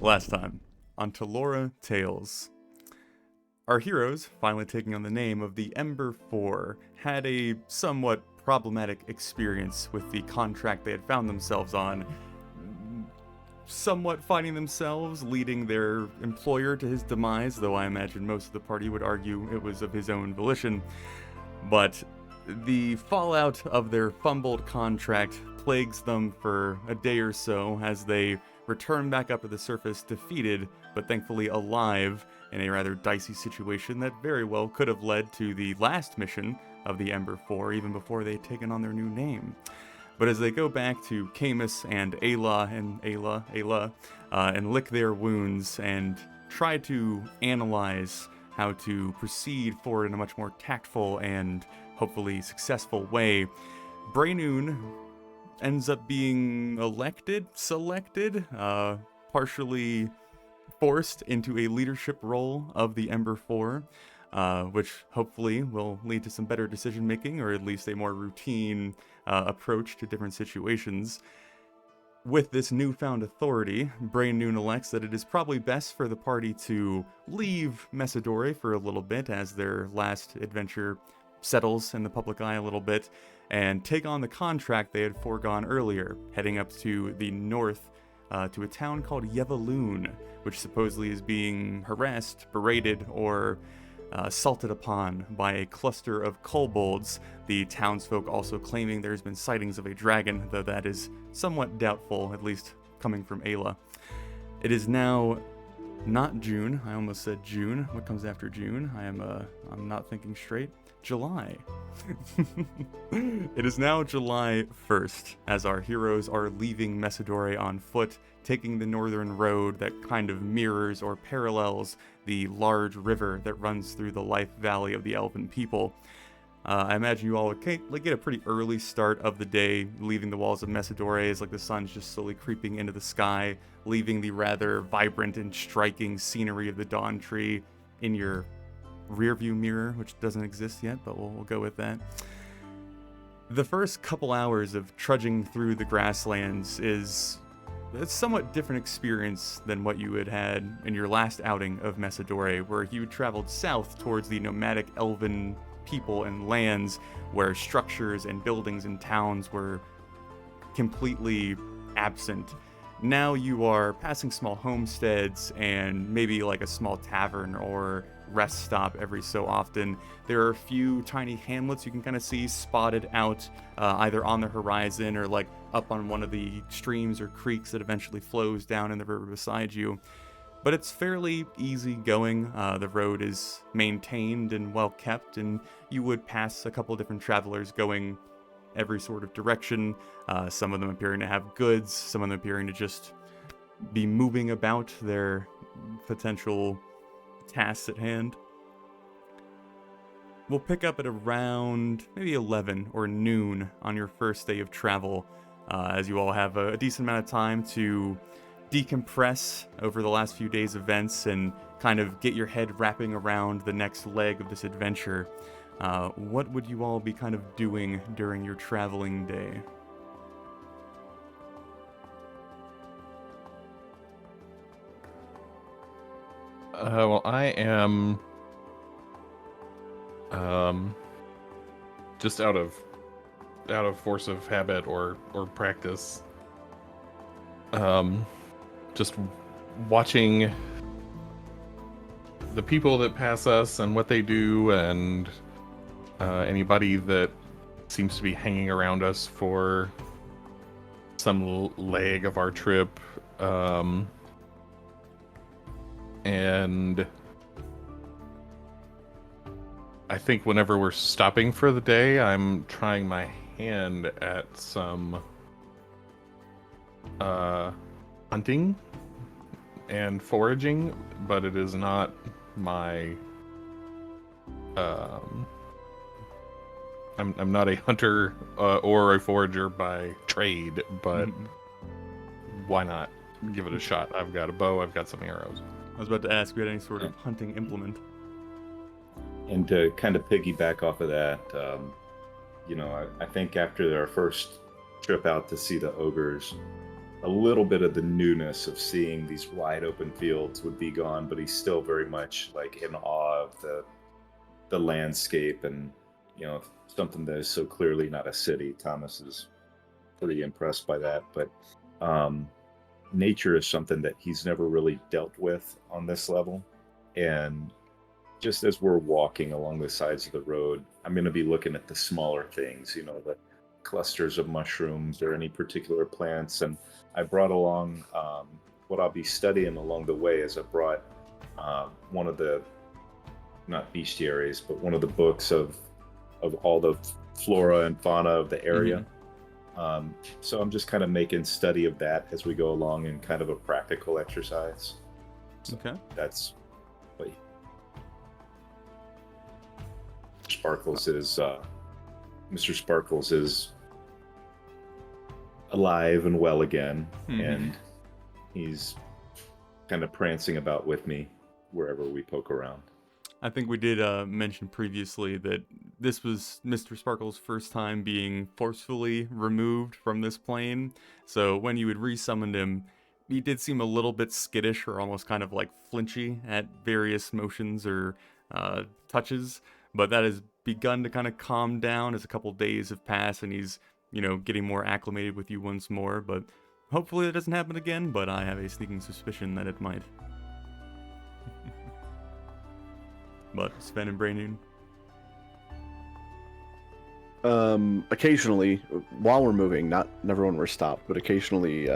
Last time, on Talora Tales, our heroes, finally taking on the name of the Ember Four, had a somewhat problematic experience with the contract they had found themselves on, somewhat finding themselves leading their employer to his demise, though I imagine most of the party would argue it was of his own volition. But the fallout of their fumbled contract plagues them for a day or so as they return back up to the surface defeated, but thankfully alive in a rather dicey situation that very well could have led to the last mission of the Ember Four, even before they'd taken on their new name. But as they go back to Camus and Ayla and lick their wounds and try to analyze how to proceed forward in a much more tactful and hopefully successful way, Braynoon ends up being selected, partially forced into a leadership role of the Ember Four, which hopefully will lead to some better decision making, or at least a more routine approach to different situations. With this newfound authority, Braynoon elects that it is probably best for the party to leave Messidore for a little bit as their last adventure settles in the public eye a little bit, and take on the contract they had foregone earlier, heading up to the north to a town called Yevaloon, which supposedly is being harassed, berated, or assaulted upon by a cluster of kobolds, the townsfolk also claiming there's been sightings of a dragon, though that is somewhat doubtful, at least coming from Ayla. It is now not June. I almost said June. What comes after June? I'm not thinking straight. July. It is now July 1st, as our heroes are leaving Messidore on foot, taking the northern road that kind of mirrors or parallels the large river that runs through the life valley of the elven people. I imagine you all would get a pretty early start of the day, leaving the walls of Messidore as the sun's just slowly creeping into the sky, leaving the rather vibrant and striking scenery of the Dawn Tree in your rearview mirror, which doesn't exist yet, but we'll go with that. The first couple hours of trudging through the grasslands is a somewhat different experience than what you had in your last outing of Messidore, where you traveled south towards the nomadic elven people and lands where structures and buildings and towns were completely absent. Now you are passing small homesteads and maybe a small tavern or rest stop every so often. There are a few tiny hamlets you can kind of see spotted out either on the horizon or up on one of the streams or creeks that eventually flows down in the river beside you. But it's fairly easy going. The road is maintained and well kept, and you would pass a couple different travelers going every sort of direction. Some of them appearing to have goods, some of them appearing to just be moving about their potential tasks at hand. We'll pick up at around maybe 11 or noon on your first day of travel, as you all have a decent amount of time to decompress over the last few days' events and kind of get your head wrapping around the next leg of this adventure. What would you all be kind of doing during your traveling day? Well, I am just out of force of habit or practice, just watching the people that pass us and what they do, and anybody that seems to be hanging around us for some leg of our trip. And I think whenever we're stopping for the day, I'm trying my hand at some hunting and foraging, but it is not my I'm not a hunter or a forager by trade, but why not give it a shot? I've got a bow, I've got some arrows. I was about to ask if you had any sort of hunting implement. And to kind of piggyback off of that, I think after our first trip out to see the ogres, a little bit of the newness of seeing these wide open fields would be gone, but he's still very much like in awe of the landscape and something that is so clearly not a city. Thomas is pretty impressed by that, but nature is something that he's never really dealt with on this level. And just as we're walking along the sides of the road, I'm going to be looking at the smaller things, the clusters of mushrooms or any particular plants. And I brought along what I'll be studying along the way. Is I brought one of the, not bestiaries, but one of the books of all the flora and fauna of the area. So I'm just kind of making study of that as we go along in kind of a practical exercise. So Okay. that's what Sparkles is. Mr. Sparkles is alive and well again, and he's kind of prancing about with me wherever we poke around. I think we did mention previously that this was Mr. Sparkle's first time being forcefully removed from this plane. So when you had resummoned him, he did seem a little bit skittish or almost kind of like flinchy at various motions or touches. But that has begun to kind of calm down as a couple days have passed and he's, getting more acclimated with you once more. But hopefully that doesn't happen again, but I have a sneaking suspicion that it might. But Sven and Brainune? Occasionally, while we're moving, never when we're stopped, but occasionally,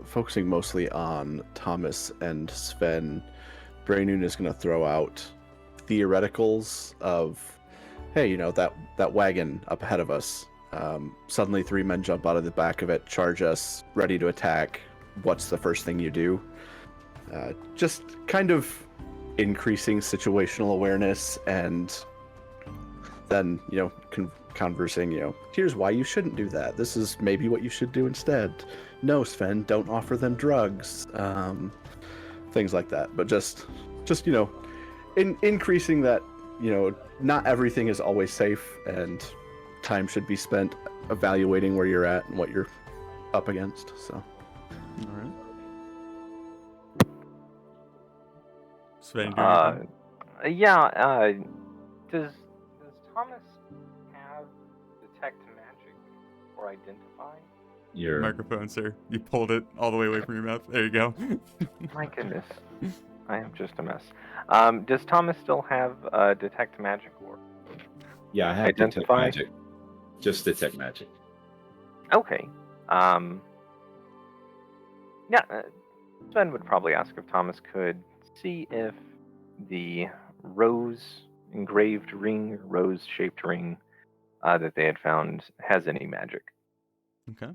focusing mostly on Thomas and Sven, Brainune is going to throw out theoreticals of, hey, that wagon up ahead of us. Suddenly 3 men jump out of the back of it, charge us, ready to attack. What's the first thing you do? Just kind of increasing situational awareness, and then conversing, here's why you shouldn't do that, this is maybe what you should do instead, no Sven, don't offer them drugs, things like that. But just increasing that, not everything is always safe, and time should be spent evaluating where you're at and what you're up against. So all right. Sven, do anything? Does Thomas have detect magic or identify? Your Microphone, sir. You pulled it all the way away from your mouth. There you go. My goodness, I am just a mess. Does Thomas still have detect magic or? Yeah, I have Identify? detect magic. Just detect magic. Okay. Sven would probably ask if Thomas could see if the engraved ring, rose-shaped ring that they had found has any magic. Okay.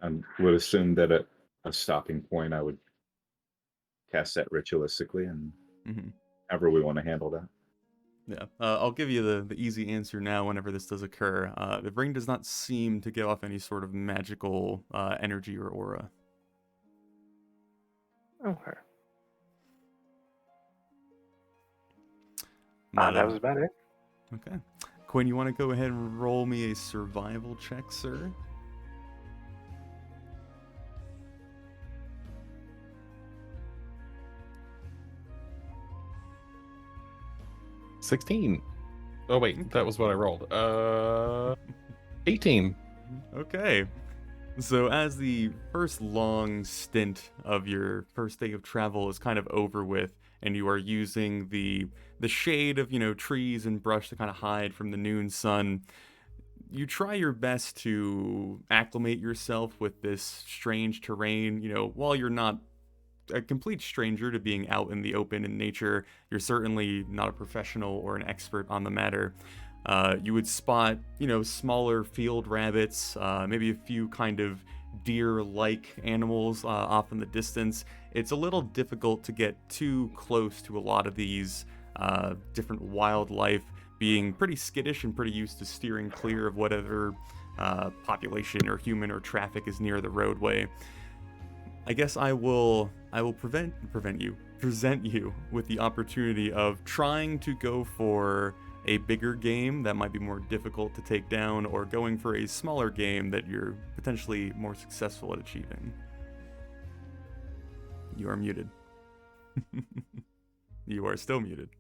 I would assume that at a stopping point, I would cast that ritualistically, and however we want to handle that. Yeah. I'll give you the easy answer now whenever this does occur. The ring does not seem to give off any sort of magical energy or aura. Okay. But, That was about it. Okay. Quinn, you want to go ahead and roll me a survival check, sir? $16. Oh wait, that was what I rolled. 18. Okay. So as the first long stint of your first day of travel is kind of over with, and you are using the shade of, trees and brush to kind of hide from the noon sun, you try your best to acclimate yourself with this strange terrain, while you're not a complete stranger to being out in the open in nature. You're certainly not a professional or an expert on the matter. You would spot, smaller field rabbits, maybe a few kind of deer-like animals off in the distance. It's a little difficult to get too close to a lot of these different wildlife, being pretty skittish and pretty used to steering clear of whatever population or human or traffic is near the roadway. I guess I will present you with the opportunity of trying to go for a bigger game that might be more difficult to take down, or going for a smaller game that you're potentially more successful at achieving. You are muted. You are still muted.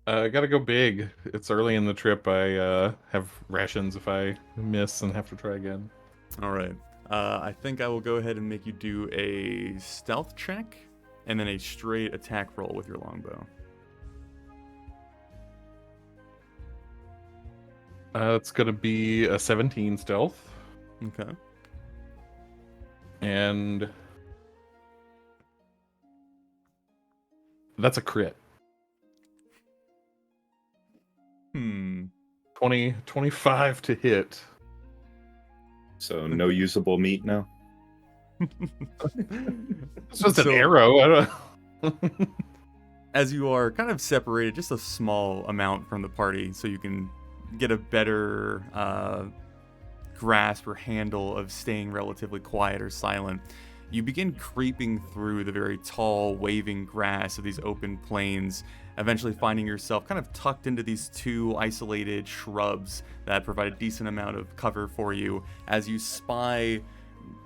I gotta go big. It's early in the trip. I have rations if I miss and have to try again. All right. I think I will go ahead and make you do a stealth check and then a straight attack roll with your longbow. It's gonna be a 17 stealth, Okay. and that's a crit. 25 to hit. So no usable meat now. It's just an So- arrow. I don't. As you are kind of separated just a small amount from the party so you can get a better grasp or handle of staying relatively quiet or silent, you begin creeping through the very tall, waving grass of these open plains, eventually finding yourself kind of tucked into these two isolated shrubs that provide a decent amount of cover for you as you spy.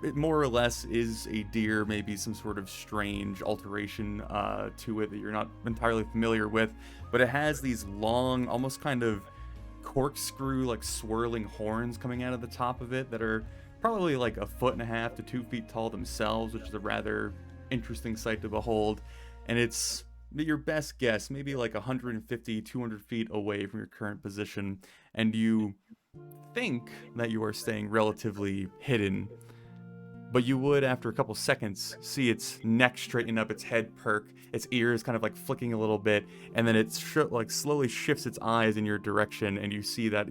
It more or less is a deer, maybe some sort of strange alteration to it that you're not entirely familiar with, but it has these long, almost kind of corkscrew, like swirling horns coming out of the top of it that are probably like 1.5 to 2 feet tall themselves, which is a rather interesting sight to behold. And it's your best guess, maybe like 150, 200 feet away from your current position, and you think that you are staying relatively hidden. But you would, after a couple seconds, see its neck straighten up, its head perk, its ears kind of like flicking a little bit, and then it like slowly shifts its eyes in your direction, and you see that,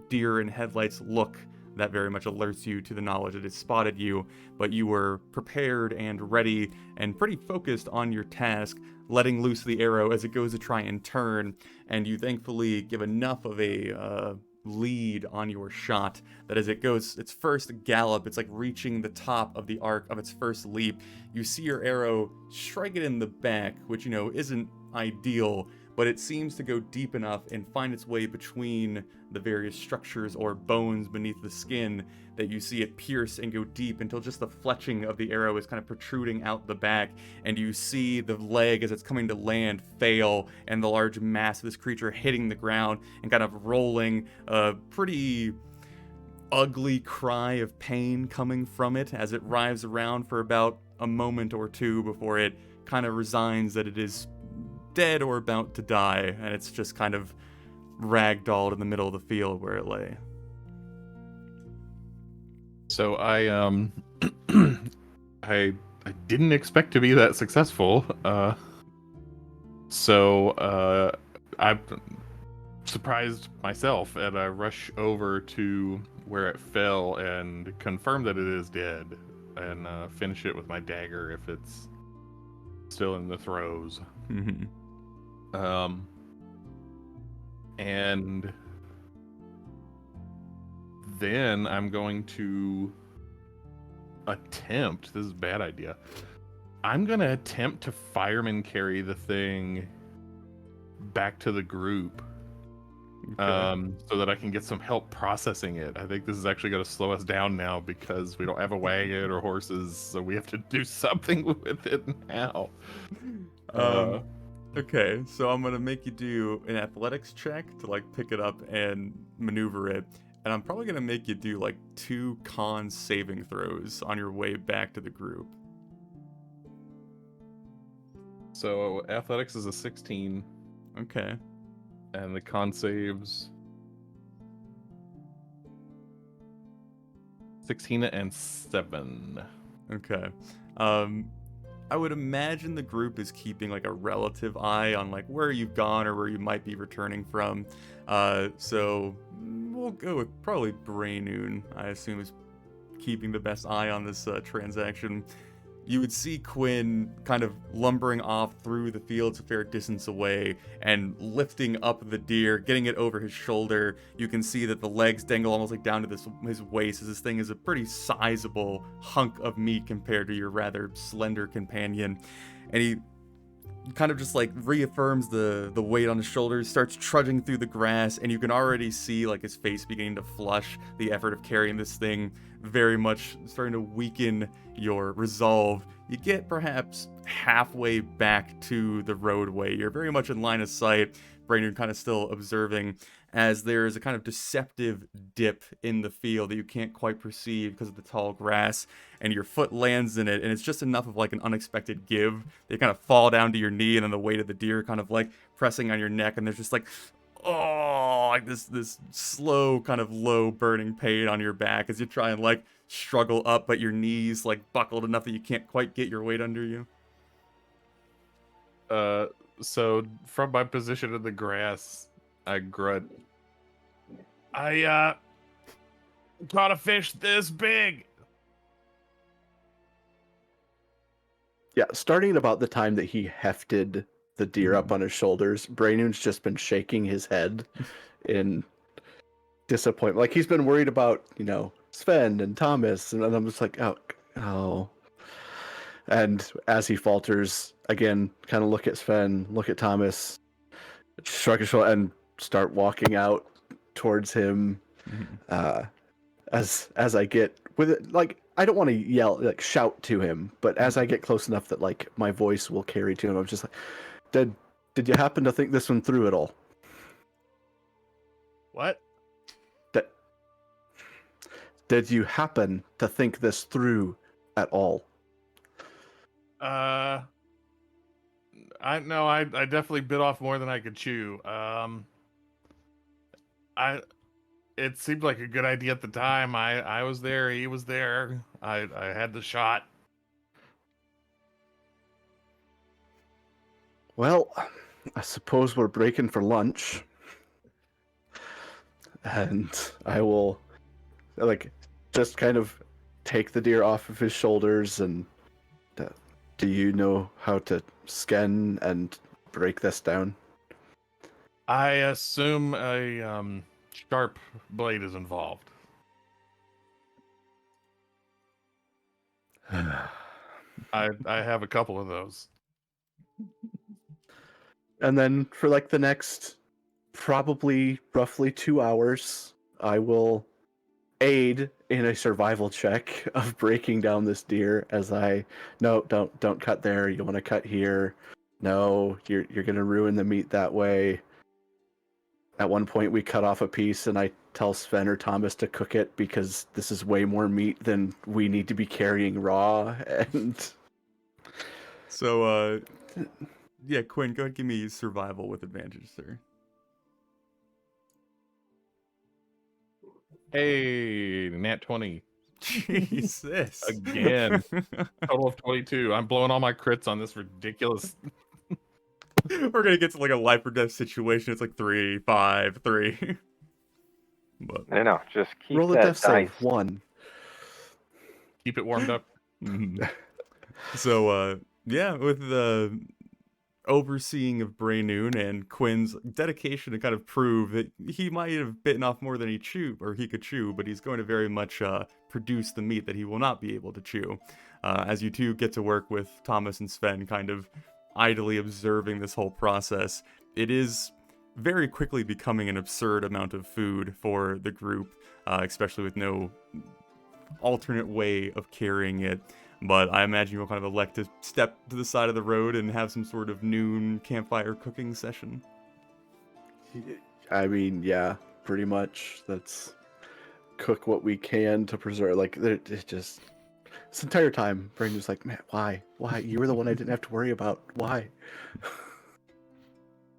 deer in headlights look that very much alerts you to the knowledge that it spotted you, but you were prepared and ready and pretty focused on your task, letting loose the arrow as it goes to try and turn, and you thankfully give enough of a lead on your shot that as it goes its first gallop, it's like reaching the top of the arc of its first leap, you see your arrow strike it in the back, which isn't ideal, but it seems to go deep enough and find its way between the various structures or bones beneath the skin that you see it pierce and go deep until just the fletching of the arrow is kind of protruding out the back, and you see the leg as it's coming to land fail, and the large mass of this creature hitting the ground and kind of rolling, a pretty ugly cry of pain coming from it as it writhes around for about a moment or two before it kind of resigns that it is dead or about to die, and it's just kind of ragdolled in the middle of the field where it lay. So I I didn't expect to be that successful. So I surprised myself, and I rush over to where it fell and confirm that it is dead, and finish it with my dagger if it's still in the throes. Mm-hmm. And then I'm going to attempt, this is a bad idea, I'm going to attempt to fireman carry the thing back to the group, so that I can get some help processing it. I think this is actually going to slow us down now because we don't have a wagon or horses, so we have to do something with it now. Okay, so I'm gonna make you do an athletics check to like pick it up and maneuver it, and I'm probably gonna make you do like 2 con saving throws on your way back to the group. So athletics is a 16, Okay. and the con saves 16 and 7. Okay. I would imagine the group is keeping like a relative eye on like where you've gone or where you might be returning from. So we'll go with probably Braynoon, I assume, is keeping the best eye on this transaction. You would see Quinn kind of lumbering off through the fields a fair distance away and lifting up the deer, getting it over his shoulder. You can see that the legs dangle almost like down to his waist, as this thing is a pretty sizable hunk of meat compared to your rather slender companion. And he kind of just like reaffirms the weight on his shoulders, starts trudging through the grass, and you can already see like his face beginning to flush, the effort of carrying this thing very much starting to weaken your resolve, you get perhaps halfway back to the roadway. You're very much in line of sight, Brainerd kind of still observing, as there is a kind of deceptive dip in the field that you can't quite perceive because of the tall grass, and your foot lands in it, and it's just enough of like an unexpected give that you kind of fall down to your knee, and then the weight of the deer kind of like pressing on your neck, and there's just like, oh, like this slow kind of low burning pain on your back as you try and like struggle up, but your knees like buckled enough that you can't quite get your weight under you. So from my position in the grass, I grunt. I caught a fish this big. Yeah, starting about the time that he hefted the deer up on his shoulders, Braynoon's just been shaking his head in disappointment. Like, he's been worried about, Sven and Thomas, and I'm just like, oh. And as he falters, again, kind of look at Sven, look at Thomas, shrug his shoulder, and start walking out towards him. As I get with it, like, I don't want to yell, like, shout to him, but as I get close enough that, like, my voice will carry to him, I'm just like, did you happen to think this one through at all? What? Did you happen to think this through at all? I definitely bit off more than I could chew. It seemed like a good idea at the time. I was there, he was there. I had the shot. Well, I suppose we're breaking for lunch. And I will, like, just kind of take the deer off of his shoulders and do you know how to skin and break this down? I assume a sharp blade is involved. I have a couple of those. And then for like the next probably roughly 2 hours, I will aid in a survival check of breaking down this deer as no, don't cut there. You want to cut here. No, you're gonna ruin the meat that way. At one point, we cut off a piece, and I tell Sven or Thomas to cook it because this is way more meat than we need to be carrying raw. And so, yeah, Quinn, go ahead, give me survival with advantage, sir. Hey, nat 20. Jesus. Again. Total of 22. I'm blowing all my crits on this ridiculous. We're gonna get to like a life or death situation. It's like 3, 5, 3. But I don't know. Just keep roll a that death dice. save 1. Keep it warmed up. So, yeah, with the overseeing of Braynoon and Quinn's dedication to kind of prove that he might have bitten off more than he could chew, but he's going to very much produce the meat that he will not be able to chew. As you two get to work with Thomas and Sven, kind of idly observing this whole process, it is very quickly becoming an absurd amount of food for the group, especially with no alternate way of carrying it. But I imagine you'll kind of elect to step to the side of the road and have some sort of noon campfire cooking session. I mean, yeah, pretty much. That's cook what we can to preserve. Like, it just this entire time, Brandon's like, man, why? You were the one I didn't have to worry about. Why?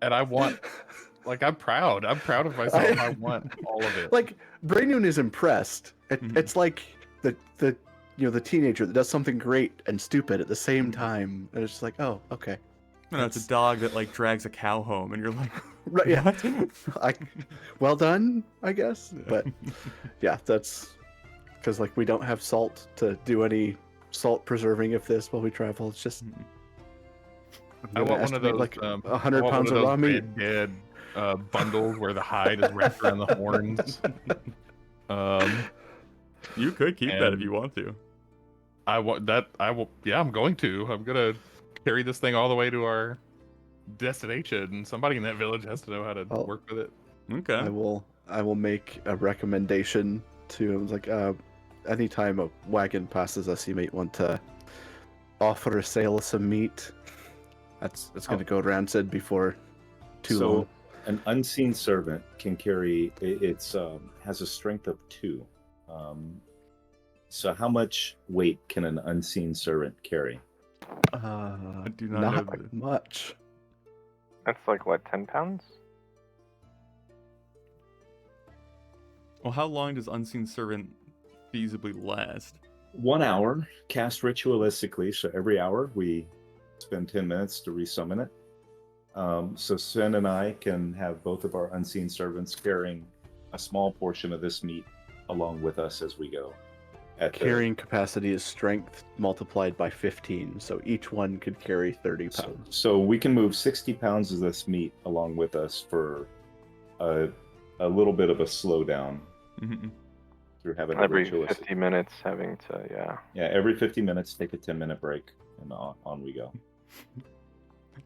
And I want, like, I'm proud of myself. I want all of it. Like, Brandon is impressed. It's like the teenager that does something great and stupid at the same time, and it's just like, oh, okay. No, it's a dog that like drags a cow home, and you're like, right, yeah. what? Well done, I guess. But yeah, that's because like we don't have salt to do any salt preserving of this while we travel. It's just I want one of those like 100 pounds of raw meat. Dead bundles where the hide is wrapped around the horns. You could keep that if you want to. I want that. I will. Yeah, I'm going to. I'm gonna carry this thing all the way to our destination, and somebody in that village has to know how to work with it. Okay. I will make a recommendation to him. Like, anytime a wagon passes us, you might want to offer a sale some meat. It's going to go rancid before too long. An unseen servant can carry. It's has a strength of 2. So how much weight can an unseen servant carry? I do not know Not much. That's like what, 10 pounds? Well, how long does Unseen Servant feasibly last? 1 hour, cast ritualistically. So every hour we spend 10 minutes to resummon it. So Sven and I can have both of our unseen servants carrying a small portion of this meat along with us as we go. Carrying capacity is strength multiplied by 15, so each one could carry 30 pounds. So we can move 60 pounds of this meat along with us for a little bit of a slowdown through having Every ritualistic. 50 minutes having to, Yeah, every 50 minutes, take a 10-minute break, and on we go.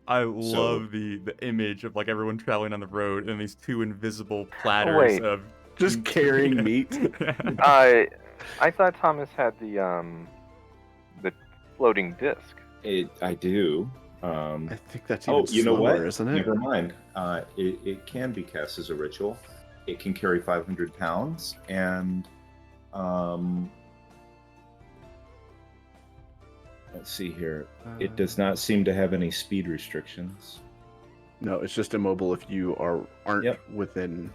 I love the image of like everyone traveling on the road and these 2 invisible platters wait. of Just carrying meat. I thought Thomas had the floating disc. I do. I think that's even you know slower, what? isn't it? Never mind. It can be cast as a ritual. It can carry 500 pounds, and let's see here. It does not seem to have any speed restrictions. No, it's just immobile if you aren't within.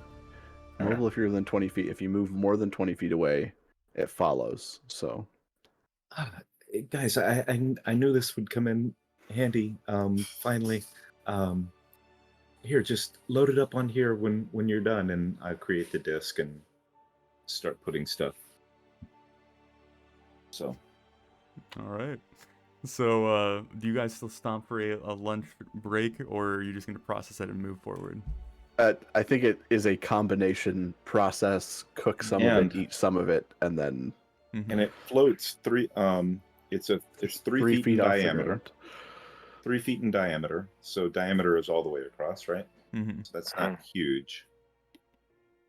Immobile if you're within 20 feet. If you move more than 20 feet away, it follows. So, guys, I knew this would come in handy. Finally, here, just load it up on here when you're done, and I create the disc and start putting stuff. So, all right. So, do you guys still stop for a lunch break, or are you just going to process it and move forward? I think it is a combination process. Cook some of it, eat some of it, and then. And it floats 3. It's 3 feet in diameter. 3 feet in diameter. So diameter is all the way across, right? So that's not huge.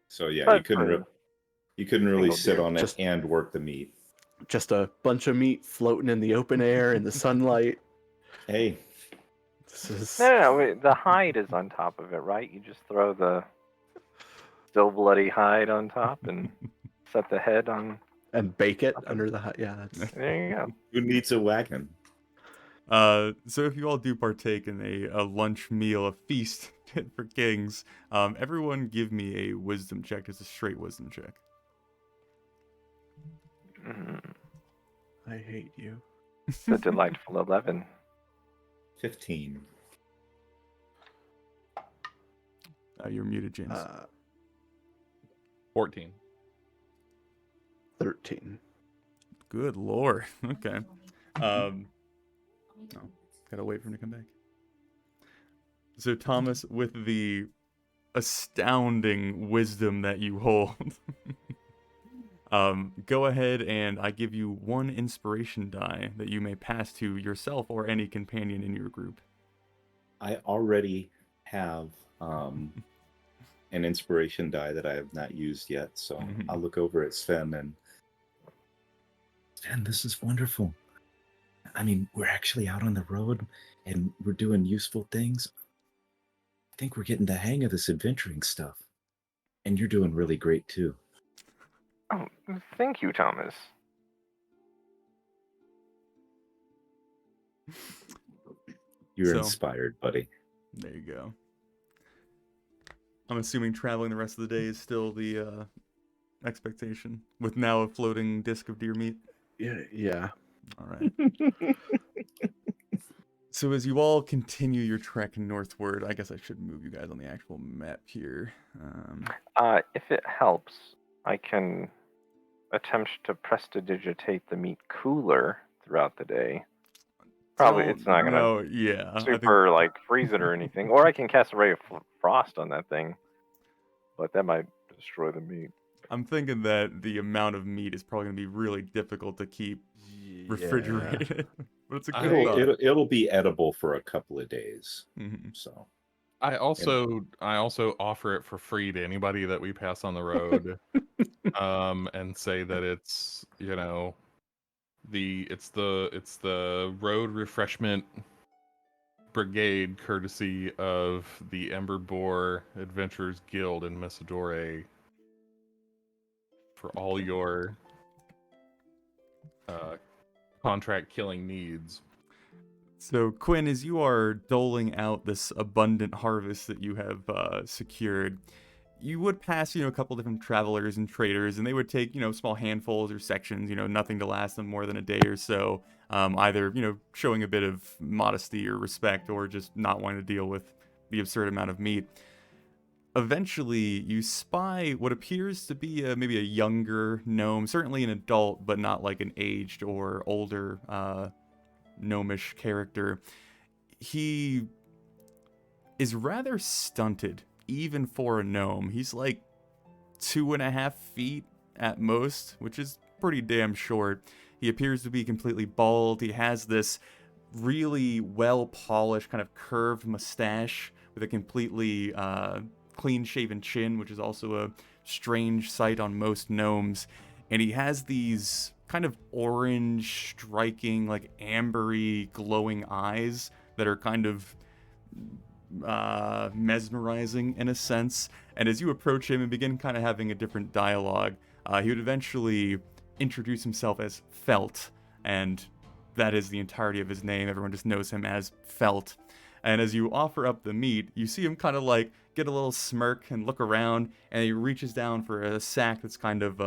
So yeah, you couldn't really sit on it and work the meat. Just a bunch of meat floating in the open air in the sunlight. Hey. No, wait, the hide is on top of it, right? You just throw the still bloody hide on top and set the head on. And bake it under the hide. Yeah, there you go. Who needs a wagon? So if you all do partake in a lunch meal, a feast fit for kings, everyone give me a wisdom check. Just a straight wisdom check. I hate you. The delightful 11. 15. You're muted, James. 14. 13. Good lord. Okay. Gotta wait for him to come back. So Thomas, with the astounding wisdom that you hold, go ahead and I give you 1 inspiration die that you may pass to yourself or any companion in your group. I already have an inspiration die that I have not used yet, so I'll look over at Sven and Sven, this is wonderful. I mean, we're actually out on the road and we're doing useful things. I think we're getting the hang of this adventuring stuff. And you're doing really great too. Oh, thank you, Thomas. You're inspired, buddy. There you go. I'm assuming traveling the rest of the day is still the expectation, with now a floating disc of deer meat. Yeah. All right. So as you all continue your trek northward, I guess I should move you guys on the actual map here. If it helps, I can attempt to prestidigitate the meat cooler throughout the day. Probably it's not gonna super like freeze it or anything. Or I can cast a ray of frost on that thing, but that might destroy the meat. I'm thinking that the amount of meat is probably gonna be really difficult to keep refrigerated. But it's a good thought. It'll be edible for a couple of days. So I also offer it for free to anybody that we pass on the road, and say that it's it's the road refreshment brigade, courtesy of the Emberbore Adventures Guild in Messidore, for all your uh, contract killing needs. So, Quinn, as you are doling out this abundant harvest that you have secured, you would pass, a couple different travelers and traders, and they would take, small handfuls or sections, nothing to last them more than a day or so, either, showing a bit of modesty or respect or just not wanting to deal with the absurd amount of meat. Eventually, you spy what appears to be maybe a younger gnome, certainly an adult, but not like an aged or older gnomish character. He is rather stunted, even for a gnome. He's like 2.5 feet at most, which is pretty damn short. He appears to be completely bald. He has this really well polished, kind of curved mustache with a completely clean shaven chin, which is also a strange sight on most gnomes. And he has these kind of orange, striking, like ambery, glowing eyes that are kind of mesmerizing in a sense. And as you approach him and begin kind of having a different dialogue, he would eventually introduce himself as Felt, and that is the entirety of his name. Everyone just knows him as Felt. And as you offer up the meat, you see him kind of like get a little smirk and look around, and he reaches down for a sack that's kind of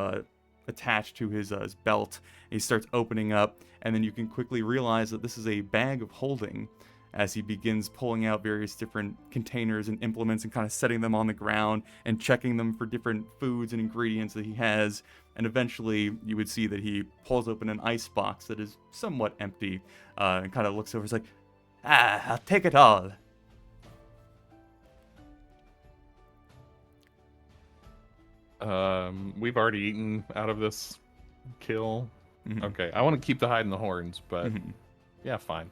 attached to his belt. And he starts opening up, and then you can quickly realize that this is a bag of holding, as he begins pulling out various different containers and implements and kind of setting them on the ground and checking them for different foods and ingredients that he has. And eventually you would see that he pulls open an ice box that is somewhat empty, and kind of looks over. He's like, I'll take it all. We've already eaten out of this kill. Mhm. Okay, I want to keep the hide and the horns, but Mhm. yeah, fine.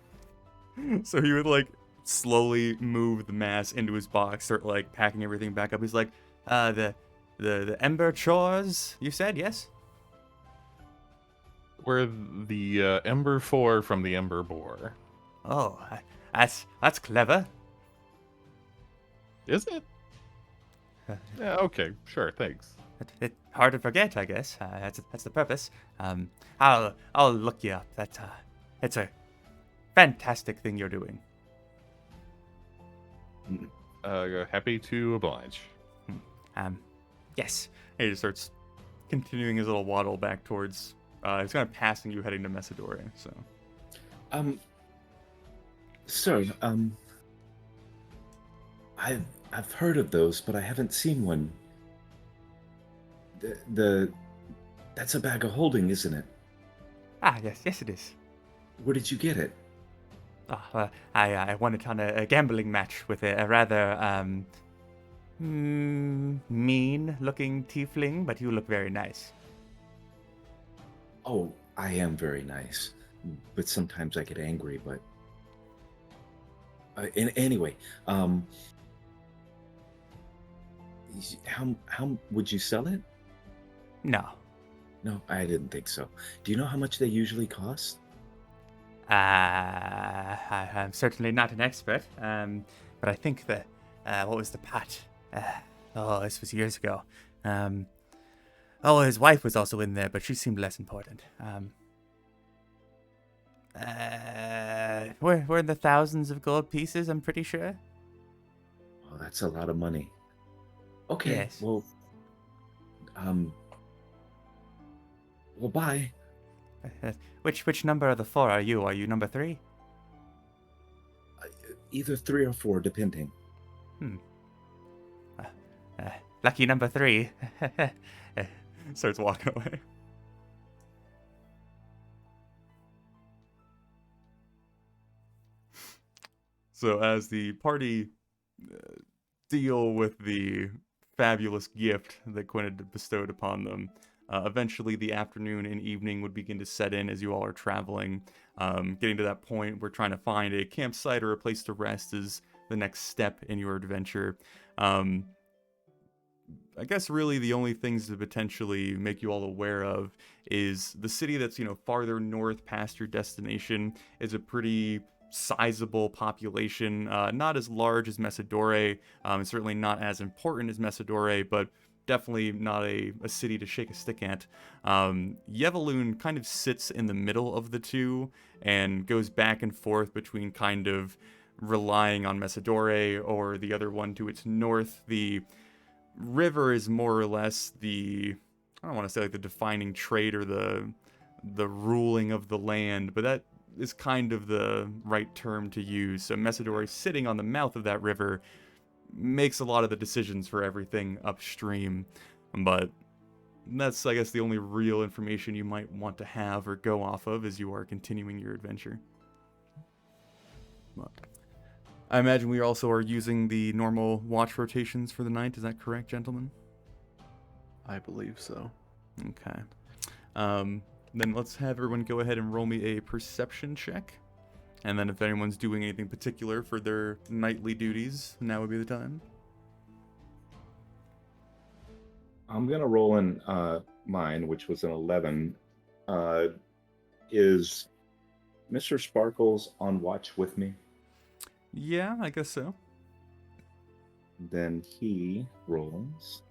So he would like slowly move the mass into his box, start like packing everything back up. He's like, the Ember Chores, you said, yes? We're the Ember 4 from the Ember Boar. Oh, that's clever. Is it? Yeah, okay, sure, thanks. It's hard to forget, I guess. That's the purpose. I'll look you up. It's a fantastic thing you're doing. Happy to oblige. Yes. And he just starts continuing his little waddle back towards. He's kind of passing you, heading to Messidore. So. Sir, I've heard of those, but I haven't seen one. That's a bag of holding, isn't it? Yes, it is. Where did you get it? I won it on a gambling match with a rather mean-looking tiefling, but you look very nice. Oh, I am very nice, but sometimes I get angry. But anyway, how would you sell it? No. No, I didn't think so. Do you know how much they usually cost? I'm certainly not an expert, but I think that, what was the pot? This was years ago. His wife was also in there, but she seemed less important. We're in the thousands of gold pieces, I'm pretty sure. Oh, that's a lot of money. Okay, Yes. well, bye. Which number of the 4 are you? Are you number 3? Either 3 or 4, depending. Lucky number 3. Starts walking away. So as the party deal with the fabulous gift that Quinn had bestowed upon them, eventually the afternoon and evening would begin to set in as you all are traveling. Getting to that point, we're trying to find a campsite or a place to rest is the next step in your adventure. I guess really the only things to potentially make you all aware of is the city that's, farther north past your destination is a pretty sizable population, not as large as Messidore, and certainly not as important as Messidore, but definitely not a city to shake a stick at. Yevaloon kind of sits in the middle of the two and goes back and forth between kind of relying on Messidore or the other one to its north. The river is more or less I don't want to say like the defining trait or the ruling of the land, but that is kind of the right term to use. So Messidore sitting on the mouth of that river makes a lot of the decisions for everything upstream, but that's, I guess, the only real information you might want to have or go off of as you are continuing your adventure. But I imagine we also are using the normal watch rotations for the night. Is that correct, gentlemen? I believe so. Okay. Then let's have everyone go ahead and roll me a perception check. And then if anyone's doing anything particular for their nightly duties, now would be the time. I'm going to roll in mine, which was an 11. Is Mr. Sparkles on watch with me? Yeah, I guess so. Then he rolls.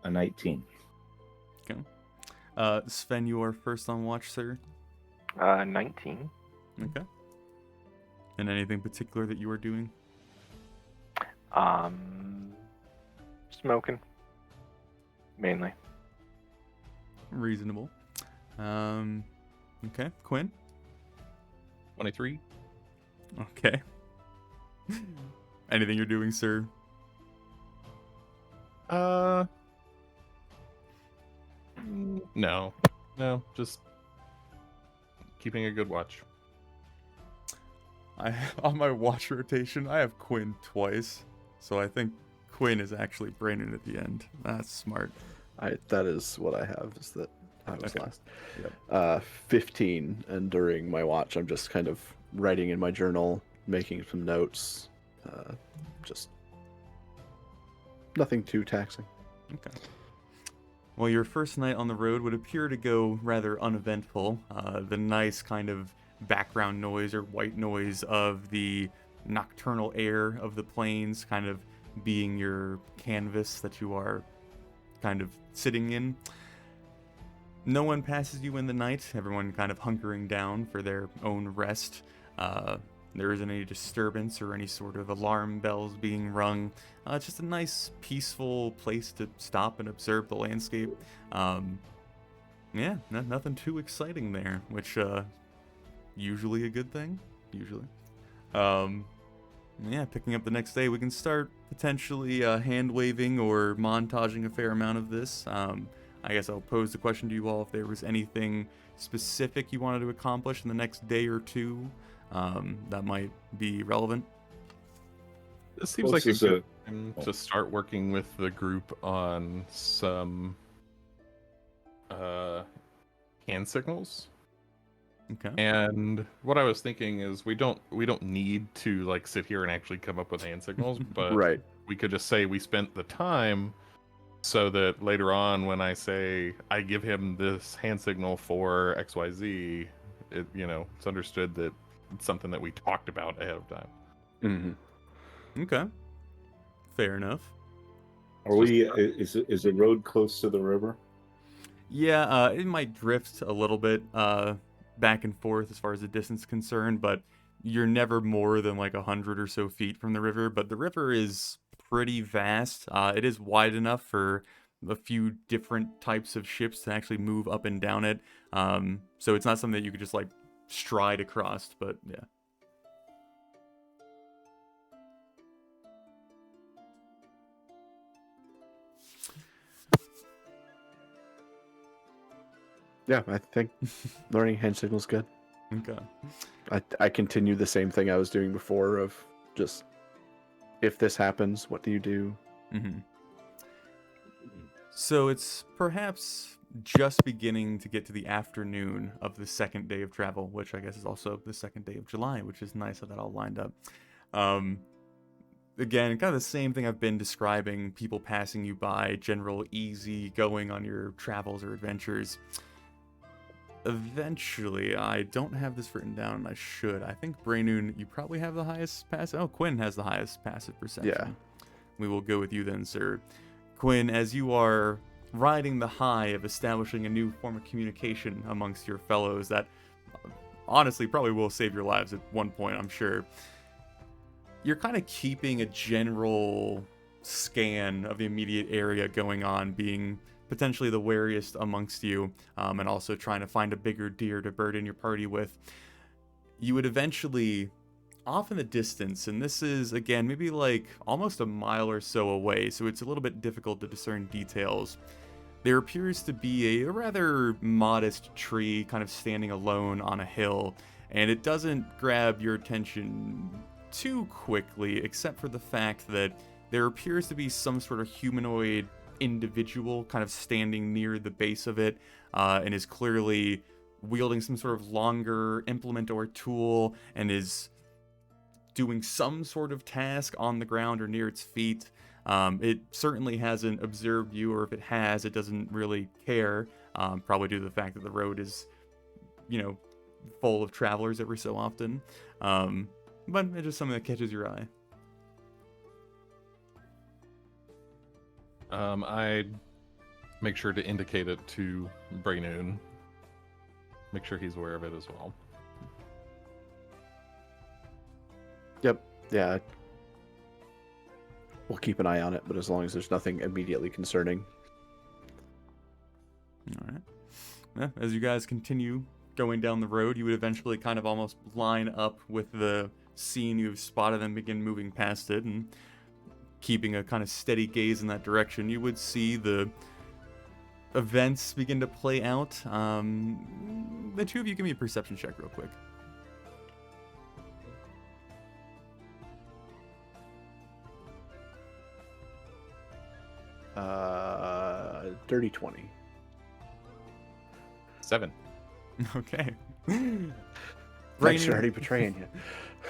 A 19. Okay. Sven, you are first on watch, sir. 19. Okay. And anything particular that you are doing? Smoking. Mainly. Reasonable. Okay. Quinn? 23. Okay. Anything you're doing, sir? No, just keeping a good watch. On my watch rotation, I have Quinn twice, so I think Quinn is actually Brandon at the end. That's smart. That is what I have, is that I was Okay. last. Yep. 15, and during my watch, I'm just kind of writing in my journal, making some notes. Just nothing too taxing. Okay. Well, your first night on the road would appear to go rather uneventful. The nice kind of background noise or white noise of the nocturnal air of the plains kind of being your canvas that you are kind of sitting in. No one passes you in the night, everyone kind of hunkering down for their own rest. There isn't any disturbance or any sort of alarm bells being rung. It's just a nice, peaceful place to stop and observe the landscape. Yeah, nothing too exciting there, which usually a good thing. Usually. Yeah, picking up the next day, we can start potentially hand waving or montaging a fair amount of this. I guess I'll pose the question to you all if there was anything specific you wanted to accomplish in the next day or two that might be relevant. This seems like a good time to start working with the group on some hand signals. Okay. And what I was thinking is we don't need to like sit here and actually come up with hand signals, but Right. we could just say we spent the time so that later on when I say I give him this hand signal for XYZ, it's understood that it's something that we talked about ahead of time. Mm-hmm. Okay. Fair enough. Are we? Is the road close to the river? Yeah, it might drift a little bit back and forth as far as the distance is concerned, but you're never more than like 100 or so feet from the river. But the river is pretty vast. It is wide enough for a few different types of ships to actually move up and down it. So it's not something that you could just like stride across, but yeah. Yeah, I think learning hand signals good. Okay. I continue the same thing I was doing before of just, if this happens, what do you do? Mm-hmm. So it's perhaps just beginning to get to the afternoon of the second day of travel, which I guess is also the second day of July, which is nice how that all lined up. Um, Again, kind of the same thing I've been describing, people passing you by, general easy going on your travels or adventures. Eventually, I don't have this written down, and I should. I think Braynoon, you probably have the highest passive. Oh, Quinn has the highest passive perception. Yeah. We will go with you then, sir. Quinn, as you are riding the high of establishing a new form of communication amongst your fellows that honestly probably will save your lives at one point, I'm sure. You're kind of keeping a general scan of the immediate area going on, being potentially the wariest amongst you, and also trying to find a bigger deer to burden your party with. You would eventually, off in the distance, and this is, again, maybe like almost a mile or so away, so it's a little bit difficult to discern details. There appears to be a rather modest tree kind of standing alone on a hill, and it doesn't grab your attention too quickly, except for the fact that there appears to be some sort of humanoid individual kind of standing near the base of it, and is clearly wielding some sort of longer implement or tool, and is doing some sort of task on the ground or near its feet. It certainly hasn't observed you, or if it has, it doesn't really care, probably due to the fact that the road is, full of travelers every so often. But it's just something that catches your eye. I make sure to indicate it to Braynoon. Make sure he's aware of it as well. Yep. Yeah. We'll keep an eye on it, but as long as there's nothing immediately concerning. All right. Yeah, as you guys continue going down the road, you would eventually kind of almost line up with the scene you've spotted and begin moving past it, and keeping a kind of steady gaze in that direction, you would see the events begin to play out. The two of you give me a perception check real quick. Dirty 20. 7. Okay. Thanks for already betraying you.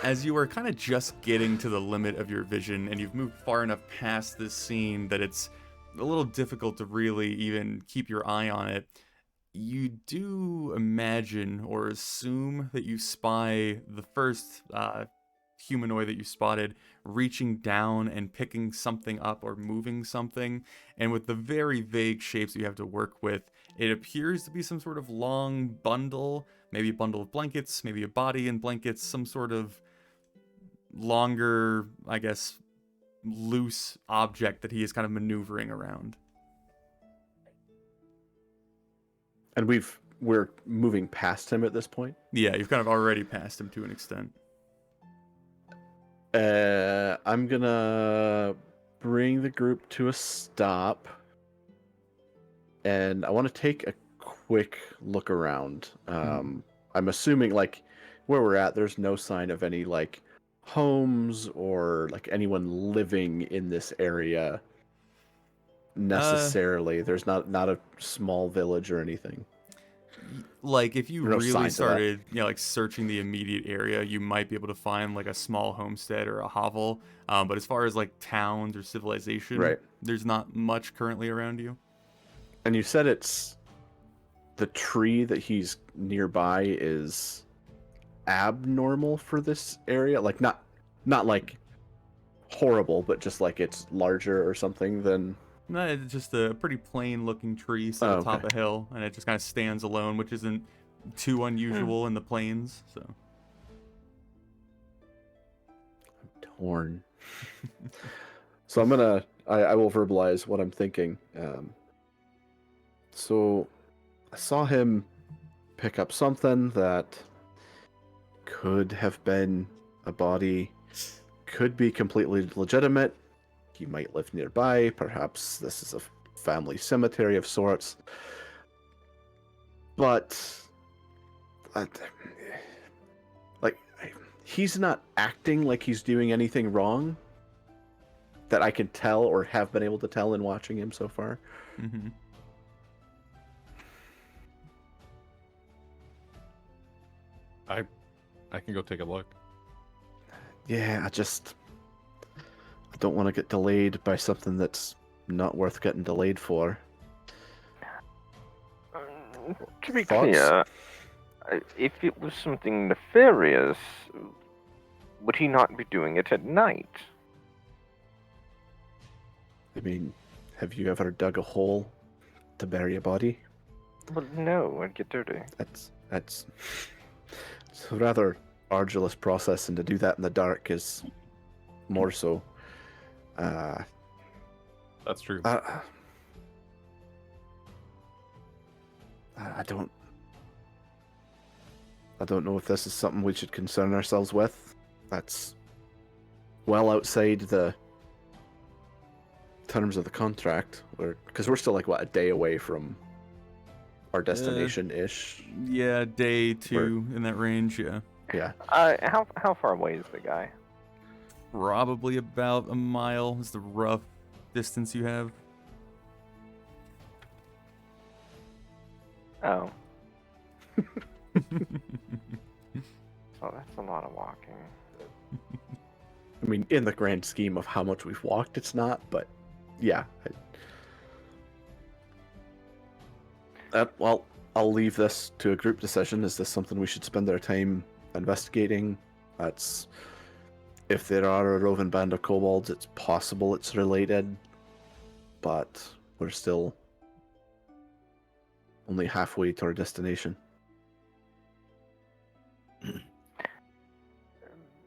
As you are kind of just getting to the limit of your vision, and you've moved far enough past this scene that it's a little difficult to really even keep your eye on it, you do imagine or assume that you spy the first humanoid that you spotted reaching down and picking something up or moving something. And with the very vague shapes you have to work with, it appears to be some sort of long bundle, maybe a bundle of blankets, maybe a body in blankets, some sort of longer, I guess, loose object that he is kind of maneuvering around. And we're moving past him at this point? Yeah, you've kind of already passed him to an extent. I'm gonna bring the group to a stop, and I want to take a quick look around. I'm assuming, like, where we're at, there's no sign of any, like, homes or, like, anyone living in this area necessarily. There's not a small village or anything. Like, if you No really signs of that. started, like, searching the immediate area, you might be able to find, like, a small homestead or a hovel. But as far as, like, towns or civilization, Right. there's not much currently around you. And you said it's the tree that he's nearby is abnormal for this area, like not like horrible, but just like it's larger or something than. No, it's just a pretty plain-looking tree set atop a hill, and it just kind of stands alone, which isn't too unusual in the plains. So I'm torn. So I will verbalize what I'm thinking. So I saw him pick up something that could have been a body, could be completely legitimate. He might live nearby. Perhaps this is a family cemetery of sorts. But, like, he's not acting like he's doing anything wrong that I can tell or have been able to tell in watching him so far. Mm-hmm. I can go take a look. Yeah, I don't want to get delayed by something that's not worth getting delayed for. To be Thoughts? clear, if it was something nefarious, would he not be doing it at night? I mean, have you ever dug a hole to bury a body? Well, no, I'd get dirty. It's a rather arduous process, and to do that in the dark is more so. That's true. I don't know if this is something we should concern ourselves with. That's well outside the terms of the contract, because we're still like what, a day away from our destination ish. Yeah, day 2 in that range. Yeah, Yeah. How far away is the guy? probably about a mile is the rough distance you have. Oh. So that's a lot of walking. I mean, in the grand scheme of how much we've walked, it's not, but yeah. Well, I'll leave this to a group decision. Is this something we should spend our time investigating? That's if there are a roving band of kobolds, it's possible it's related, but we're still only halfway to our destination.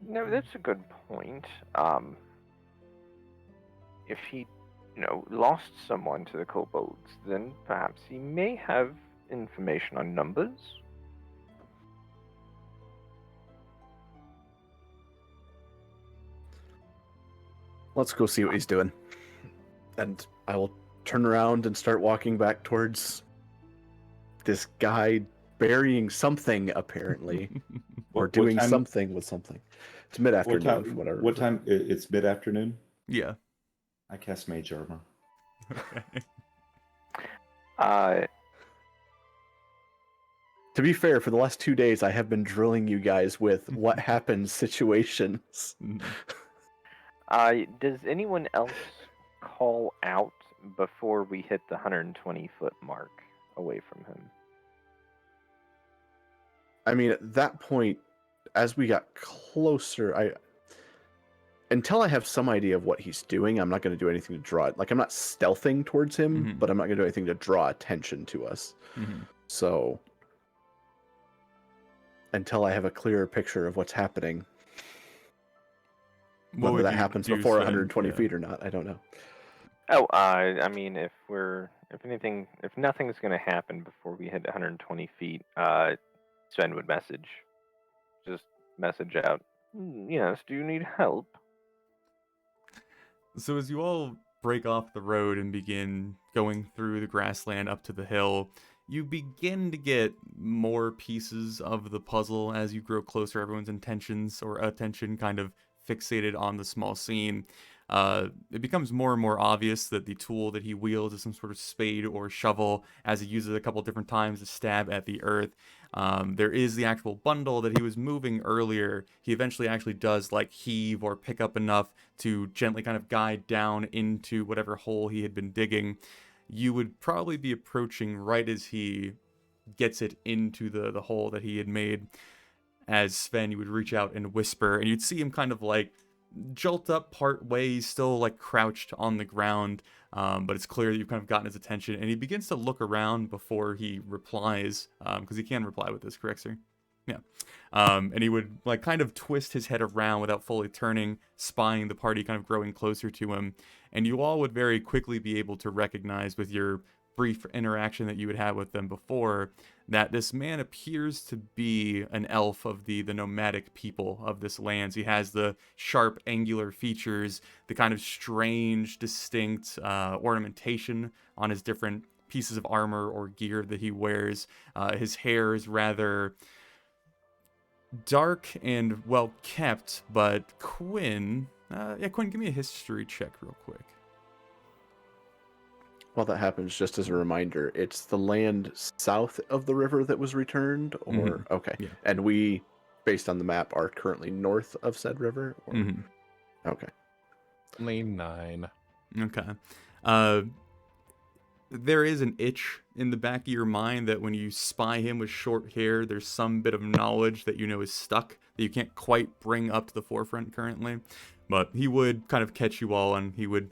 No, that's a good point. If he, lost someone to the kobolds, then perhaps he may have information on numbers. Let's go see what he's doing. And I will turn around and start walking back towards this guy burying something, apparently. Or What doing time- something with something. It's mid-afternoon, whatever. What time? It's mid-afternoon? Yeah. I cast Mage Armor. Okay. To be fair, for the last 2 days, I have been drilling you guys with what happens situations. Does anyone else call out before we hit the 120-foot mark away from him? I mean, at that point, as we got closer, until I have some idea of what he's doing, I'm not going to do anything to draw it. Like, I'm not stealthing towards him, Mhm. but I'm not going to do anything to draw attention to us. Mhm. So, until I have a clearer picture of what's happening, What whether would that you happens do, before Sven? 120 Yeah. feet or not, I don't know. Oh, I mean, if nothing's going to happen before we hit 120 feet, Sven would just message out, yes, do you need help? So as you all break off the road and begin going through the grassland up to the hill, you begin to get more pieces of the puzzle as you grow closer. Everyone's attention kind of fixated on the small scene. It becomes more and more obvious that the tool that he wields is some sort of spade or shovel, as he uses it a couple different times to stab at the earth. There is the actual bundle that he was moving earlier. He eventually actually does like heave or pick up enough to gently kind of guide down into whatever hole he had been digging. You would probably be approaching right as he gets it into the hole that he had made. As Sven, you would reach out and whisper, and you'd see him kind of like jolt up part way. He's still like crouched on the ground, but it's clear that you've kind of gotten his attention, and he begins to look around before he replies, because he can reply with this, correct, sir? Yeah. And he would like kind of twist his head around without fully turning, spying the party kind of growing closer to him, and you all would very quickly be able to recognize with your brief interaction that you would have with them before that this man appears to be an elf of the nomadic people of this land. So he has the sharp, angular features, the kind of strange, distinct ornamentation on his different pieces of armor or gear that he wears. His hair is rather dark and well kept, but Quinn, Quinn, give me a history check real quick. while that happens, just as a reminder, it's the land south of the river that was returned, or okay. Yeah. And we, based on the map, are currently north of said river, or okay. Lane 9. Okay. There is an itch in the back of your mind that when you spy him with short hair, there's some bit of knowledge that you know is stuck that you can't quite bring up to the forefront currently. But he would kind of catch you all, and he would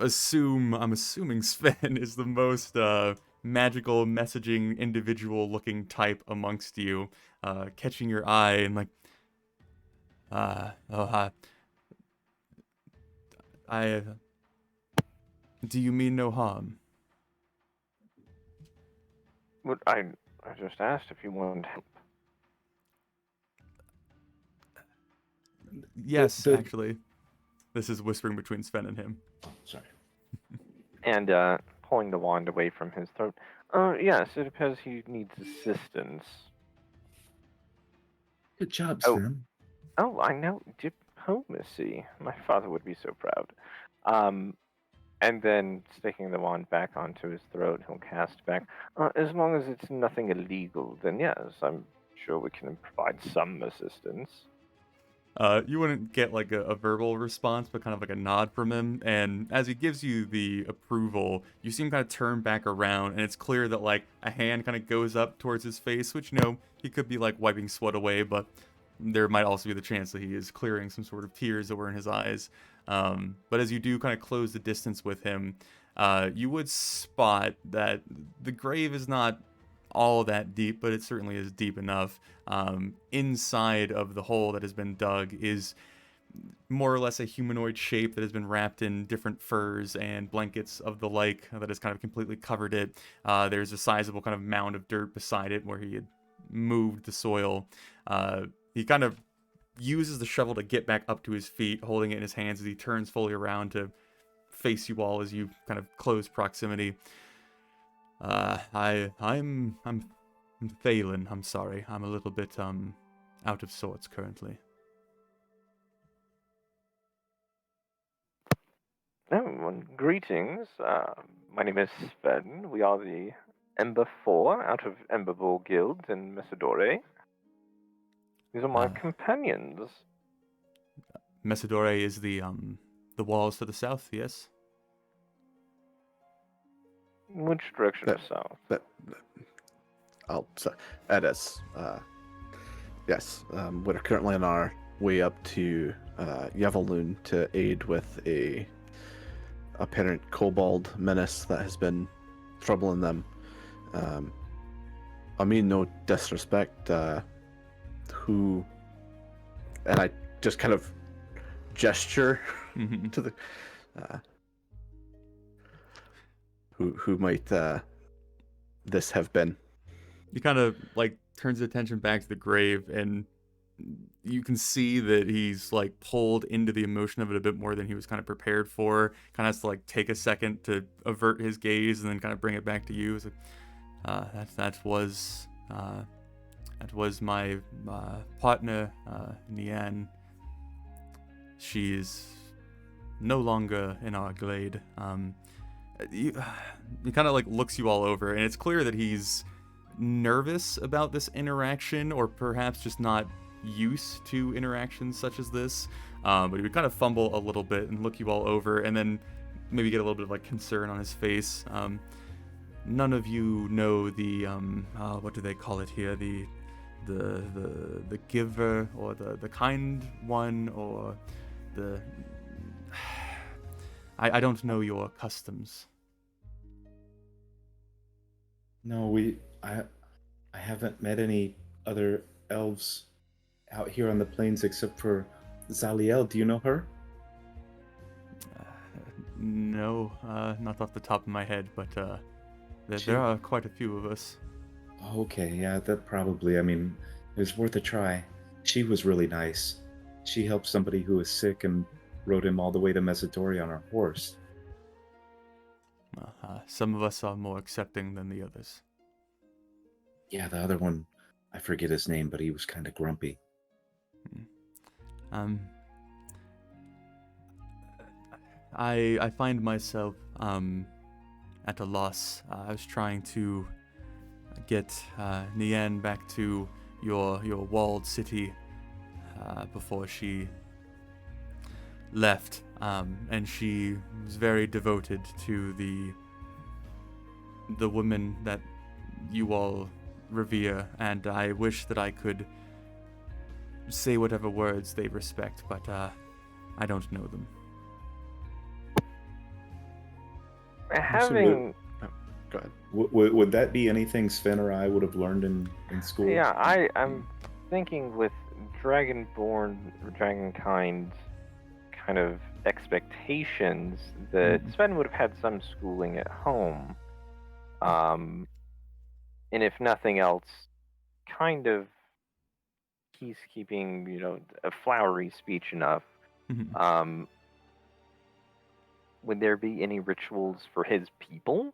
I'm assuming Sven is the most magical messaging individual looking type amongst you, catching your eye and like, oh hi, I, do you mean no harm? What I just asked if you wanted help. Yes, the- actually. This is whispering between Sven and him. Sorry. And pulling the wand away from his throat. Yes, it appears he needs assistance. Good job, Oh. Sven. Oh, I know. Diplomacy. My father would be so proud. And then sticking the wand back onto his throat, he'll cast back. As long as it's nothing illegal, then yes, I'm sure we can provide some assistance. You wouldn't get like a verbal response, but kind of like a nod from him. And as he gives you the approval, you see him kind of turn back around, and it's clear that like a hand kind of goes up towards his face, which, you know, he could be like wiping sweat away, but there might also be the chance that he is clearing some sort of tears that were in his eyes. But as you do kind of close the distance with him, you would spot that the grave is not all that deep, but it certainly is deep enough. Inside of the hole that has been dug is more or less a humanoid shape that has been wrapped in different furs and blankets of the like that has kind of completely covered it. There's a sizable kind of mound of dirt beside it where he had moved the soil. He kind of uses the shovel to get back up to his feet, holding it in his hands as he turns fully around to face you all as you kind of close proximity. I'm Thalen, I'm sorry. I'm a little bit, out of sorts currently. Oh, well, greetings. My name is Sven. We are the Ember 4 out of Emberbull Guild in Messidore. These are my companions. Messidore is the walls to the south, yes? Which direction That- is south? Edis. Yes, we're currently on our way up to Yevaloon to aid with a apparent kobold menace that has been troubling them. I mean, no disrespect. Who? And I just kind of gesture to the. Who might this have been? He kind of like turns his attention back to the grave, and you can see that he's like pulled into the emotion of it a bit more than he was kind of prepared for. Kind of has to like take a second to avert his gaze and then kind of bring it back to you. So, that was my partner, Nian. She's no longer in our glade. He kind of like looks you all over, and it's clear that he's nervous about this interaction, or perhaps just not used to interactions such as this. But he would kind of fumble a little bit and look you all over, and then maybe get a little bit of like concern on his face. None of you know the what do they call it here? The giver, or the kind one, or the I don't know your customs. No, I haven't met any other elves out here on the plains except for Zaliel. Do you know her? No, not off the top of my head, but there are quite a few of us. Okay, yeah, that probably. I mean, it was worth a try. She was really nice. She helped somebody who was sick and rode him all the way to Messidore on her horse. Some of us are more accepting than the others. Yeah, the other one, I forget his name, but he was kind of grumpy. I find myself at a loss. I was trying to get Nian back to your walled city before she left, and she was very devoted to the woman that you all revere, and I wish that I could say whatever words they respect, but I don't know them. Having, Go ahead. Would that be anything Sven or I would have learned in school? yeah, I'm thinking with Dragonborn or Dragonkind kind of expectations that Sven would have had some schooling at home. And if nothing else, kind of peacekeeping, a flowery speech enough. Would there be any rituals for his people?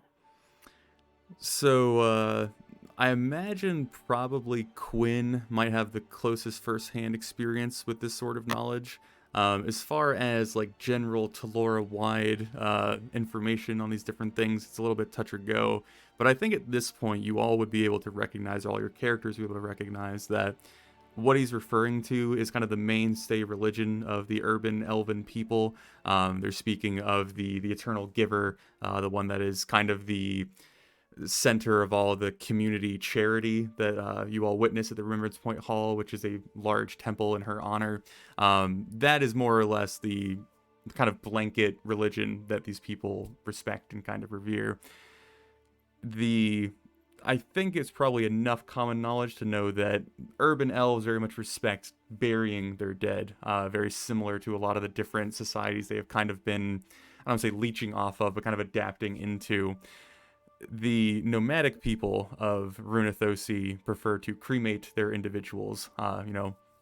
So, I imagine probably Quinn might have the closest first-hand experience with this sort of knowledge. As far as like general Talora-wide information on these different things, it's a little bit touch or go. But I think at this point, you all would be able to recognize, all your characters would be able to recognize that what he's referring to is kind of the mainstay religion of the urban elven people. They're speaking of the eternal giver, the one that is kind of the center of all the community charity that you all witness at the Remembrance Point Hall, which is a large temple in her honor. That is more or less the kind of blanket religion that these people respect and kind of revere. I think it's probably enough common knowledge to know that urban elves very much respect burying their dead, very similar to a lot of the different societies they have kind of been, I don't say leeching off of, but kind of adapting into. The nomadic people of Runathosi prefer to cremate their individuals, a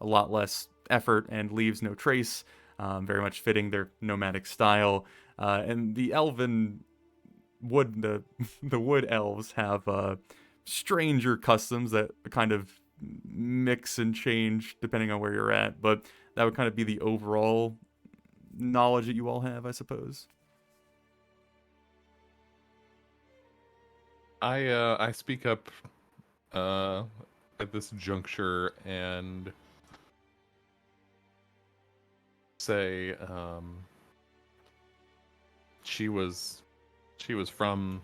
lot less effort and leaves no trace, very much fitting their nomadic style. And the elven the wood elves have stranger customs that kind of mix and change depending on where you're at, but that would kind of be the overall knowledge that you all have, I suppose. I speak up at this juncture and say she was from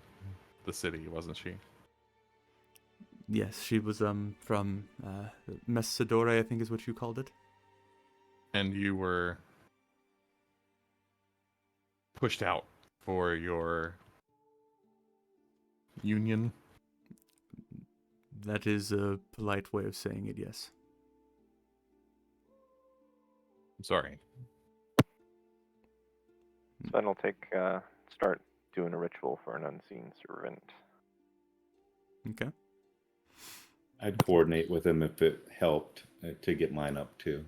the city, wasn't she? Yes, she was from Messidore, I think is what you called it. And you were pushed out for your union? That is a polite way of saying it, yes. I'm sorry. Sven will start doing a ritual for an unseen servant. Okay. I'd coordinate with him if it helped to get mine up too.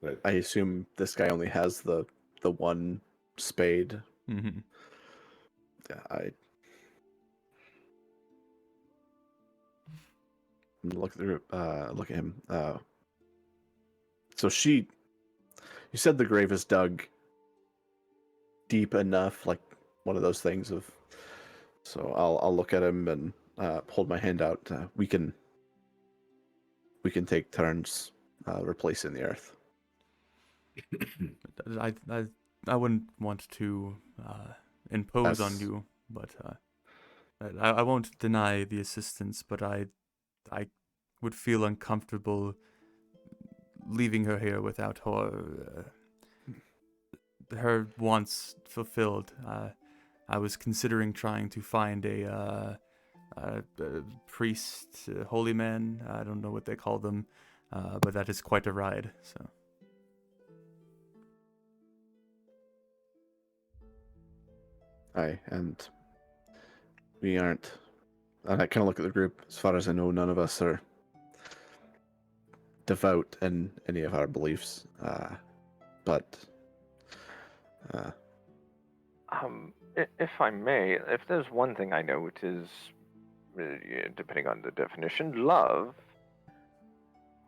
But I assume this guy only has the one spade. Mm-hmm. Yeah, look at him. So you said the grave is dug deep enough, like one of those things of. So I'll look at him and hold my hand out. We can take turns replacing the earth. I wouldn't want to impose on you, but I won't deny the assistance, but I would feel uncomfortable leaving her here without her wants fulfilled. I was considering trying to find a priest, holy man. I don't know what they call them, but that is quite a ride. So. Aye, and we aren't. And I kind of look at the group. As far as I know, none of us are devout in any of our beliefs. But if I may, if there's one thing I know, it is, depending on the definition, love.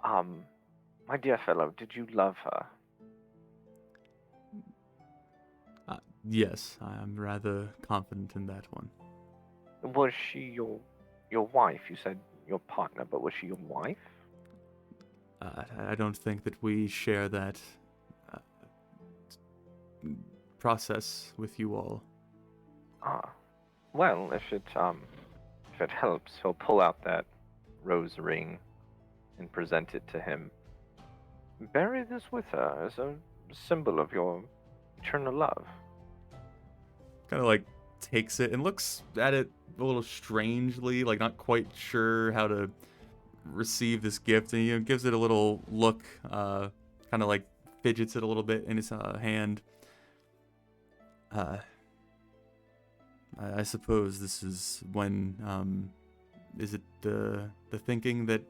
My dear fellow, did you love her? Yes, I am rather confident in that one. Was she your wife? You said your partner, but was she your wife? I don't think that we share that uh, process with you all. Ah, well, if it helps, he'll pull out that rose ring and present it to him. Bury this with her as a symbol of your eternal love. Kind of like takes it and looks at it a little strangely, like not quite sure how to receive this gift, and gives it a little look, kind of like fidgets it a little bit in his hand. I suppose this is when, is it the thinking that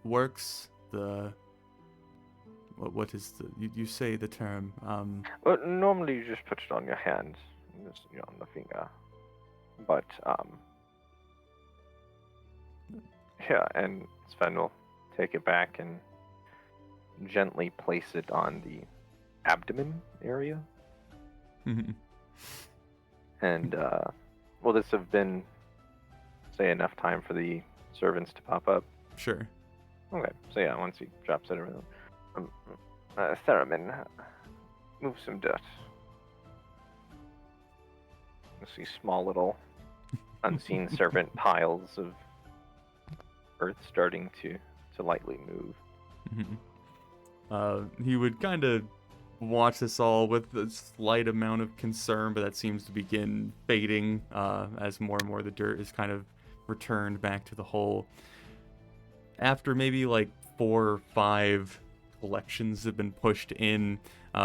works? What is you say the term? Well, normally you just put it on your hand, just on the finger. But yeah, and Sven will take it back and gently place it on the abdomen area. And will this have been, say, enough time for the servants to pop up? Sure. Okay, so yeah, once he drops it around. Theremin, move some dirt. You see small little unseen servant piles of earth starting to lightly move. He would kind of watch this all with a slight amount of concern, but that seems to begin fading as more and more of the dirt is kind of returned back to the hole. After maybe like 4 or 5 collections have been pushed in,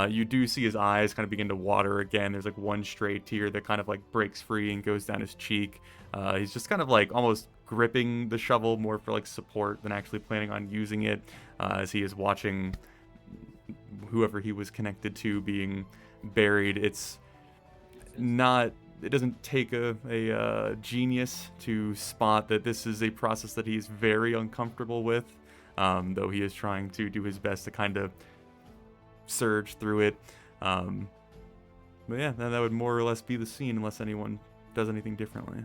you do see his eyes kind of begin to water again. There's like one stray tear that kind of like breaks free and goes down his cheek. He's just kind of like almost gripping the shovel more for like support than actually planning on using it, as he is watching whoever he was connected to being buried. It doesn't take a genius to spot that this is a process that he is very uncomfortable with, though he is trying to do his best to kind of surge through it. But yeah, that would more or less be the scene unless anyone does anything differently.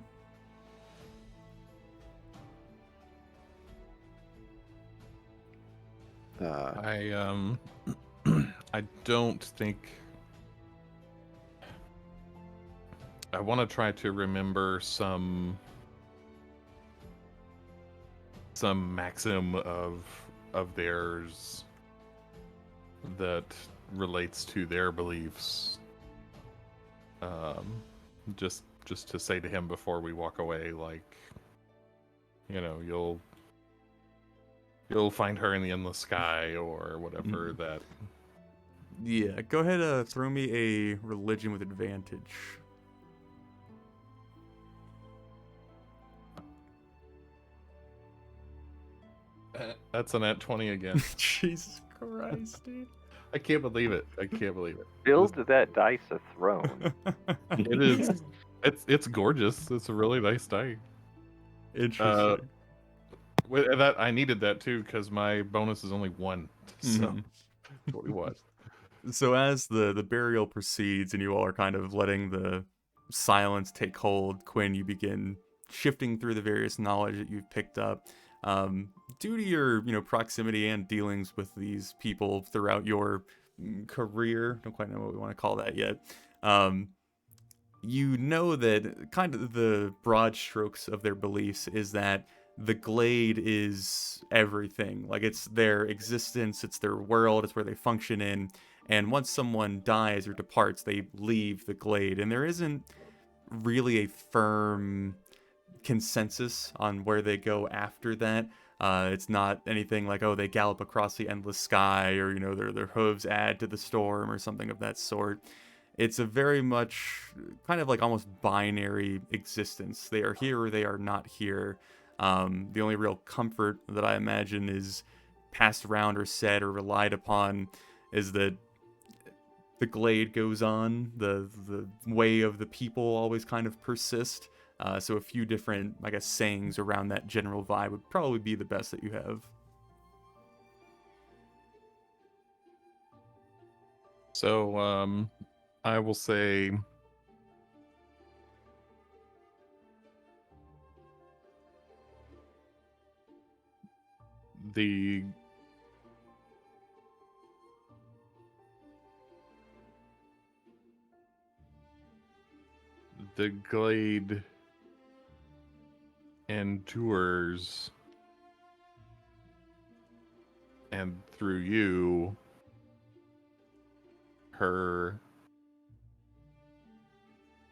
I don't think I want to try to remember some maxim of theirs that relates to their beliefs. Just to say to him before we walk away, like, you'll find her in the endless sky or whatever that. Yeah, go ahead, throw me a religion with advantage. That's a nat 20 again. Jesus Christ, dude. I can't believe it. Build that dice a throne. It is. It's gorgeous. It's a really nice die. Interesting. That I needed that too because my bonus is only 1. So that's what we want. So as the burial proceeds and you all are kind of letting the silence take hold, Quinn, you begin shifting through the various knowledge that you've picked up. Due to your proximity and dealings with these people throughout your career, don't quite know what we want to call that yet. You know that kind of the broad strokes of their beliefs is that the glade is everything. Like, it's their existence, it's their world, it's where they function in. And once someone dies or departs, they leave the glade. And there isn't really a firm consensus on where they go after that. It's not anything like, oh, they gallop across the endless sky, or their hooves add to the storm or something of that sort. It's a very much kind of like almost binary existence. They are here or they are not here. The only real comfort that I imagine is passed around or said or relied upon is that the glade goes on, the way of the people always kind of persist. So a few different, I guess, sayings around that general vibe would probably be the best that you have. So, I will say The glade endures, and through you, her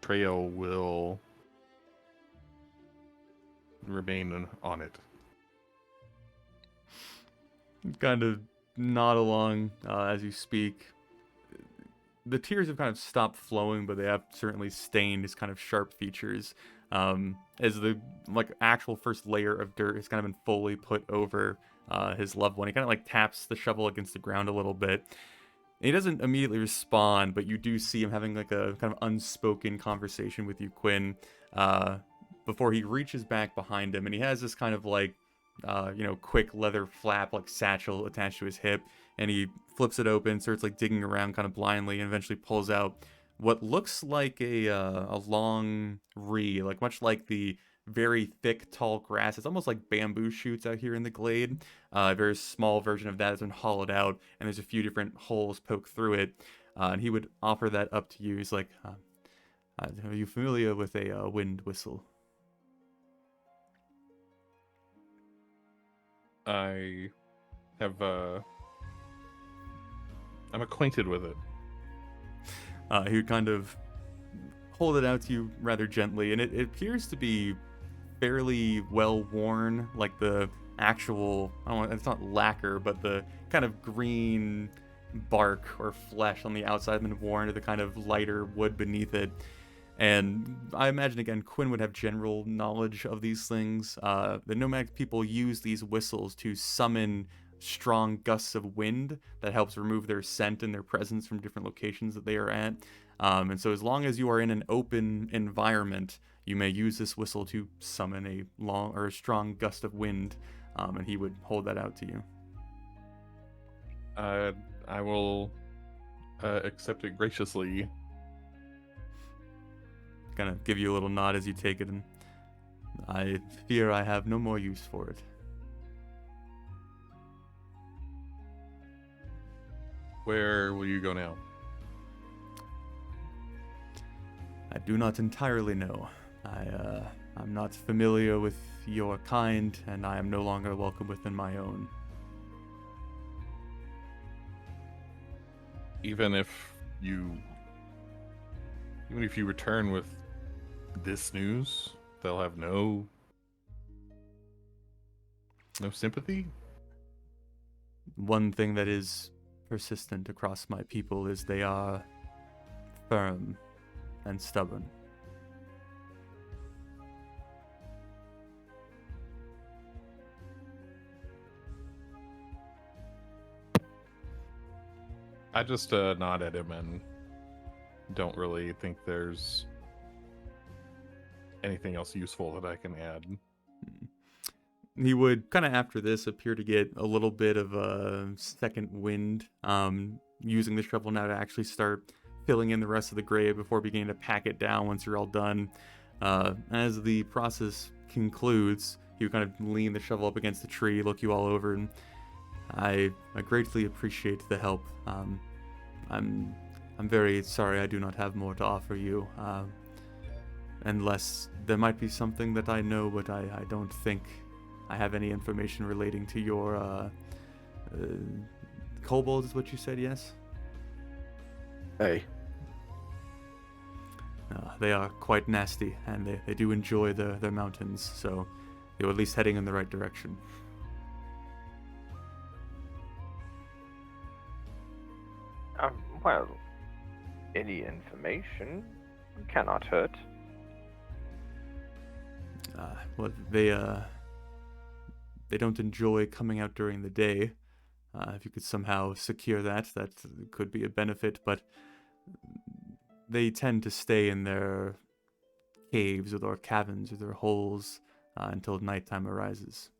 trail will remain on it. You kind of nod along as you speak. The tears have kind of stopped flowing, but they have certainly stained his kind of sharp features. As the actual first layer of dirt has kind of been fully put over his loved one, he kind of taps the shovel against the ground a little bit. And he doesn't immediately respond, but you do see him having a kind of unspoken conversation with you, Quinn, before he reaches back behind him, and he has this kind of quick leather flap satchel attached to his hip, and he flips it open, starts digging around kind of blindly, and eventually pulls out what looks like a long ree, much like the very thick, tall grass. It's almost like bamboo shoots out here in the glade. A very small version of that has been hollowed out, and there's a few different holes poked through it. And he would offer that up to you. He's like, "Are you familiar with a wind whistle?" I have I'm acquainted with it. He would kind of hold it out to you rather gently, and it appears to be fairly well worn, like the actual, it's not lacquer, but the kind of green bark or flesh on the outside has been worn to the kind of lighter wood beneath it. And I imagine, again, Quinn would have general knowledge of these things. The nomadic people use these whistles to summon strong gusts of wind that helps remove their scent and their presence from different locations that they are at. And so as long as you are in an open environment, you may use this whistle to summon a long or a strong gust of wind, and he would hold that out to you. I will accept it graciously. Kind of give you a little nod as you take it, and I fear I have no more use for it. Where will you go now? I do not entirely know. I'm not familiar with your kind, and I am no longer welcome within my own. Even if you return with this news, they'll have no sympathy? One thing that is persistent across my people is they are firm and stubborn. I just nod at him and don't really think there's anything else useful that I can add. He would kind of after this appear to get a little bit of a second wind, using the shovel now to actually start filling in the rest of the grave before beginning to pack it down once you're all done. As the process concludes, he would kind of lean the shovel up against the tree, look you all over, and I greatly appreciate the help. I'm very sorry I do not have more to offer you, unless there might be something that I know, but I don't think I have any information relating to your kobolds, is what you said, yes? Hey. They are quite nasty, and they do enjoy their mountains, so you're at least heading in the right direction. Well, any information cannot hurt. Well, they don't enjoy coming out during the day. If you could somehow secure that could be a benefit, but they tend to stay in their caves or their caverns or their holes until nighttime arises.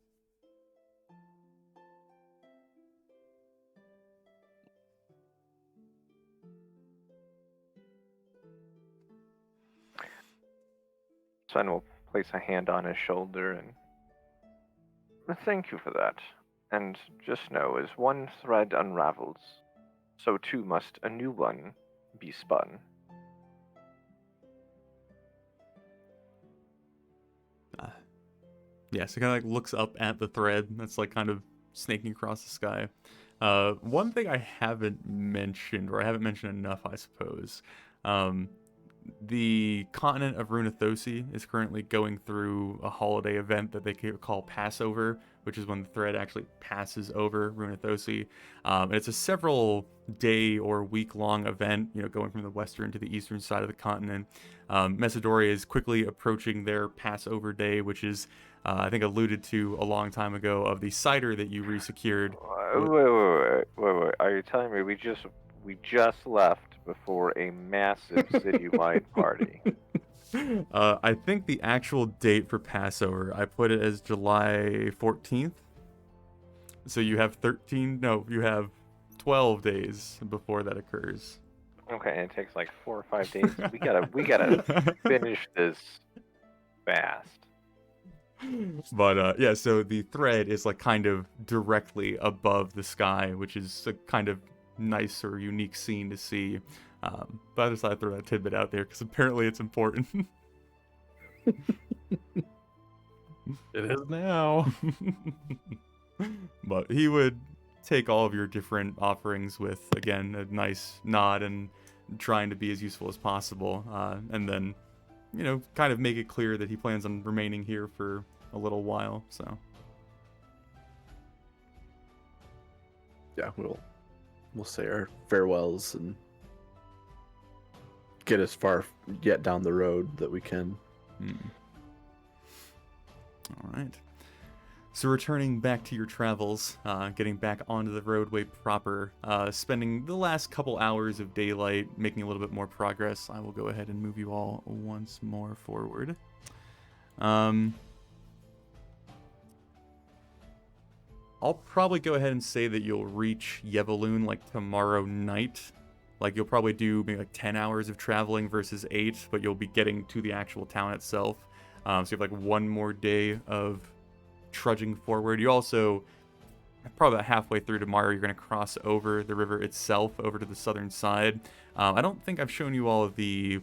Sven will place a hand on his shoulder and thank you for that. And just know, as one thread unravels, so too must a new one be spun. Yeah, so kind of like looks up at the thread that's like kind of snaking across the sky. One thing I haven't mentioned, or I haven't mentioned enough, I suppose, the continent of Runathosi is currently going through a holiday event that they call Passover, which is when the thread actually passes over Runathosi. And it's a several day or week long event, going from the western to the eastern side of the continent. Macedonia is quickly approaching their Passover day, which is, I think, alluded to a long time ago, of the cider that you resecured. Wait. Are you telling me we just left before a massive citywide party? I think the actual date for Passover, I put it as July 14th. So you have 12 days before that occurs. Okay, and it takes like 4 or 5 days. We gotta finish this fast. But yeah, so the thread is like kind of directly above the sky, which is a kind of nice or unique scene to see. But I decided to throw that tidbit out there because apparently it's important. It is now. But he would take all of your different offerings with, again, a nice nod and trying to be as useful as possible. And then, kind of make it clear that he plans on remaining here for a little while, so. Yeah, we'll say our farewells and get as far yet down the road that we can. All right. So returning back to your travels, getting back onto the roadway proper, spending the last couple hours of daylight, making a little bit more progress, I will go ahead and move you all once more forward. I'll probably go ahead and say that you'll reach Yevaloon like tomorrow night. Like you'll probably do maybe like 10 hours of traveling versus 8, but you'll be getting to the actual town itself. So you have like one more day of trudging forward. You also, probably about halfway through tomorrow, you're going to cross over the river itself over to the southern side. I don't think I've shown you all of the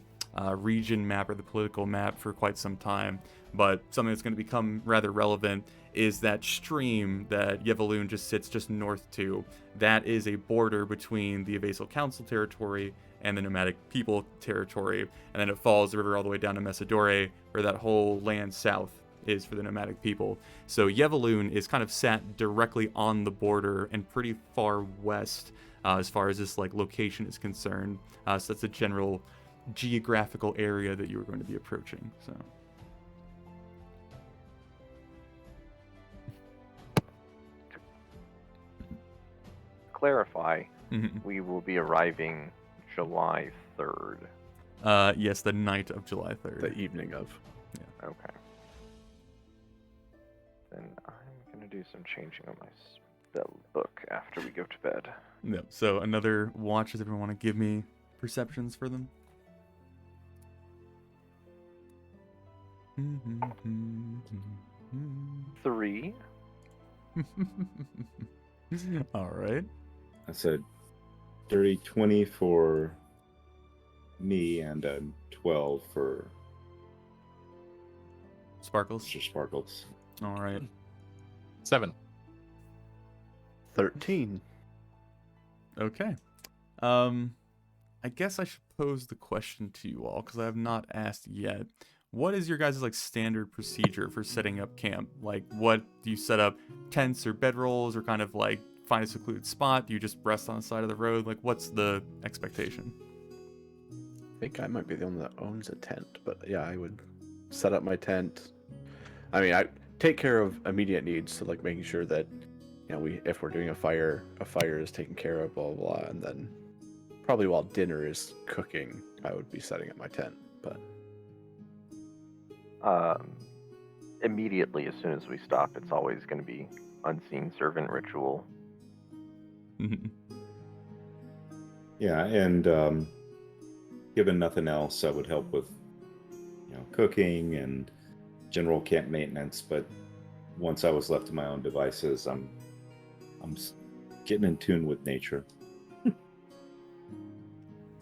region map or the political map for quite some time, but something that's going to become rather relevant is that stream that Yevaloon just sits just north to. That is a border between the Evasal Council territory and the Nomadic People territory, and then it follows the river all the way down to Messidore, where that whole land south is for the Nomadic People. So Yevaloon is kind of sat directly on the border and pretty far west as far as this like location is concerned. So that's a general geographical area that you are going to be approaching. So. Clarify, we will be arriving July 3rd. Yes, the night of July 3rd. The evening of. Yeah. Okay. Then I'm going to do some changing on my spell book after we go to bed. No. So another watch. Does everyone want to give me perceptions for them? Three. All right. That's a dirty 20 for me and a 12 for Sparkles. Mr. Sparkles. All right. 7. 13. Okay. I guess I should pose the question to you all because I have not asked yet. What is your guys' like standard procedure for setting up camp? Like, what do you set up? Tents or bedrolls, or kind of like find a secluded spot? Do you just rest on the side of the road? Like, what's the expectation? I think I might be the only one that owns a tent, but yeah, I would set up my tent. I mean, I take care of immediate needs, so like making sure that, if we're doing a fire is taken care of, blah, blah, blah, and then probably while dinner is cooking, I would be setting up my tent, but... Immediately, as soon as we stop, it's always going to be unseen servant ritual. Yeah, and given nothing else, I would help with, cooking and general camp maintenance. But once I was left to my own devices, I'm getting in tune with nature.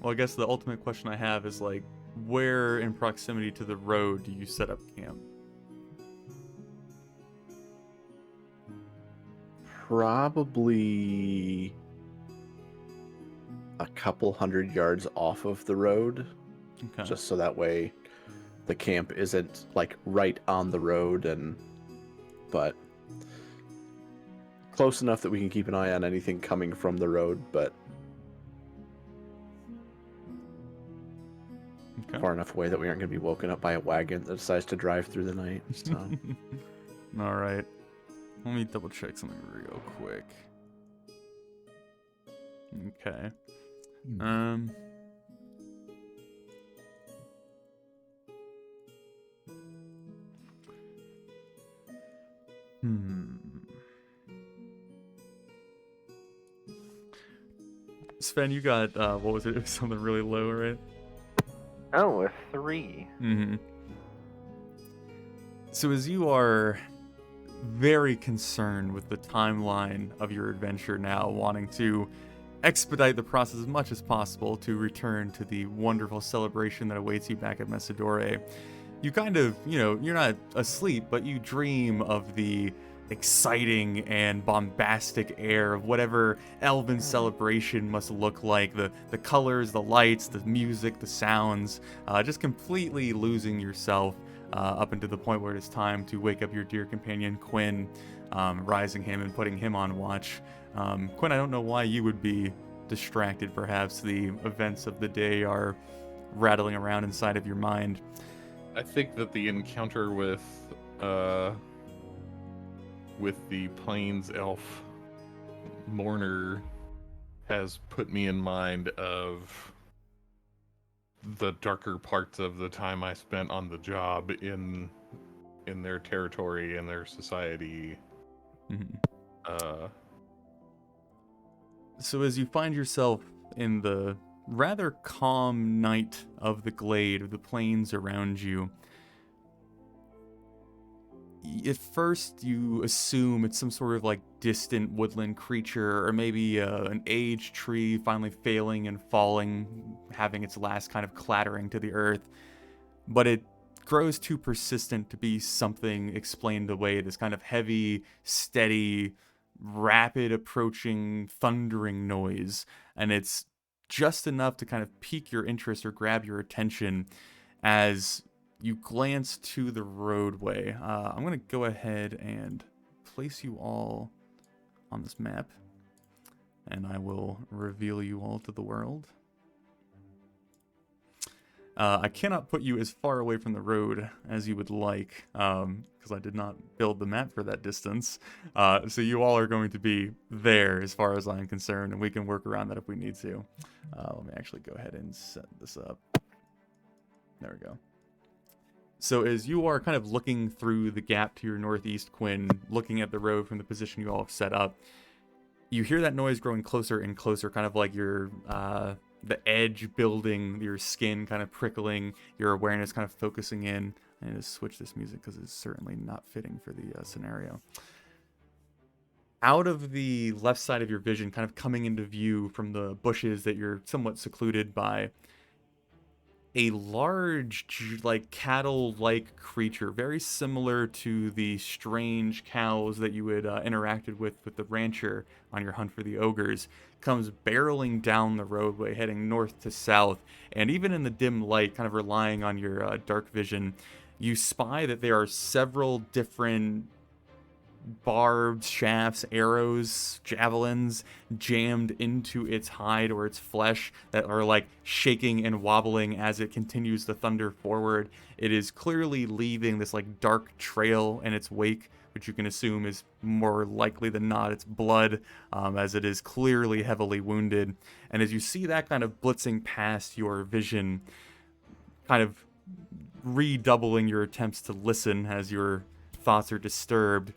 Well, I guess the ultimate question I have is, like, where in proximity to the road do you set up camp? Probably a couple 100 yards off of the road, Okay. just so that way the camp isn't like right on the road, but close enough that we can keep an eye on anything coming from the road, but Okay. far enough away that we aren't going to be woken up by a wagon that decides to drive through the night. So. All right. Let me double check something real quick. Okay. Sven, you got what was it? It was something really low, right? Oh, a 3. Mm-hmm. So as you are very concerned with the timeline of your adventure now, wanting to expedite the process as much as possible to return to the wonderful celebration that awaits you back at Messidore, you kind of, you're not asleep, but you dream of the exciting and bombastic air of whatever elven celebration must look like. The colors, the lights, the music, the sounds, just completely losing yourself up until the point where it is time to wake up your dear companion Quinn, rising him and putting him on watch. Quinn, I don't know why you would be distracted. Perhaps the events of the day are rattling around inside of your mind. I think that the encounter with the Plains Elf mourner has put me in mind of the darker parts of the time I spent on the job in their territory and their society. Mm-hmm. So as you find yourself in the rather calm night of the glade, of the plains around you, at first you assume it's some sort of like distant woodland creature, or maybe an aged tree finally failing and falling, having its last kind of clattering to the earth. But it grows too persistent to be something explained away. This kind of heavy, steady, rapid approaching, thundering noise. And it's just enough to kind of pique your interest or grab your attention as you glance to the roadway. I'm going to go ahead and place you all on this map, and I will reveal you all to the world. I cannot put you as far away from the road as you would like, because I did not build the map for that distance. So you all are going to be there as far as I'm concerned, and we can work around that if we need to. Let me actually go ahead and set this up. There we go. So as you are kind of looking through the gap to your northeast, Quinn, looking at the road from the position you all have set up, you hear that noise growing closer and closer, kind of like your the edge building, your skin kind of prickling, your awareness kind of focusing in. I need to switch this music because it's certainly not fitting for the scenario. Out of the left side of your vision, kind of coming into view from the bushes that you're somewhat secluded by, a large, like cattle-like creature, very similar to the strange cows that you had interacted with the rancher on your hunt for the ogres, comes barreling down the roadway, heading north to south. And even in the dim light, kind of relying on your dark vision, you spy that there are several different barbed shafts, arrows, javelins jammed into its hide or its flesh that are like shaking and wobbling as it continues to thunder forward. It is clearly leaving this like dark trail in its wake, which you can assume is more likely than not its blood, as it is clearly heavily wounded. And as you see that kind of blitzing past your vision, kind of redoubling your attempts to listen as your thoughts are disturbed,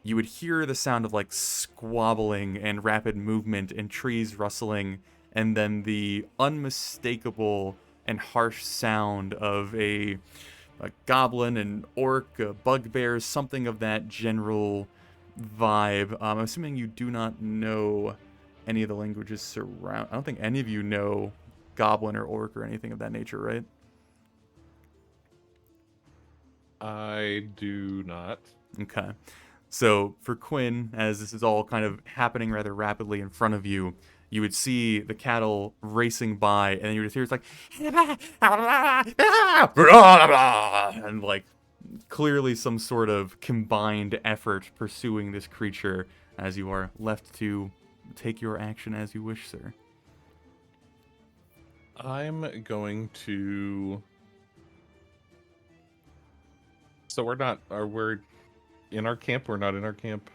you would hear the sound of like squabbling and rapid movement and trees rustling, and then the unmistakable and harsh sound of a goblin, an orc, a bugbear, something of that general vibe. I'm assuming you do not know any of the languages surround. I don't think any of you know Goblin or Orc or anything of that nature, right? I do not. Okay. So for Quinn, as this is all kind of happening rather rapidly in front of you, you would see the cattle racing by, and then you would hear it's like, and like clearly some sort of combined effort pursuing this creature as you are left to take your action as you wish, sir. I'm going to. So we're in our camp? We're not in our camp?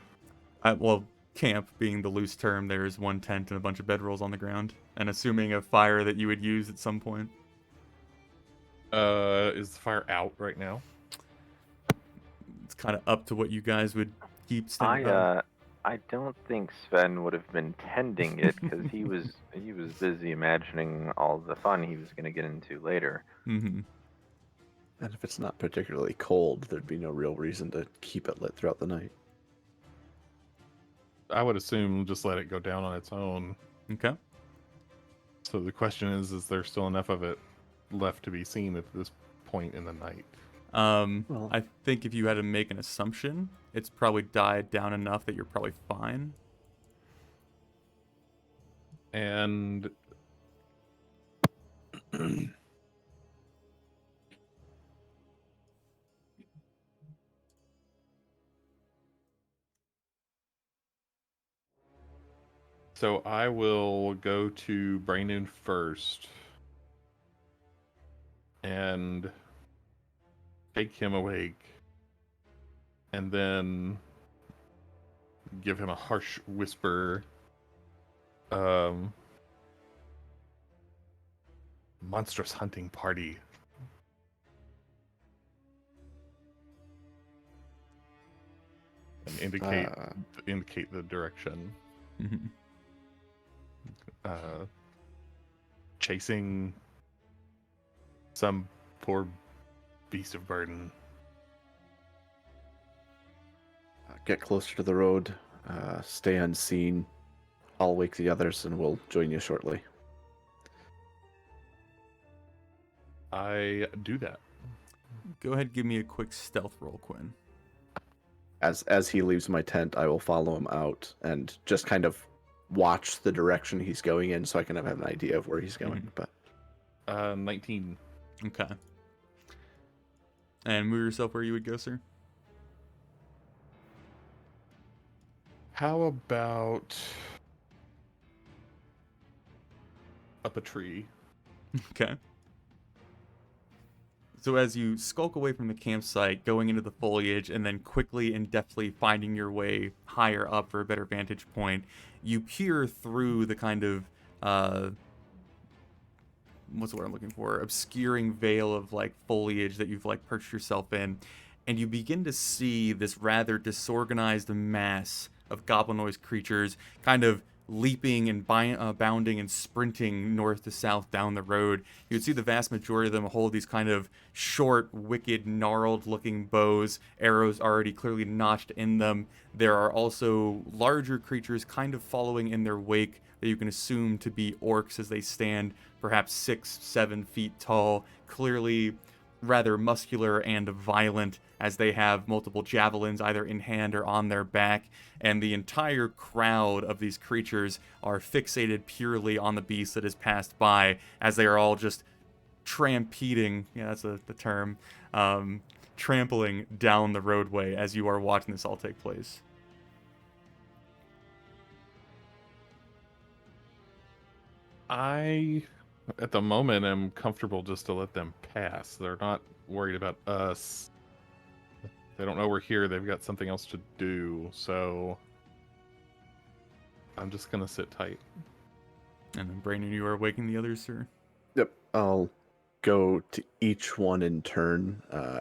Well, camp being the loose term, there's one tent and a bunch of bedrolls on the ground, and assuming a fire that you would use at some point. Is the fire out right now? It's kind of up to what you guys would keep standing by. I don't think Sven would have been tending it because he was busy imagining all the fun he was going to get into later. Mm-hmm. And if it's not particularly cold, there'd be no real reason to keep it lit throughout the night. I would assume just let it go down on its own. Okay. So the question is there still enough of it left to be seen at this point in the night? Well, I think if you had to make an assumption, it's probably died down enough that you're probably fine. And so I will go to Brainoon first and take him awake, and then give him a harsh whisper. Monstrous hunting party. And indicate the direction. Mm-hmm. Chasing some poor beast of burden. get closer to the road, stay unseen. I'll wake the others and we'll join you shortly. I do that. Go ahead, give me a quick stealth roll, Quinn. As he leaves my tent, I will follow him out and just kind of watch the direction he's going in so I can have an idea of where he's going. But 19. Okay. And move yourself where you would go, sir. How about up a tree? Okay. So as you skulk away from the campsite, going into the foliage, and then quickly and deftly finding your way higher up for a better vantage point, you peer through the kind of, what's the word I'm looking for? Obscuring veil of, like, foliage that you've, like, perched yourself in, and you begin to see this rather disorganized mass of goblinoid creatures kind of leaping and bounding and sprinting north to south down the road. You would see the vast majority of them hold these kind of short, wicked, gnarled-looking bows, arrows already clearly notched in them. There are also larger creatures kind of following in their wake that you can assume to be orcs as they stand perhaps 6-7 feet tall, clearly rather muscular and violent as they have multiple javelins either in hand or on their back, and the entire crowd of these creatures are fixated purely on the beast that has passed by as they are all just trampeding, yeah, that's the term, trampling down the roadway as you are watching this all take place. I, at the moment, am comfortable just to let them pass. They're not worried about us. They don't know we're here. They've got something else to do. So I'm just going to sit tight. And then Brandon, you are waking the others, sir? Yep, I'll go to each one in turn.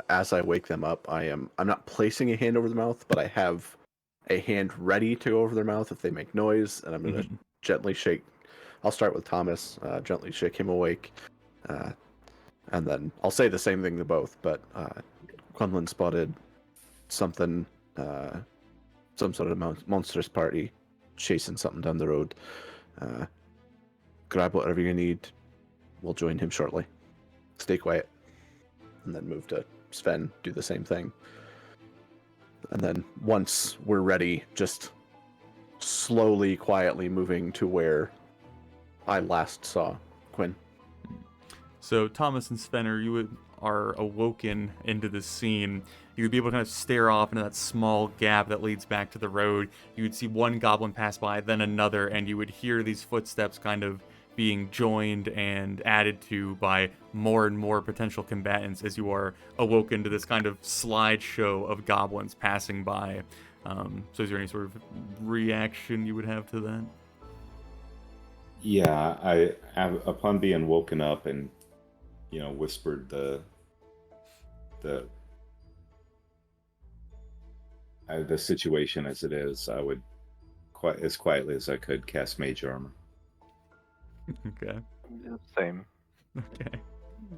As I wake them up, I'm not placing a hand over the mouth, but I have a hand ready to go over their mouth if they make noise, and I'm going to gently shake. I'll start with Thomas, gently shake him awake, and then I'll say the same thing to both, but Quinlan spotted something some sort of monstrous party chasing something down the road. Grab whatever you need. We'll join him shortly. Stay quiet. And then move to Sven, do the same thing. And then once we're ready, just slowly, quietly moving to where I last saw Quinn. So Thomas and Svenner, are awoken into the scene. You would be able to kind of stare off into that small gap that leads back to the road. You would see one goblin pass by, then another, and you would hear these footsteps kind of being joined and added to by more and more potential combatants as you are awoken to this kind of slideshow of goblins passing by. So is there any sort of reaction you would have to that? Yeah, I upon being woken up and whispered the situation as it is, I would quite as quietly as I could cast Mage Armor. Okay. Same. Okay.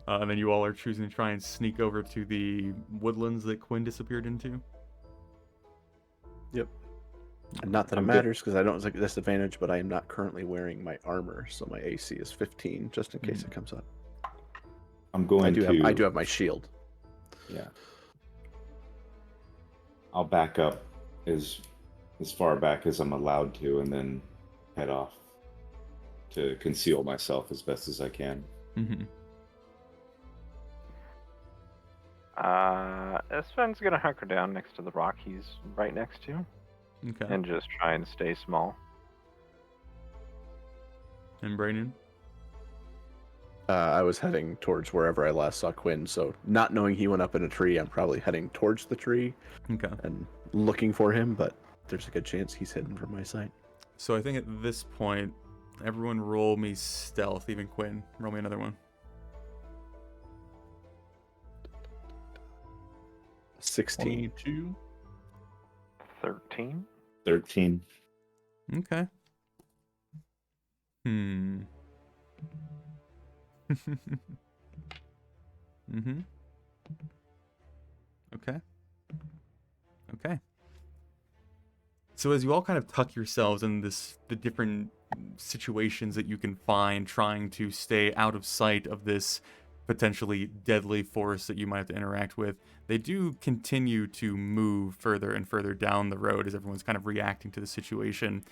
And then you all are choosing to try and sneak over to the woodlands that Quinn disappeared into? Yep. And not that it matters, because I don't have a disadvantage, but I am not currently wearing my armor, so my AC is 15, just in case it comes up. I'm going I do have my shield. Yeah. I'll back up as far back as I'm allowed to, and then head off to conceal myself as best as I can. Mm-hmm. Sven's gonna hunker down next to the rock he's right next to, Okay. and just try and stay small. And Brayden? I was heading towards wherever I last saw Quinn, so not knowing he went up in a tree, I'm probably heading towards the tree Okay. and looking for him, but there's a good chance he's hidden from my sight. So I think at this point, everyone roll me stealth, even Quinn. Roll me another one. 16. 22. 13. 13. Okay. Mm-hmm. Okay. Okay. So as you all kind of tuck yourselves in the different situations that you can find, trying to stay out of sight of this potentially deadly force that you might have to interact with, they do continue to move further and further down the road as everyone's kind of reacting to the situation.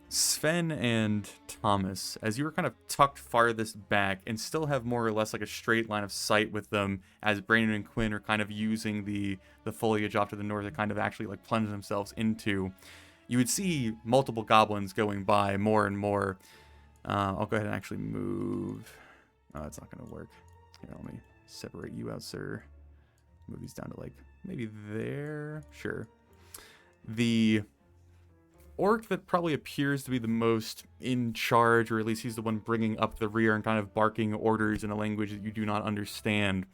Sven and Thomas, as you were kind of tucked farthest back and still have more or less like a straight line of sight with them, as Brandon and Quinn are kind of using the foliage off to the north to kind of actually like plunge themselves into, you would see multiple goblins going by more and more. I'll go ahead and actually move. Oh, it's not going to work. Here, let me separate you out, sir. Move these down to like maybe there. Sure. The orc that probably appears to be the most in charge, or at least he's the one bringing up the rear and kind of barking orders in a language that you do not understand.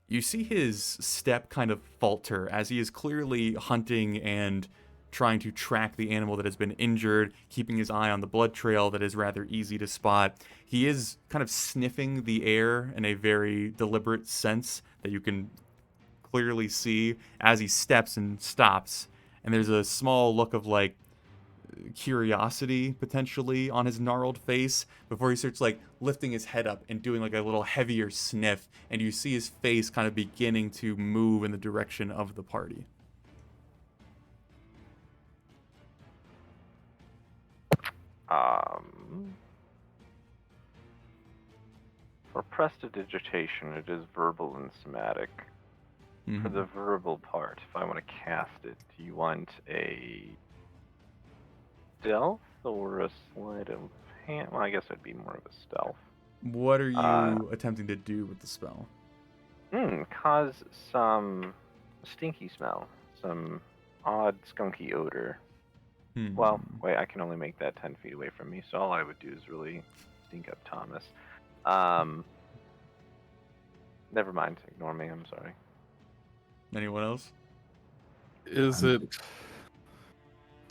You see his step kind of falter as he is clearly hunting and trying to track the animal that has been injured, keeping his eye on the blood trail that is rather easy to spot. He is kind of sniffing the air in a very deliberate sense that you can clearly see as he steps and stops. And there's a small look of like curiosity potentially on his gnarled face before he starts like lifting his head up and doing like a little heavier sniff, and you see his face kind of beginning to move in the direction of the party. For prestidigitation, it is verbal and somatic. For the verbal part, if I want to cast it, do you want a stealth or a sleight of hand? Well, I guess it'd be more of a stealth. What are you attempting to do with the spell? Cause some stinky smell, some odd skunky odor. Well, wait, I can only make that 10 feet away from me, so all I would do is really stink up Thomas. Never mind, ignore me, I'm sorry. Anyone else? Is it...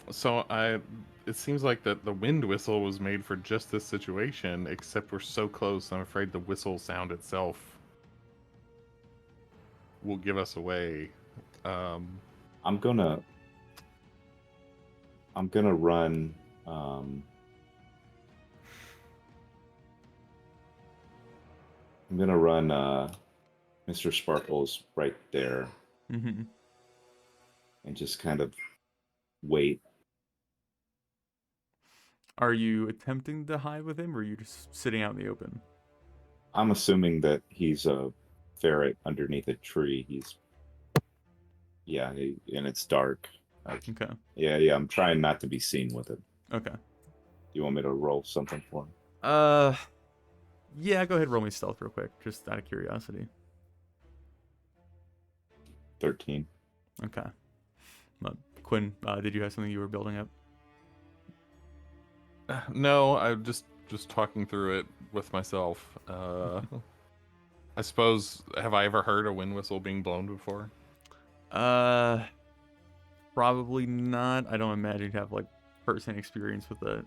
So it seems like that the wind whistle was made for just this situation, except we're so close, I'm afraid the whistle sound itself will give us away. I'm gonna I'm gonna run. I'm gonna run Mr. Sparkles right there Mm-hmm. and just kind of wait. Are you attempting to hide with him, or are you just sitting out in the open? I'm assuming that he's a ferret underneath a tree. And it's dark. Okay. Yeah. I'm trying not to be seen with it. Okay. Do you want me to roll something for him? Yeah, go ahead, roll me stealth real quick, just out of curiosity. 13. Okay. Quinn, did you have something you were building up? No, I'm just talking through it with myself. I suppose, have I ever heard a wind whistle being blown before? Probably not. I don't imagine you'd have like first-hand experience with it.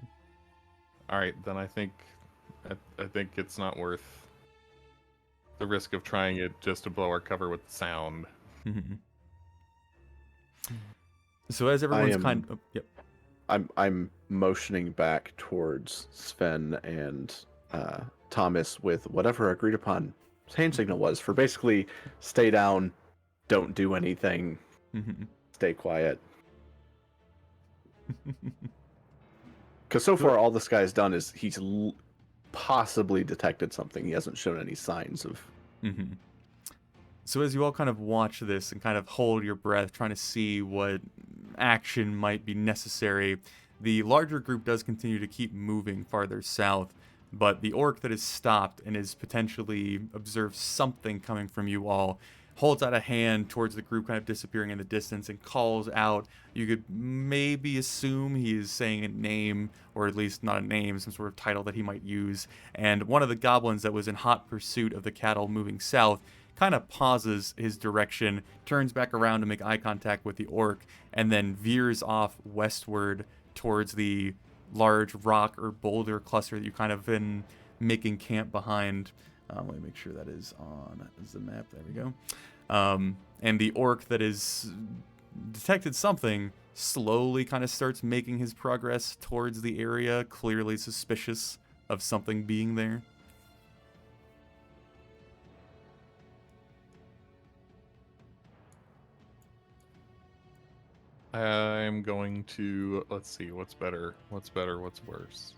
All right, then I think it's not worth the risk of trying it just to blow our cover with sound. Mm-hmm. So as everyone's yep. I'm motioning back towards Sven and Thomas with whatever agreed upon hand signal was for basically stay down, don't do anything, Mm-hmm. stay quiet. Because so far all this guy's done is he's possibly detected something. He hasn't shown any signs of. Mm-hmm. So as you all kind of watch this and kind of hold your breath, trying to see what action might be necessary, the larger group does continue to keep moving farther south, but the orc that is stopped and is potentially observed something coming from you all holds out a hand towards the group kind of disappearing in the distance and calls out. You could maybe assume he is saying a name, or at least not a name, some sort of title that he might use. And one of the goblins that was in hot pursuit of the cattle moving south kind of pauses his direction, turns back around to make eye contact with the orc, and then veers off westward towards the large rock or boulder cluster that you kind of been making camp behind. Let me make sure that is on the map. There we go. And the orc that is detected something slowly kind of starts making his progress towards the area, clearly suspicious of something being there. I'm going to, let's see, what's better, what's worse.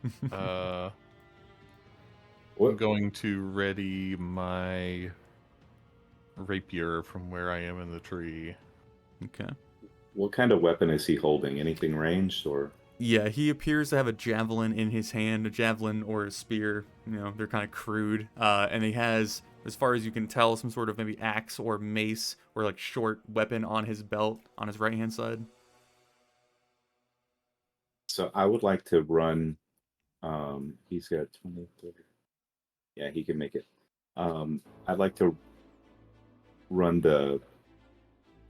I'm going to ready my rapier from where I am in the tree. Okay. What kind of weapon is he holding? Anything ranged or? Yeah, he appears to have a javelin in his hand, a javelin or a spear. You know, they're kind of crude. And he has, as far as you can tell, some sort of maybe axe or mace or like short weapon on his belt on his right-hand side. So I would like to run. He's got 20, 30. Yeah, he can make it. I'd like to run the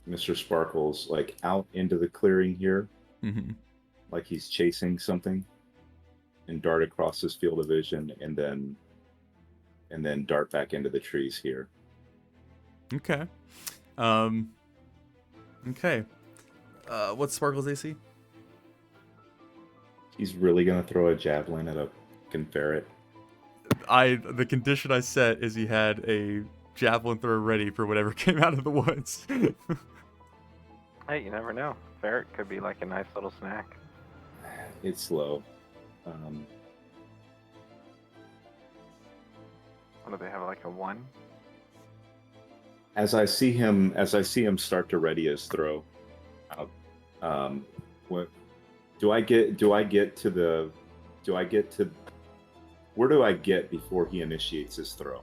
Mr. Sparkles like out into the clearing here, Mm-hmm. like he's chasing something, and dart across his field of vision, and then dart back into the trees here. Okay. Okay. What's Sparkle's AC? He's really gonna throw a javelin at a ferret. The condition I set is he had a javelin throw ready for whatever came out of the woods. Hey, you never know. Ferret could be like a nice little snack. It's slow. What do they have, like a 1? As I see him start to ready his throw, what do I get to where do I get before he initiates his throw?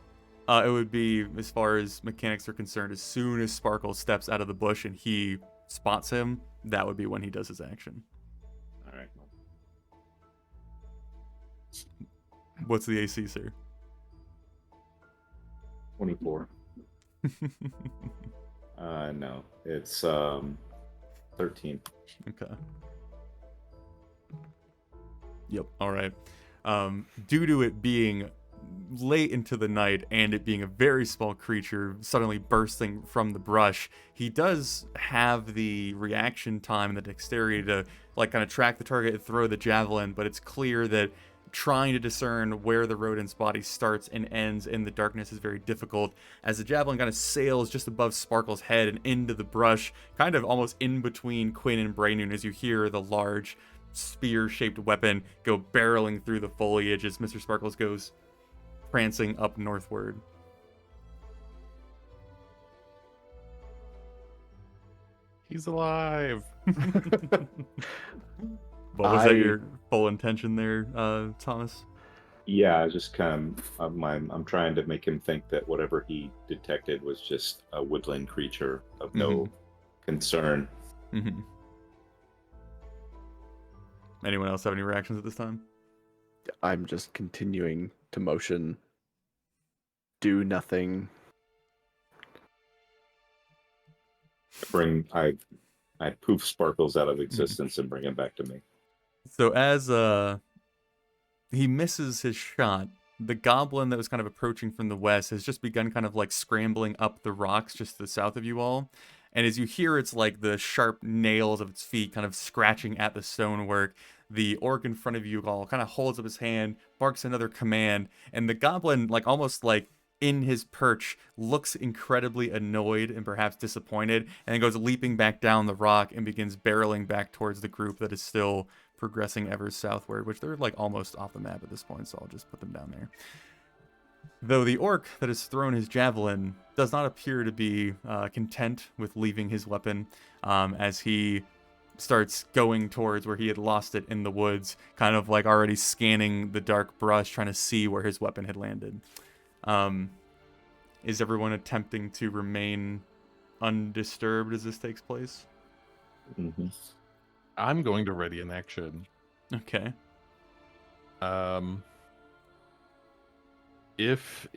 It would be, as far as mechanics are concerned, as soon as Sparkle steps out of the bush and he spots him, that would be when he does his action. All right. What's the AC, sir? 24. No, it's 13. Okay. Yep. All right. Due to it being late into the night, and it being a very small creature suddenly bursting from the brush, he does have the reaction time and the dexterity to like kind of track the target and throw the javelin, but it's clear that trying to discern where the rodent's body starts and ends in the darkness is very difficult, as the javelin kind of sails just above Sparkle's head and into the brush, kind of almost in between Quinn and Braynoon, as you hear the large spear-shaped weapon go barreling through the foliage as Mr. Sparkles goes prancing up northward. He's alive. But was that your full intention there, Thomas? Yeah, I just kind of I'm trying to make him think that whatever he detected was just a woodland creature of no concern. Mm-hmm. Anyone else have any reactions at this time? I'm just continuing to motion. Do nothing. I poof Sparkles out of existence and bring him back to me. So as he misses his shot, the goblin that was kind of approaching from the west has just begun kind of like scrambling up the rocks just to the south of you all. And as you hear, it's like the sharp nails of its feet kind of scratching at the stonework. The orc in front of you all kind of holds up his hand, barks another command, and the goblin, like almost like in his perch, looks incredibly annoyed and perhaps disappointed, and then goes leaping back down the rock and begins barreling back towards the group that is still progressing ever southward, which they're like almost off the map at this point, so I'll just put them down there. Though the orc that has thrown his javelin does not appear to be content with leaving his weapon, as he starts going towards where he had lost it in the woods, kind of like already scanning the dark brush, trying to see where his weapon had landed. Is everyone attempting to remain undisturbed as this takes place? Mm-hmm. I'm going to ready an action. Okay. If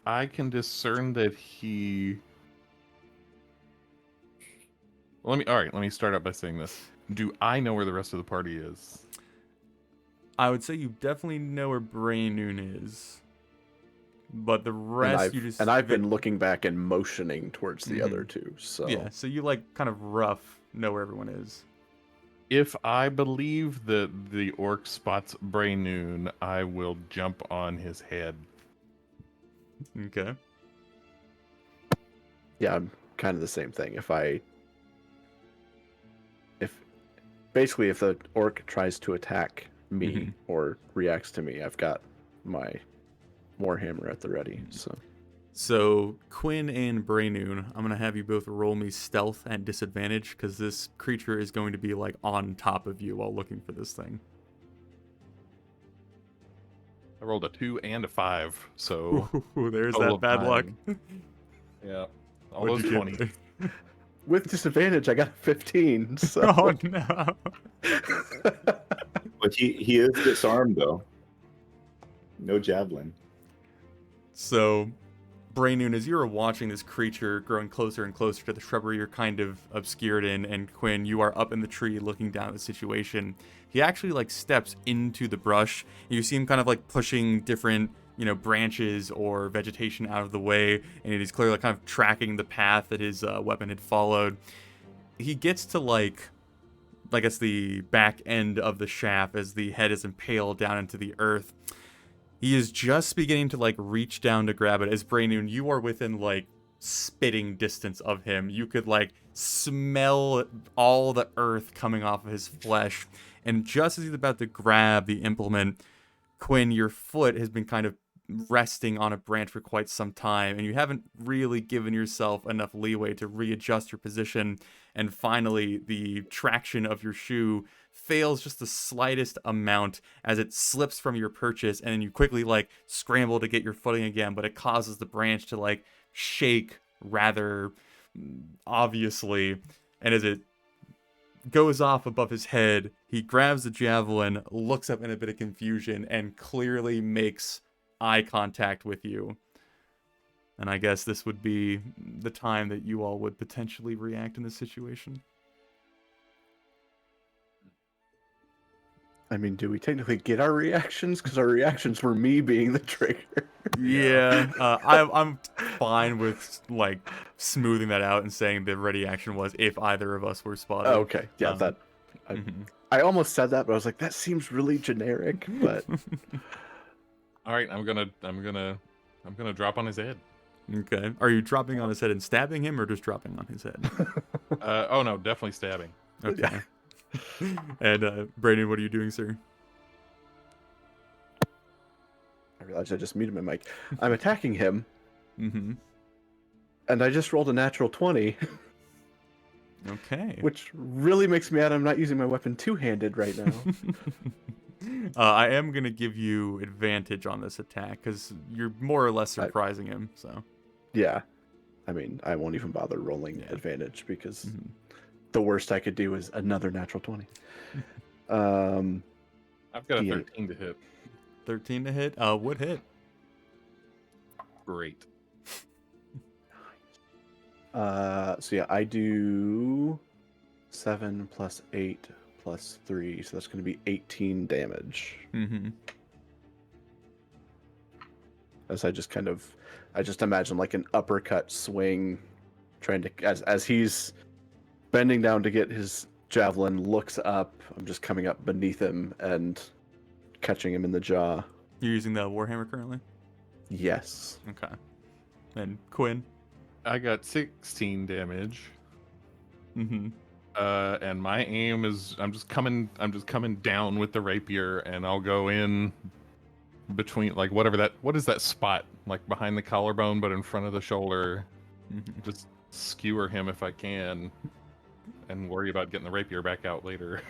I can discern that he... Let me start out by saying this. Do I know where the rest of the party is? I would say you definitely know where Braynoon is. But the rest I've been looking back and motioning towards the other two, so... Yeah, so you like kind of rough know where everyone is. If I believe that the orc spots Braynoon, I will jump on his head. Okay. Yeah, I'm kind of the same thing. If the orc tries to attack me or reacts to me, I've got my warhammer at the ready. So Quinn and Braynoon, I'm gonna have you both roll me stealth at disadvantage because this creature is going to be like on top of you while looking for this thing. I rolled a 2 and a 5, so Ooh, there's total that of bad luck. 9. Yeah, all What'd those you 20. get? With disadvantage, I got a 15. So. Oh no! But he is disarmed though. No javelin. So, Braynoon, as you are watching this creature growing closer and closer to the shrubbery you're kind of obscured in, and Quinn, you are up in the tree looking down at the situation, he actually like steps into the brush. You see him kind of like pushing different, branches or vegetation out of the way, and he's clearly kind of tracking the path that his weapon had followed. He gets to like, I guess, the back end of the shaft as the head is impaled down into the earth. He is just beginning to like reach down to grab it as Braynoon, you are within like spitting distance of him. You could like smell all the earth coming off of his flesh. And just as he's about to grab the implement, Quinn, your foot has been kind of resting on a branch for quite some time, and you haven't really given yourself enough leeway to readjust your position. And finally, the traction of your shoe fails just the slightest amount as it slips from your purchase, and then you quickly like scramble to get your footing again, but it causes the branch to like shake rather obviously. And as it goes off above his head, he grabs the javelin, looks up in a bit of confusion, and clearly makes eye contact with you. And I guess this would be the time that you all would potentially react in this situation. I mean, do we technically get our reactions? Because our reactions were me being the trigger. Yeah, I'm fine with like smoothing that out and saying the ready action was if either of us were spotted. Okay, yeah, that. Mhm. I almost said that, but I was like, that seems really generic. But All right, I'm gonna drop on his head. Okay. Are you dropping on his head and stabbing him, or just dropping on his head? Oh no, definitely stabbing. Okay. And Brandon, what are you doing, sir? I realized I just muted my mic. I'm attacking him, Mm-hmm. and I just rolled a natural 20, Okay. which really makes me mad I'm not using my weapon two-handed right now. I am gonna give you advantage on this attack because you're more or less surprising him. So. Yeah. I mean, I won't even bother rolling advantage because the worst I could do is another natural 20. I've got a D8. 13 to hit. 13 to hit. Would hit. Great. So yeah, I do 7 plus 8 plus 3, so that's going to be 18 damage. Mm-hmm. As I just imagine like an uppercut swing, trying to as he's bending down to get his javelin, looks up. I'm just coming up beneath him and catching him in the jaw. You're using the Warhammer currently? Yes. Okay. And Quinn? I got 16 damage. Mm-hmm. And my aim is I'm just coming down with the rapier, and I'll go in between like what is that spot like behind the collarbone but in front of the shoulder. Mm-hmm. Just skewer him if I can, and worry about getting the rapier back out later.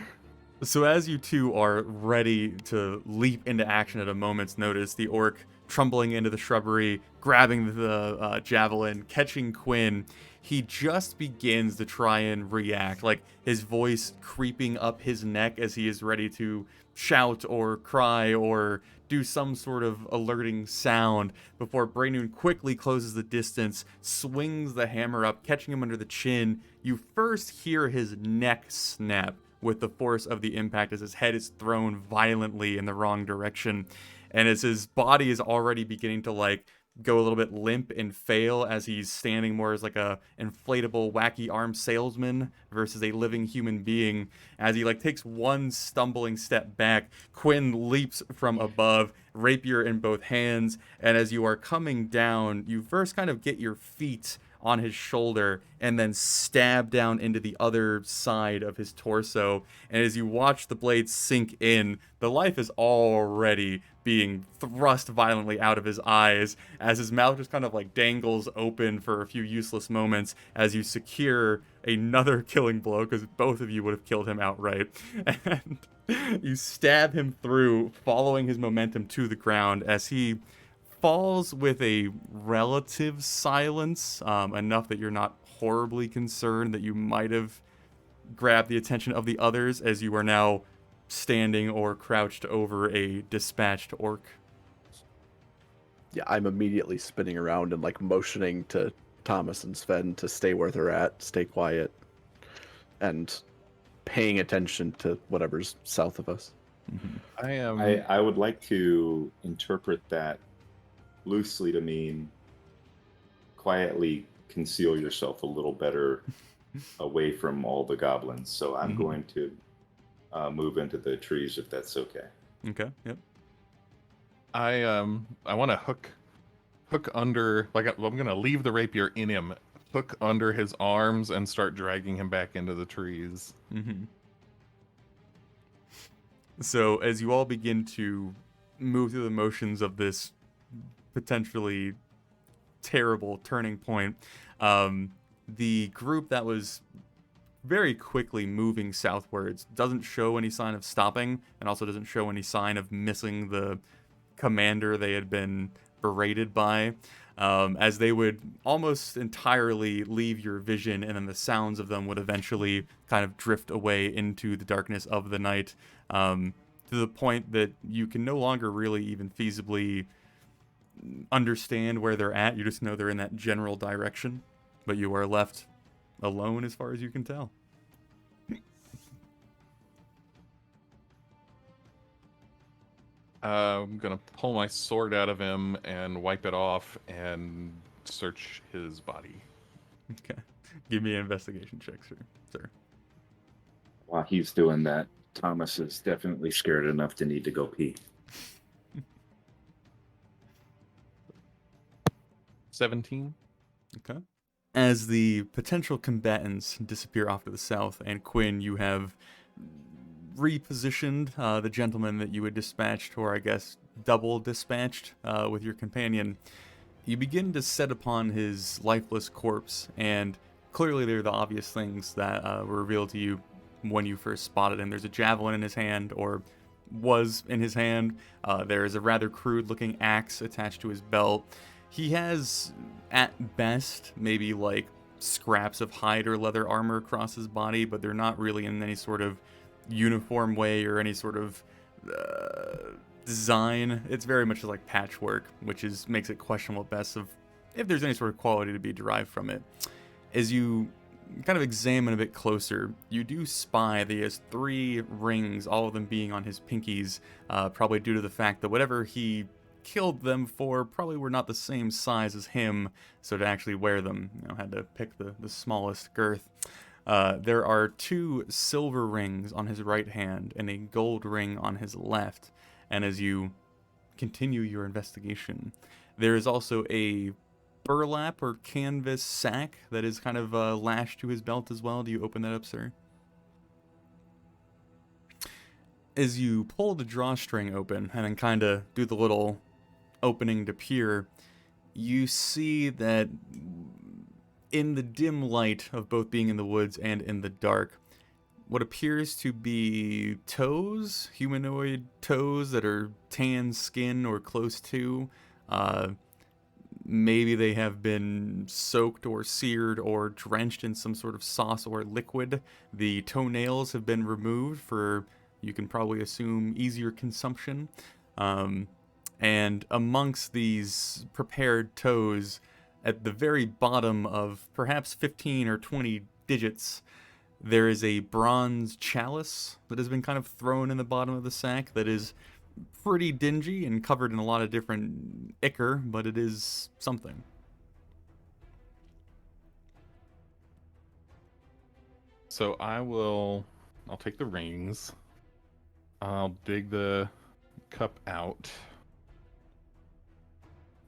So as you two are ready to leap into action at a moment's notice, the orc trundling into the shrubbery, grabbing the javelin, catching Quinn, he just begins to try and react, like his voice creeping up his neck as he is ready to shout or cry or do some sort of alerting sound before Braynoon quickly closes the distance, swings the hammer up, catching him under the chin. You first hear his neck snap with the force of the impact as his head is thrown violently in the wrong direction. And as his body is already beginning to like go a little bit limp and fail as he's standing more as like a inflatable wacky arm salesman versus a living human being, as he like takes one stumbling step back, Quinn leaps from above, rapier in both hands, and as you are coming down, you first kind of get your feet on his shoulder and then stab down into the other side of his torso. And as you watch the blade sink in, the life is already being thrust violently out of his eyes as his mouth just kind of like dangles open for a few useless moments as you secure another killing blow, because both of you would have killed him outright. And you stab him through, following his momentum to the ground as he falls with a relative silence, enough that you're not horribly concerned that you might have grabbed the attention of the others as you are now standing or crouched over a dispatched orc. Yeah, I'm immediately spinning around and like motioning to Thomas and Sven to stay where they're at, stay quiet, and paying attention to whatever's south of us. Mm-hmm. I would like to interpret that loosely to mean quietly conceal yourself a little better away from all the goblins. So I'm going to move into the trees if that's okay. Okay. Yep. I want to hook under, like I'm gonna leave the rapier in him, hook under his arms, and start dragging him back into the trees. Mm-hmm. So as you all begin to move through the motions of this potentially terrible turning point, the group that was very quickly moving southwards doesn't show any sign of stopping, and also doesn't show any sign of missing the commander they had been berated by, as they would almost entirely leave your vision, and then the sounds of them would eventually kind of drift away into the darkness of the night, to the point that you can no longer really even feasibly understand where they're at. You just know they're in that general direction, but you are left alone as far as you can tell. I'm gonna pull my sword out of him and wipe it off and search his body. Okay. Give me an investigation check, sir. While he's doing that, Thomas is definitely scared enough to need to go pee. 17. Okay. As the potential combatants disappear off to the south, and Quinn, you have repositioned the gentleman that you had dispatched, or I guess double dispatched with your companion. You begin to set upon his lifeless corpse, and clearly they're the obvious things that were revealed to you when you first spotted him. There's a javelin in his hand, or was in his hand. There is a rather crude-looking axe attached to his belt. He has, at best, maybe like scraps of hide or leather armor across his body, but they're not really in any sort of uniform way or any sort of design. It's very much like patchwork, which makes it questionable at best of if there's any sort of quality to be derived from it. As you kind of examine a bit closer, you do spy that he has 3 rings, all of them being on his pinkies, probably due to the fact that whatever he killed them for probably were not the same size as him, so to actually wear them, had to pick the smallest girth. There are 2 silver rings on his right hand and a gold ring on his left, and as you continue your investigation, there is also a burlap or canvas sack that is kind of lashed to his belt as well. Do you open that up, sir? As you pull the drawstring open and then kind of do the little opening to peer, you see that in the dim light of both being in the woods and in the dark, what appears to be toes, humanoid toes that are tan skin or close to, maybe they have been soaked or seared or drenched in some sort of sauce or liquid. The toenails have been removed for, you can probably assume, easier consumption. And amongst these prepared toes, at the very bottom of perhaps 15 or 20 digits, there is a bronze chalice that has been kind of thrown in the bottom of the sack that is pretty dingy and covered in a lot of different ichor, but it is something. So I'll take the rings. I'll dig the cup out.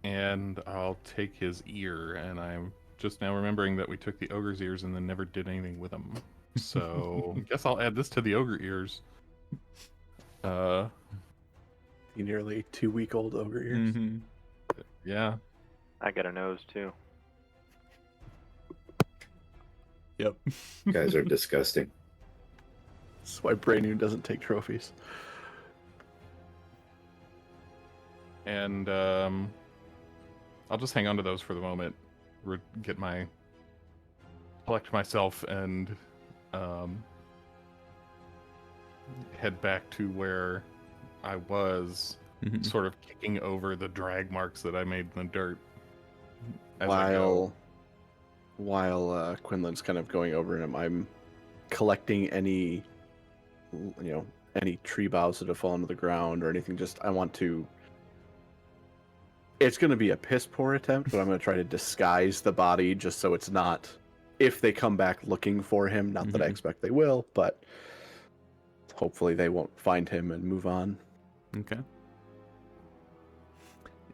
And I'll take his ear, and I'm just now remembering that we took the ogre's ears and then never did anything with them. So I guess I'll add this to the ogre ears. The nearly 2-week-old ogre ears. Mm-hmm. Yeah. I got a nose too. Yep. You guys are disgusting. That's why Brainu doesn't take trophies. And I'll just hang on to those for the moment. Collect myself and head back to where I was, sort of kicking over the drag marks that I made in the dirt. While Quinlan's kind of going over him, I'm collecting any tree boughs that have fallen to the ground or anything. Just I want to. It's going to be a piss poor attempt, but I'm going to try to disguise the body just so it's not. If they come back looking for him, not that I expect they will, but hopefully they won't find him and move on. Okay.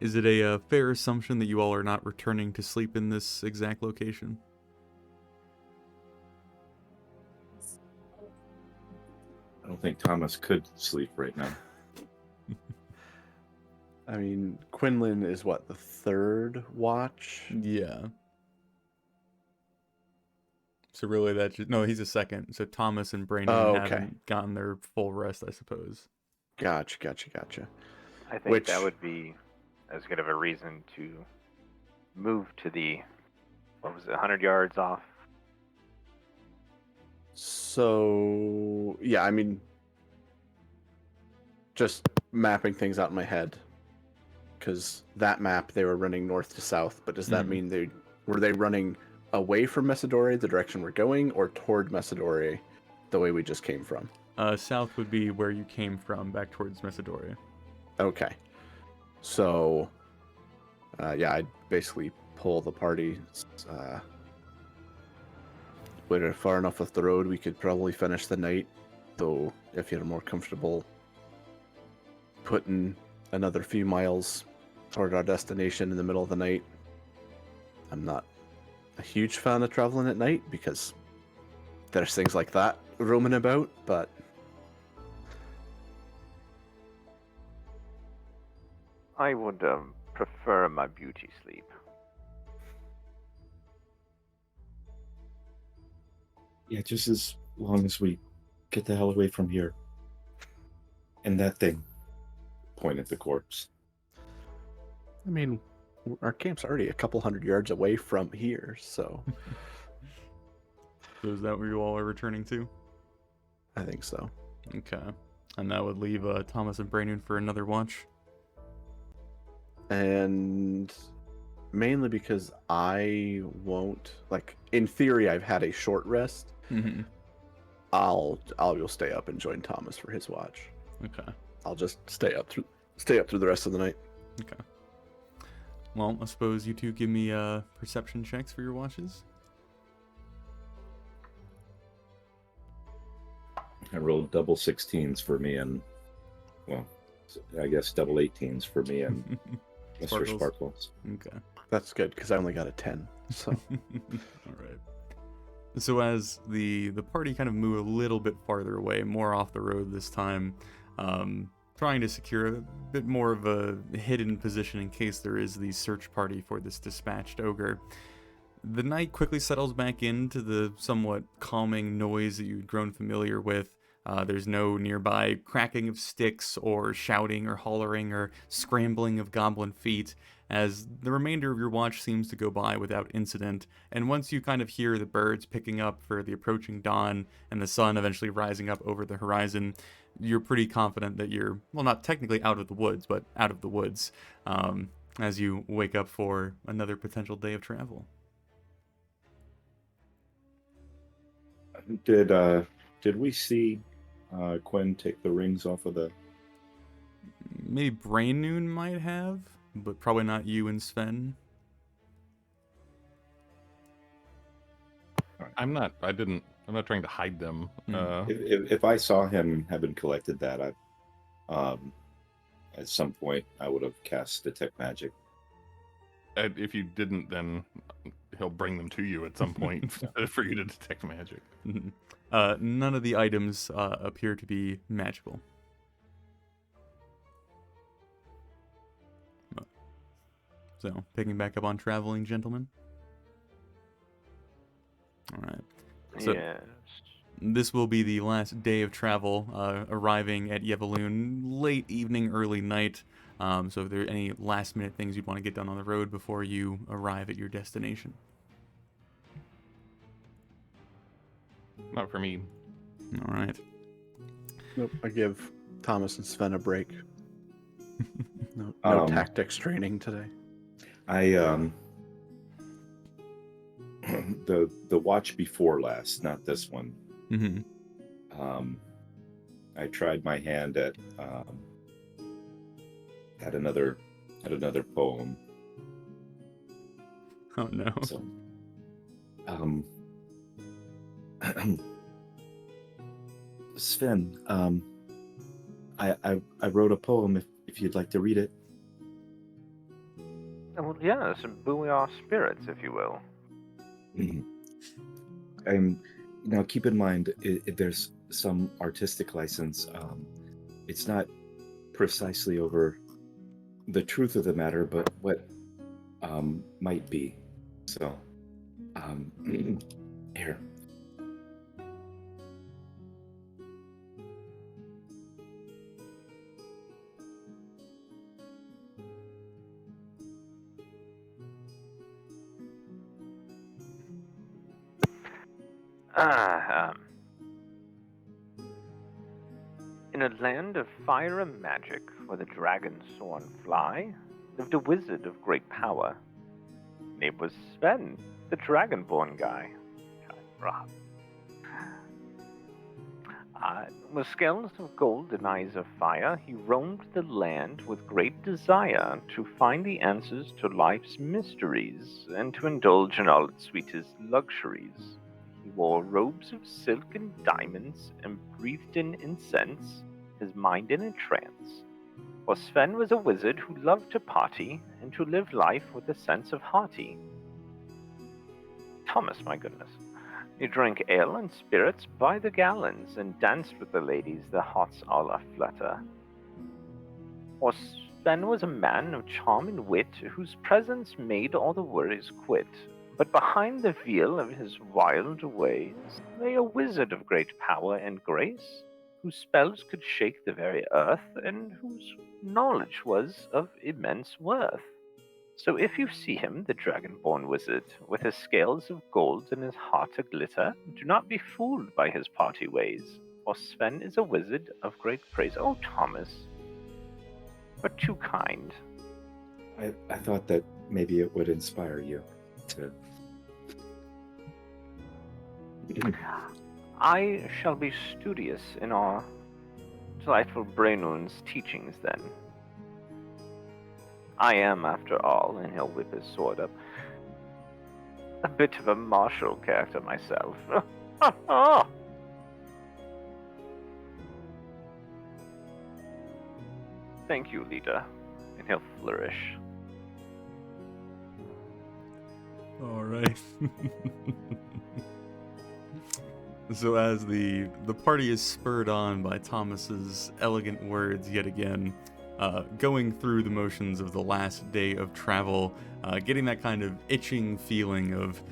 Is it a fair assumption that you all are not returning to sleep in this exact location? I don't think Thomas could sleep right now. I mean, Quinlan is what, the 3rd watch? Yeah. So really no, he's a 2nd. So Thomas and Brainy haven't gotten their full rest, I suppose. Gotcha. I think that would be as good of a reason to move to the, 100 yards off? So, yeah, I mean, just mapping things out in my head. Because that map, they were running north to south, but does that mean they running away from Messidore, the direction we're going, or toward Messidore, the way we just came from? South would be where you came from, back towards Messidore. Okay. So, yeah, I'd basically pull the party. We're far enough off the road, we could probably finish the night. Though, if you're more comfortable putting another few miles toward our destination in the middle of the night, I'm not a huge fan of traveling at night because there's things like that roaming about, but I would prefer my beauty sleep. Yeah, just as long as we get the hell away from here. And that thing. Point at the corpse. I mean, our camp's already a couple hundred yards away from here, so So is that where you all are returning to? I think so. Okay. And that would leave Thomas and Braynoon for another watch. And mainly because I won't, like, in theory, I've had a short rest. Mm-hmm. I'll stay up and join Thomas for his watch. Okay. I'll just stay up through the rest of the night. Okay. Well, I suppose you two give me perception checks for your watches. I rolled double 16s for me and, well, I guess double 18s for me and Mr. Sparkles. Okay. That's good because I only got a 10. So All right. So as the party kind of move a little bit farther away, more off the road this time, trying to secure a bit more of a hidden position in case there is the search party for this dispatched ogre. The night quickly settles back into the somewhat calming noise that you'd grown familiar with. There's no nearby cracking of sticks or shouting or hollering or scrambling of goblin feet, as the remainder of your watch seems to go by without incident. And once you kind of hear the birds picking up for the approaching dawn and the sun eventually rising up over the horizon, you're pretty confident that you're, well, not technically out of the woods, but out of the woods, as you wake up for another potential day of travel. Did we see Quinn take the rings off of the... Maybe Braynoon might have, but probably not you and Sven. I'm not trying to hide them. If I saw him having collected that, at some point I would have cast Detect Magic. If you didn't, then he'll bring them to you at some point for you to detect magic. None of the items appear to be magical. So, picking back up on traveling, gentlemen. All right. So, Yes. this will be the last day of travel, arriving at Yevaloon late evening, early night. So if there are any last minute things you'd want to get done on the road before you arrive at your destination. Not for me. All right. nope, I give Thomas and Sven a break. No tactics training today. I the watch before last, not this one. Mm-hmm. I tried my hand at another poem. Oh no. So, Sven, I wrote a poem. If you'd like to read it. Well, yes, buoy our spirits, if you will. And now, keep in mind, if there's some artistic license, it's not precisely over the truth of the matter, but what might be. So, here. In a land of fire and magic, where the dragons soar and fly, lived a wizard of great power. Name was Sven, the dragonborn guy. With scales of gold and eyes of fire, he roamed the land with great desire to find the answers to life's mysteries and to indulge in all its sweetest luxuries. He wore robes of silk and diamonds and breathed in incense, his mind in a trance. For Sven was a wizard who loved to party and to live life with a sense of hearty. Thomas, my goodness. He drank ale and spirits by the gallons, and danced with the ladies, their hearts all aflutter. For Sven was a man of charm and wit, whose presence made all the worries quit. But behind the veil of his wild ways lay a wizard of great power and grace, whose spells could shake the very earth, and whose knowledge was of immense worth. So if you see him, the dragon-born wizard, with his scales of gold and his heart a-glitter, do not be fooled by his party ways, for Sven is a wizard of great praise. Oh, Thomas, but too kind. I thought that maybe it would inspire you to... I shall be studious in our delightful Brainoon's teachings, then. I am, after all, and he'll whip his sword up, a bit of a martial character myself. Thank you, leader. And he'll flourish. All right. So as the party is spurred on by Thomas's elegant words yet again, going through the motions of the last day of travel, getting that kind of itching feeling of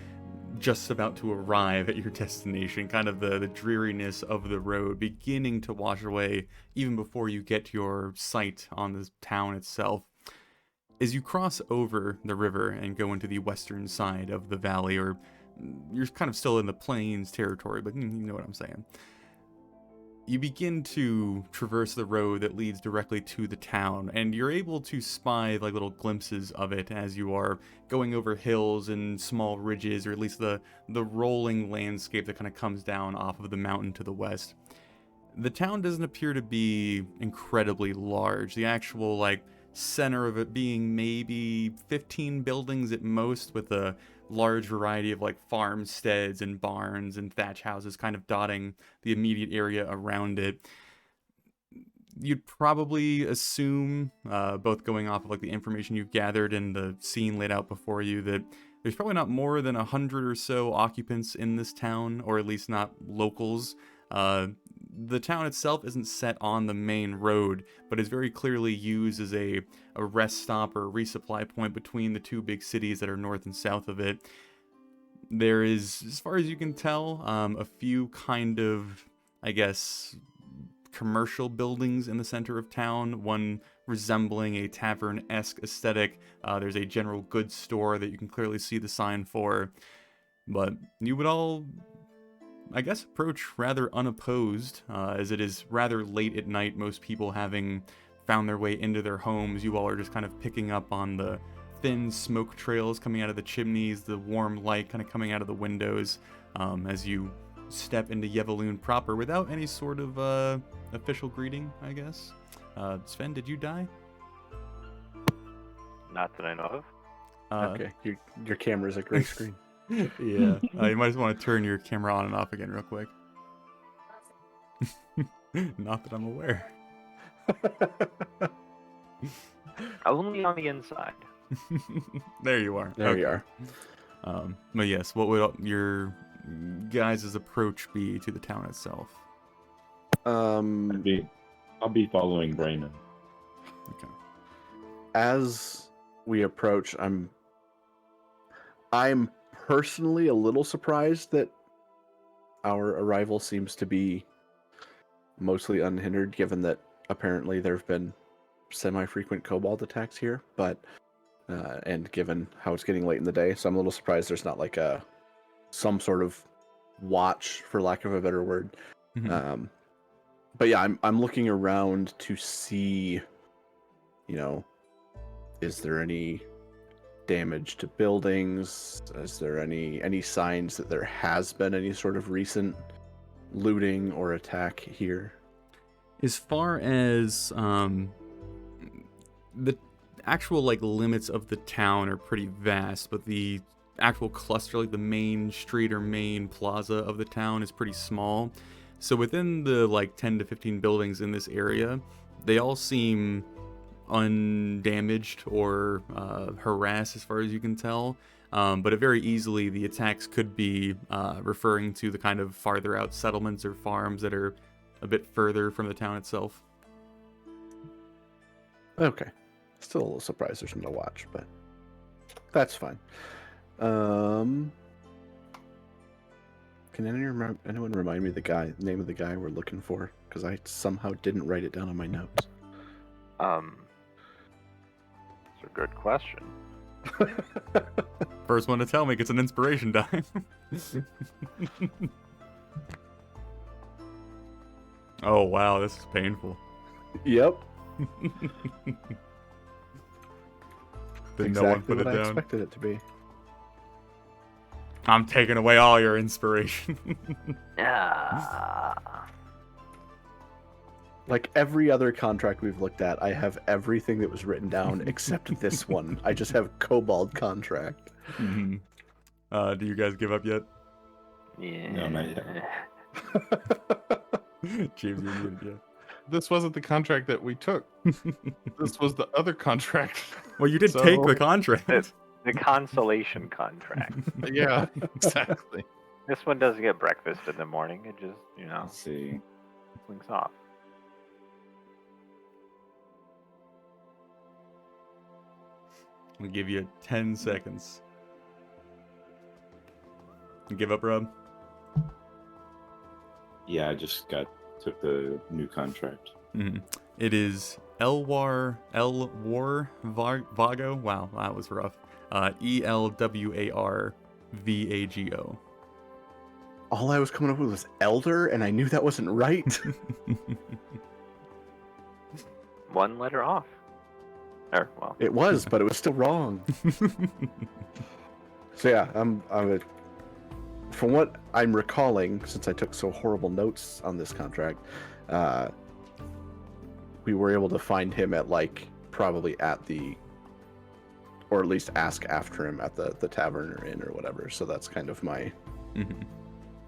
just about to arrive at your destination, kind of the dreariness of the road beginning to wash away even before you get your sight on the town itself. As you cross over the river and go into the western side of the valley, or you're kind of still in the plains territory, but you know what I'm saying. You begin to traverse the road that leads directly to the town, and you're able to spy like little glimpses of it as you are going over hills and small ridges, or at least the rolling landscape that kind of comes down off of the mountain to the west. The town doesn't appear to be incredibly large. The actual like center of it being maybe 15 buildings at most, with a large variety of like farmsteads and barns and thatch houses kind of dotting the immediate area around it. You'd probably assume, both going off of like the information you've gathered and the scene laid out before you, that there's probably not more than 100 or so occupants in this town, or at least not locals. The town itself isn't set on the main road, but is very clearly used as a rest stop or a resupply point between the two big cities that are north and south of it. There is, as far as you can tell, a few kind of, I guess, commercial buildings in the center of town, one resembling a tavern-esque aesthetic. There's a general goods store that you can clearly see the sign for, but you would all, I guess, approach rather unopposed, as it is rather late at night, most people having found their way into their homes. You all are just kind of picking up on the thin smoke trails coming out of the chimneys, the warm light kind of coming out of the windows, as you step into Yevaloon proper without any sort of official greeting, I guess. Sven, did you die? Not that I know of. Okay, your camera's a gray screen. Yeah, you might just want to turn your camera on and off again real quick. Not that I'm aware. Only on the inside. There you are. There you are. But yes, what would your guys' approach be to the town itself? I'll be following Braynon. Okay. As we approach, I'm personally a little surprised that our arrival seems to be mostly unhindered, given that apparently there have been semi-frequent kobold attacks here, but and given how it's getting late in the day, so I'm a little surprised there's not like some sort of watch, for lack of a better word. Mm-hmm. But yeah, I'm looking around to see, is there any damage to buildings? Is there any signs that there has been any sort of recent looting or attack here? As far as the actual like limits of the town are pretty vast, but the actual cluster, like the main street or main plaza of the town, is pretty small. So within the like 10 to 15 buildings in this area, they all seem undamaged or harassed as far as you can tell. But very easily the attacks could be referring to the kind of farther out settlements or farms that are a bit further from the town itself. Okay. Still a little surprised there's no watch, but that's fine. Can anyone remind me the name of the guy we're looking for? Because I somehow didn't write it down on my notes. It's a good question. First one to tell me gets an inspiration die. Oh wow, this is painful. Yep. Did no one Exactly put it what I down? expected it to be. I'm taking away all your inspiration. Yeah. Like every other contract we've looked at, I have everything that was written down except this one. I just have Kobold contract. Mhm. Do you guys give up yet? Yeah. No, not yet. James, you're muted, yeah. This wasn't the contract that we took. This was the other contract. Well, you did So- take the contract. The consolation contract. Yeah, exactly. This one doesn't get breakfast in the morning. It just, Let's see. swings off. I'll give you 10 seconds. You give up, Rob? Yeah, I just took the new contract. Mm-hmm. It is Elwar Vago. Wow, that was rough. ELWARVAGO. All I was coming up with was elder, and I knew that wasn't right. One letter off. Or, well, It was, but it was still wrong. So yeah, from what I'm recalling, since I took so horrible notes on this contract, we were able to find him at probably at the, or at least ask after him at the tavern or inn or whatever. So that's kind of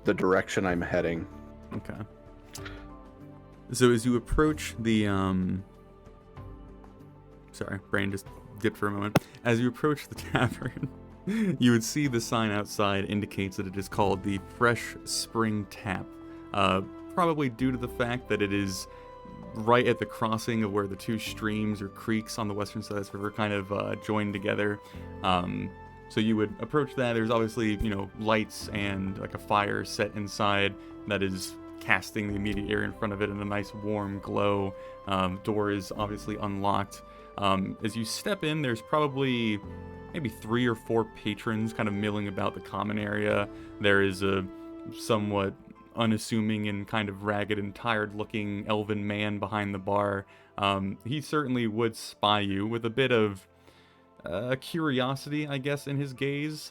the direction I'm heading. Okay. So as you approach the sorry, brain just dipped for a moment. As you approach the tavern, you would see the sign outside indicates that it is called the Fresh Spring Tap. Probably due to the fact that it is right at the crossing of where the two streams or creeks on the western side of this river kind of join together. So you would approach that. There's obviously, lights and like a fire set inside that is casting the immediate area in front of it in a nice warm glow. Door is obviously unlocked. As you step in, there's probably maybe 3 or 4 patrons kind of milling about the common area. There is a somewhat unassuming and kind of ragged and tired looking elven man behind the bar. He certainly would spy you with a bit of curiosity, I guess, in his gaze.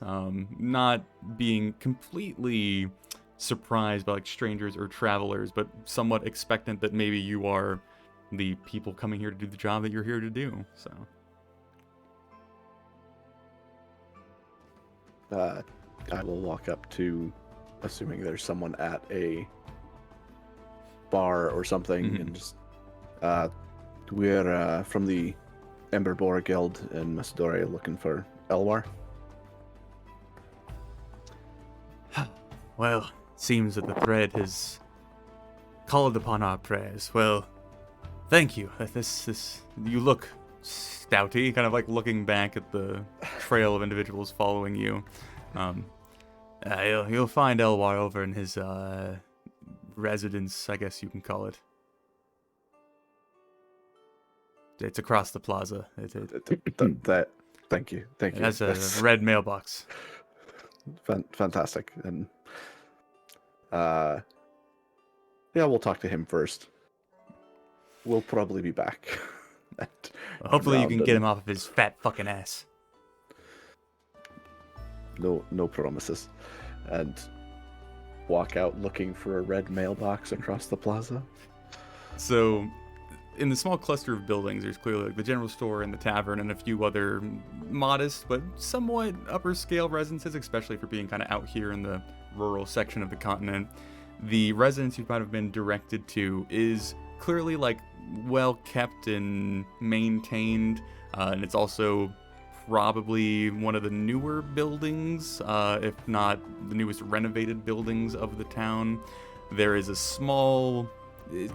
Not being completely surprised by strangers or travelers, but somewhat expectant that maybe you are the people coming here to do the job that you're here to do. So I will walk up to, assuming there's someone at a bar or something, and just we're from the Emberbore Guild in Macedonia looking for Elwar. well, seems that the thread has called upon our prayers. Well, thank you. This you look stouty, kind of looking back at the trail of individuals following you. You'll find Elwar over in his residence, I guess you can call it. It's across the plaza. That thank you. It has a red mailbox. Fantastic. And yeah, we'll talk to him first. We'll probably be back. Hopefully you can around get him off of his fat fucking ass. No promises. And walk out looking for a red mailbox across the plaza. So, in the small cluster of buildings, there's clearly like the general store and the tavern and a few other modest but somewhat upper scale residences, especially for being kind of out here in the rural section of the continent. The residence you might have been directed to is clearly like well kept and maintained, and it's also probably one of the newer buildings, if not the newest renovated buildings of the town. There is a small,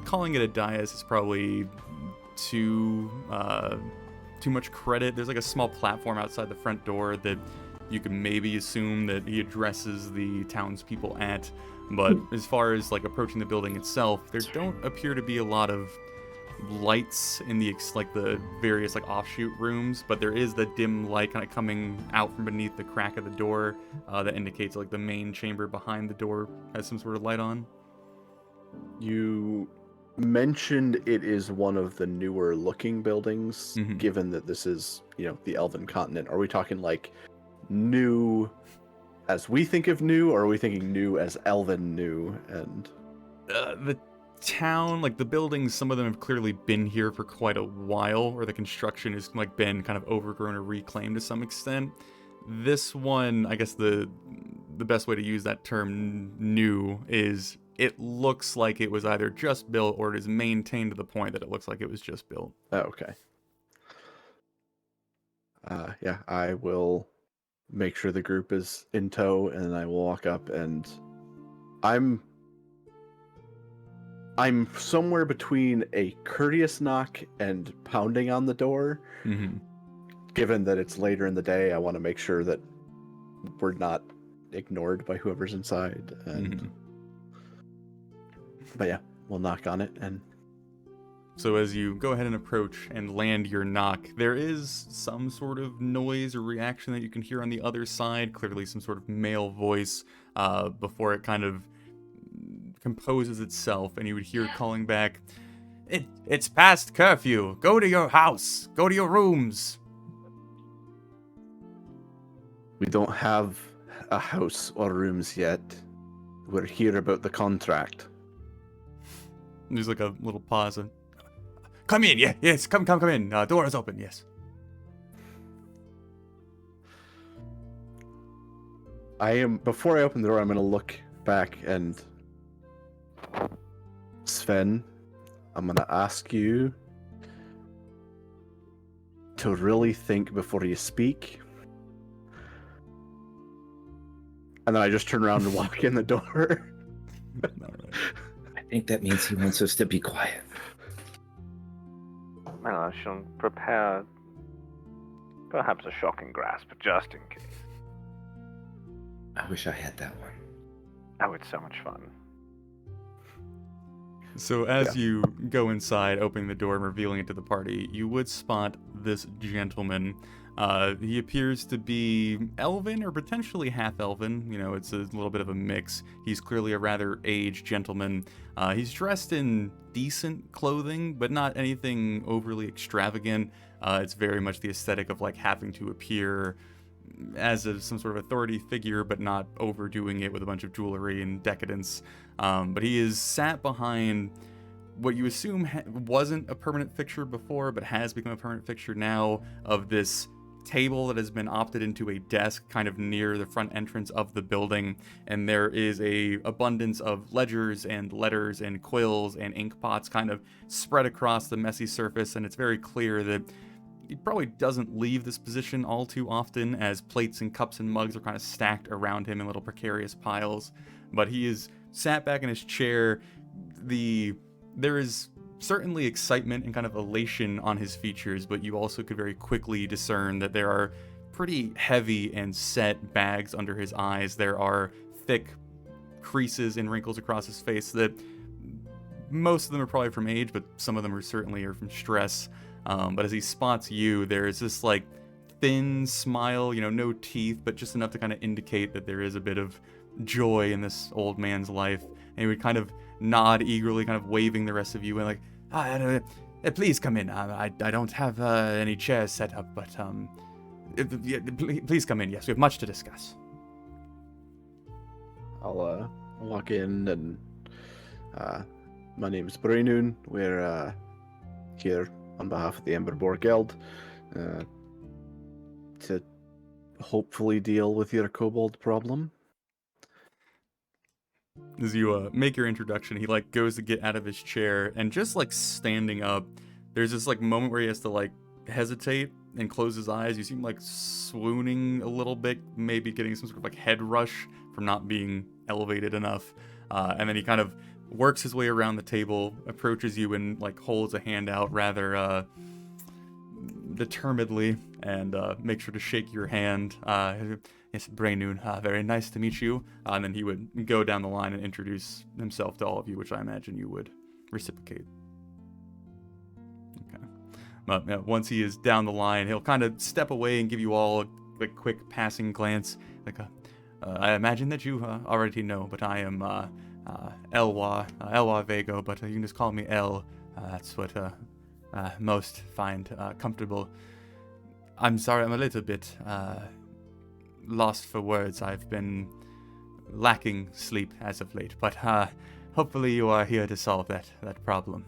calling it a dais is probably too much credit. There's like a small platform outside the front door that you can maybe assume that he addresses the townspeople at. But as far as like approaching the building itself, there don't appear to be a lot of lights in the various like offshoot rooms, but there is the dim light kind of coming out from beneath the crack of the door that indicates like the main chamber behind the door has some sort of light on. You mentioned it is one of the newer looking buildings, Mhm. given that this is, the Elven continent. Are we talking like new as we think of new, or are we thinking new as Elven new? And The town, like the buildings, some of them have clearly been here for quite a while, or the construction has like been kind of overgrown or reclaimed to some extent. This one, I guess the best way to use that term new is it looks like it was either just built or it is maintained to the point that it looks like it was just built. oh, okay. Yeah, I will make sure the group is in tow, and I will walk up, and I'm somewhere between a courteous knock and pounding on the door. Mm-hmm. Given that it's later in the day, I want to make sure that we're not ignored by whoever's inside. And But yeah, we'll knock on it. And so as you go ahead and approach and land your knock, there is some sort of noise or reaction that you can hear on the other side, clearly some sort of male voice, before it kind of composes itself, and you would hear calling back, It's past curfew. Go to your house. Go to your rooms. we don't have a house or rooms yet. We're here about the contract. There's like a little pause. And, come in. Yeah, yes. Come in. Door is open. Yes. Before I open the door, I'm going to look back, and Sven, I'm going to ask you to really think before you speak. And then I just turn around and walk in the door. All right. I think that means he wants us to be quiet. I shall prepare perhaps a shocking grasp, just in case. I wish I had that one. Oh, it's so much fun. So as you go inside, opening the door and revealing it to the party, you would spot this gentleman. He appears to be elven or potentially half-elven. It's a little bit of a mix. He's clearly a rather aged gentleman. He's dressed in decent clothing, but not anything overly extravagant. It's very much the aesthetic of like having to appear as some sort of authority figure, but not overdoing it with a bunch of jewelry and decadence. But he is sat behind what you assume wasn't a permanent fixture before, but has become a permanent fixture now, of this table that has been opted into a desk kind of near the front entrance of the building, and there is a abundance of ledgers and letters and quills and ink pots kind of spread across the messy surface, and it's very clear that he probably doesn't leave this position all too often, as plates and cups and mugs are kind of stacked around him in little precarious piles. But he is sat back in his chair. There is certainly excitement and kind of elation on his features, but you also could very quickly discern that there are pretty heavy and set bags under his eyes. There are thick creases and wrinkles across his face that most of them are probably from age, but some of them are certainly from stress. But as he spots you, there is this like thin smile, no teeth, but just enough to kind of indicate that there is a bit of joy in this old man's life. And he would kind of nod eagerly, kind of waving the rest of you, and like, please come in. I don't have any chairs set up, but please come in. Yes, we have much to discuss. I'll walk in and my name is Braynoon. We're here on behalf of the Emberborg Guild to hopefully deal with your kobold problem. As you make your introduction, he like goes to get out of his chair, and just like standing up, there's this like moment where he has to like hesitate and close his eyes. You see him like swooning a little bit, maybe getting some sort of like head rush from not being elevated enough. And then he kind of works his way around the table, approaches you, and like holds a hand out rather determinedly, and make sure to shake your hand. Yes, Braynoon, very nice to meet you. And then he would go down the line and introduce himself to all of you, which I imagine you would reciprocate. Okay. But once he is down the line, he'll kind of step away and give you all a quick passing glance. Like, I imagine that you already know, but I am Elwa Vago, but you can just call me El. That's what most find comfortable. I'm sorry, I'm a little bit lost for words. I've been lacking sleep as of late, but hopefully you are here to solve that problem.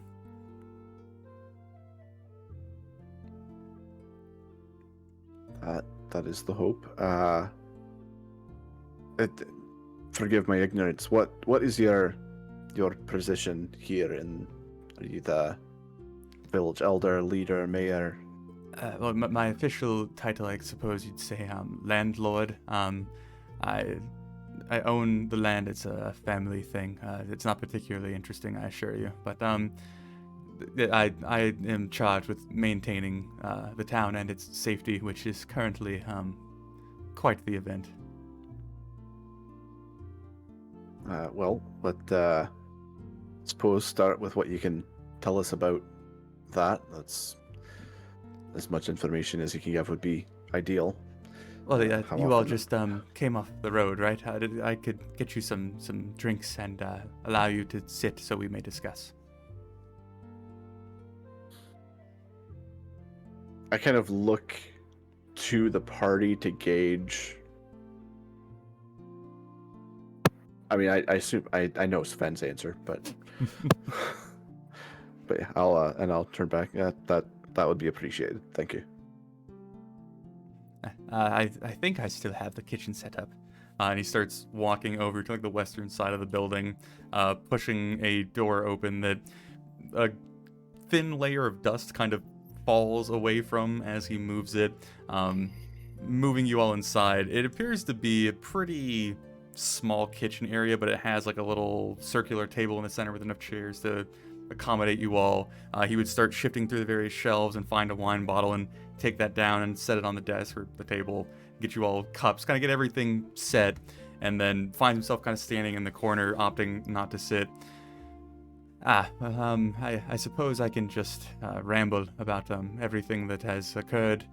That is the hope. Forgive my ignorance. What is your position here? Are you the village elder, leader, mayor? Well, my official title, I suppose you'd say, landlord. I own the land. It's a family thing. It's not particularly interesting, I assure you. But I am charged with maintaining the town and its safety, which is currently quite the event. Well, let's suppose start with what you can tell us about that. That's as much information as you can give would be ideal. Well, yeah, How you all often? just came off the road, right? I could get you some drinks and allow you to sit so we may discuss. I kind of look to the party to gauge. I mean, I assume I know Sven's answer, but but yeah, I'll turn back. That would be appreciated. Thank you. I think I still have the kitchen set up. And he starts walking over to like the western side of the building, pushing a door open that a thin layer of dust kind of falls away from as he moves it, moving you all inside. It appears to be a pretty small kitchen area, but it has like a little circular table in the center with enough chairs to accommodate you all. He would start shifting through the various shelves and find a wine bottle and take that down and set it on the desk or the table, get you all cups, kind of get everything set, and then finds himself kind of standing in the corner, opting not to sit. I suppose I can just ramble about everything that has occurred,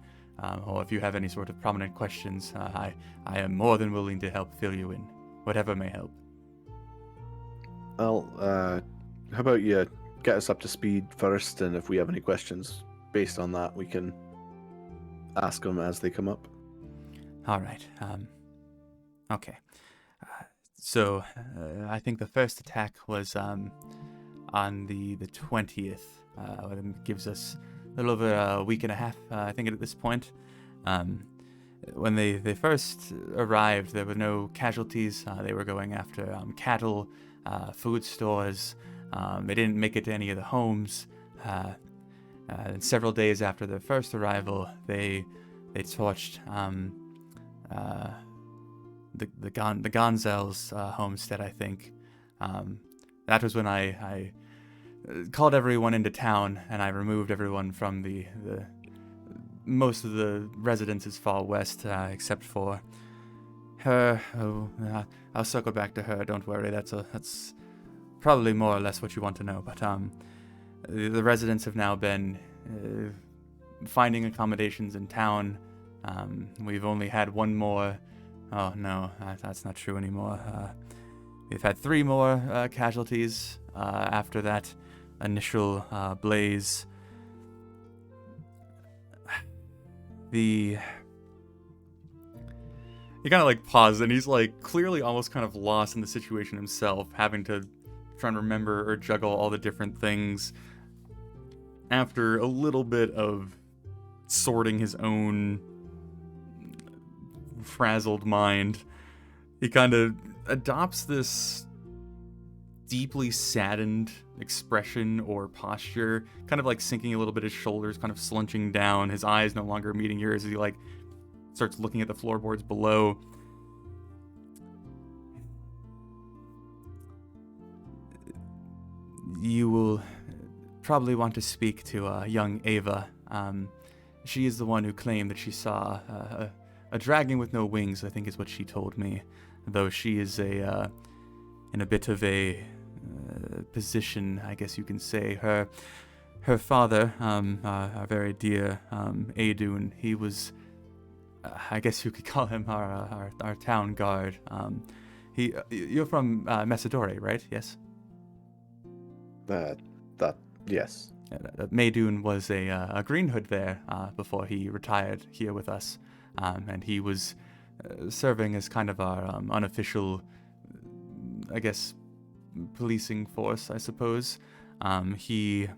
or if you have any sort of prominent questions, I am more than willing to help fill you in, whatever may help. Well, how about you get us up to speed first, and if we have any questions based on that, we can ask them as they come up. All right. Okay. So I think the first attack was on the 20th. It gives us a little over a week and a half, I think, at this point. When they first arrived, there were no casualties. They were going after cattle, food stores. They didn't make it to any of the homes. And several days after their first arrival, they torched the Gonzales homestead, I think. That was when I called everyone into town, and I removed everyone from the most of the residences far west, except for her. I'll circle back to her. Don't worry. That's probably more or less what you want to know. But the residents have now been finding accommodations in town. We've only had one more. Oh no, that's not true anymore. We've had 3 more casualties after that initial blaze. he kind of like pauses, and he's like clearly almost kind of lost in the situation himself, having to try and remember or juggle all the different things. After a little bit of sorting his own frazzled mind, he kind of adopts this deeply saddened expression or posture, kind of like sinking a little bit his shoulders, kind of slunching down, his eyes no longer meeting yours as he like starts looking at the floorboards below. You will probably want to speak to young Ava. She is the one who claimed that she saw a dragon with no wings, I think is what she told me. Though she is in a bit of a position, I guess you can say. Her father, our very dear Adun, he was, I guess you could call him our town guard. You're from Messidore, right? Yes. Yes. Maydun was a Green Hood there before he retired here with us, and he was serving as kind of our unofficial, I guess, policing force, I suppose. The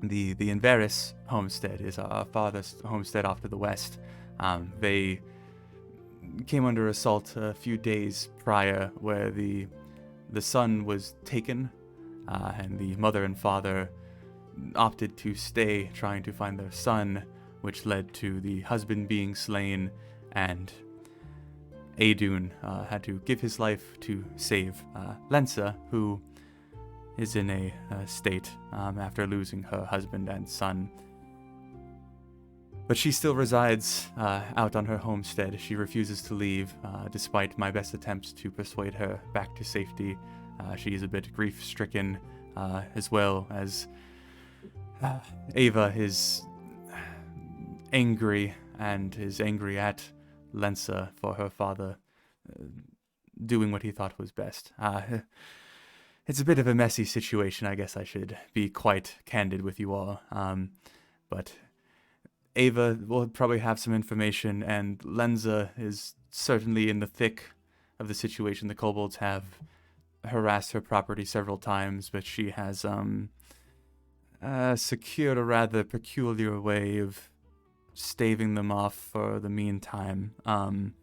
Inveris homestead is our father's homestead off to the west. They came under assault a few days prior, where the son was taken, and the mother and father opted to stay trying to find their son, which led to the husband being slain, and Adun had to give his life to save Lensa, who is in a state after losing her husband and son. But she still resides out on her homestead. She refuses to leave, despite my best attempts to persuade her back to safety. She is a bit grief-stricken, as well as Ava is angry, and is angry at Lensa for her father doing what he thought was best. It's a bit of a messy situation, I guess I should be quite candid with you all. But Ava will probably have some information, and Lensa is certainly in the thick of the situation. The kobolds have harassed her property several times, but she has secured a rather peculiar way of staving them off for the meantime. I'm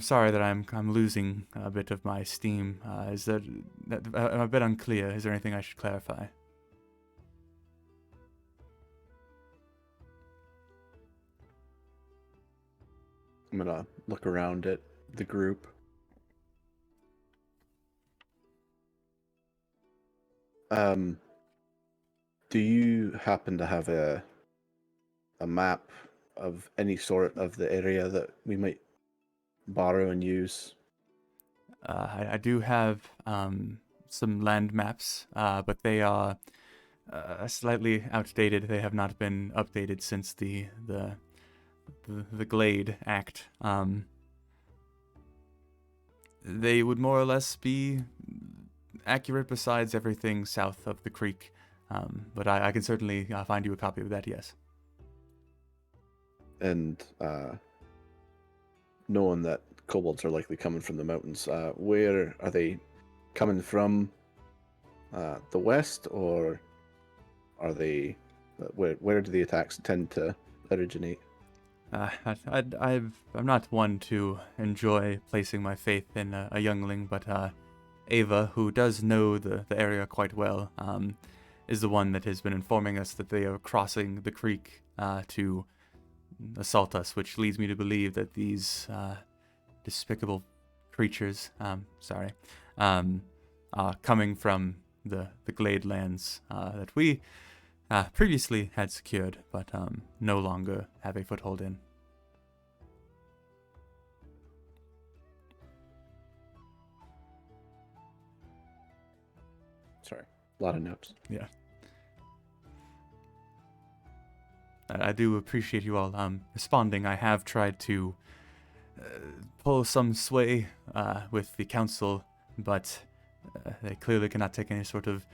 sorry that I'm losing a bit of my steam. I'm a bit unclear. Is there anything I should clarify? I'm gonna look around at the group. Do you happen to have a map of any sort of the area that we might borrow and use? I do have some land maps, but they are slightly outdated. They have not been updated since the Glade Act. They would more or less be accurate besides everything south of the creek. But I can certainly find you a copy of that, yes. And knowing that kobolds are likely coming from the mountains, where are they coming from? The west, or are they? Where do the attacks tend to originate? I'm not one to enjoy placing my faith in a youngling, but Ava, who does know the area quite well, is the one that has been informing us that they are crossing the creek to assault us, which leads me to believe that these despicable creatures, are coming from the Glade lands that we previously had secured, but no longer have a foothold in. Sorry, a lot of notes. Yeah. I do appreciate you all responding. I have tried to pull some sway with the council, but they clearly cannot take any sort of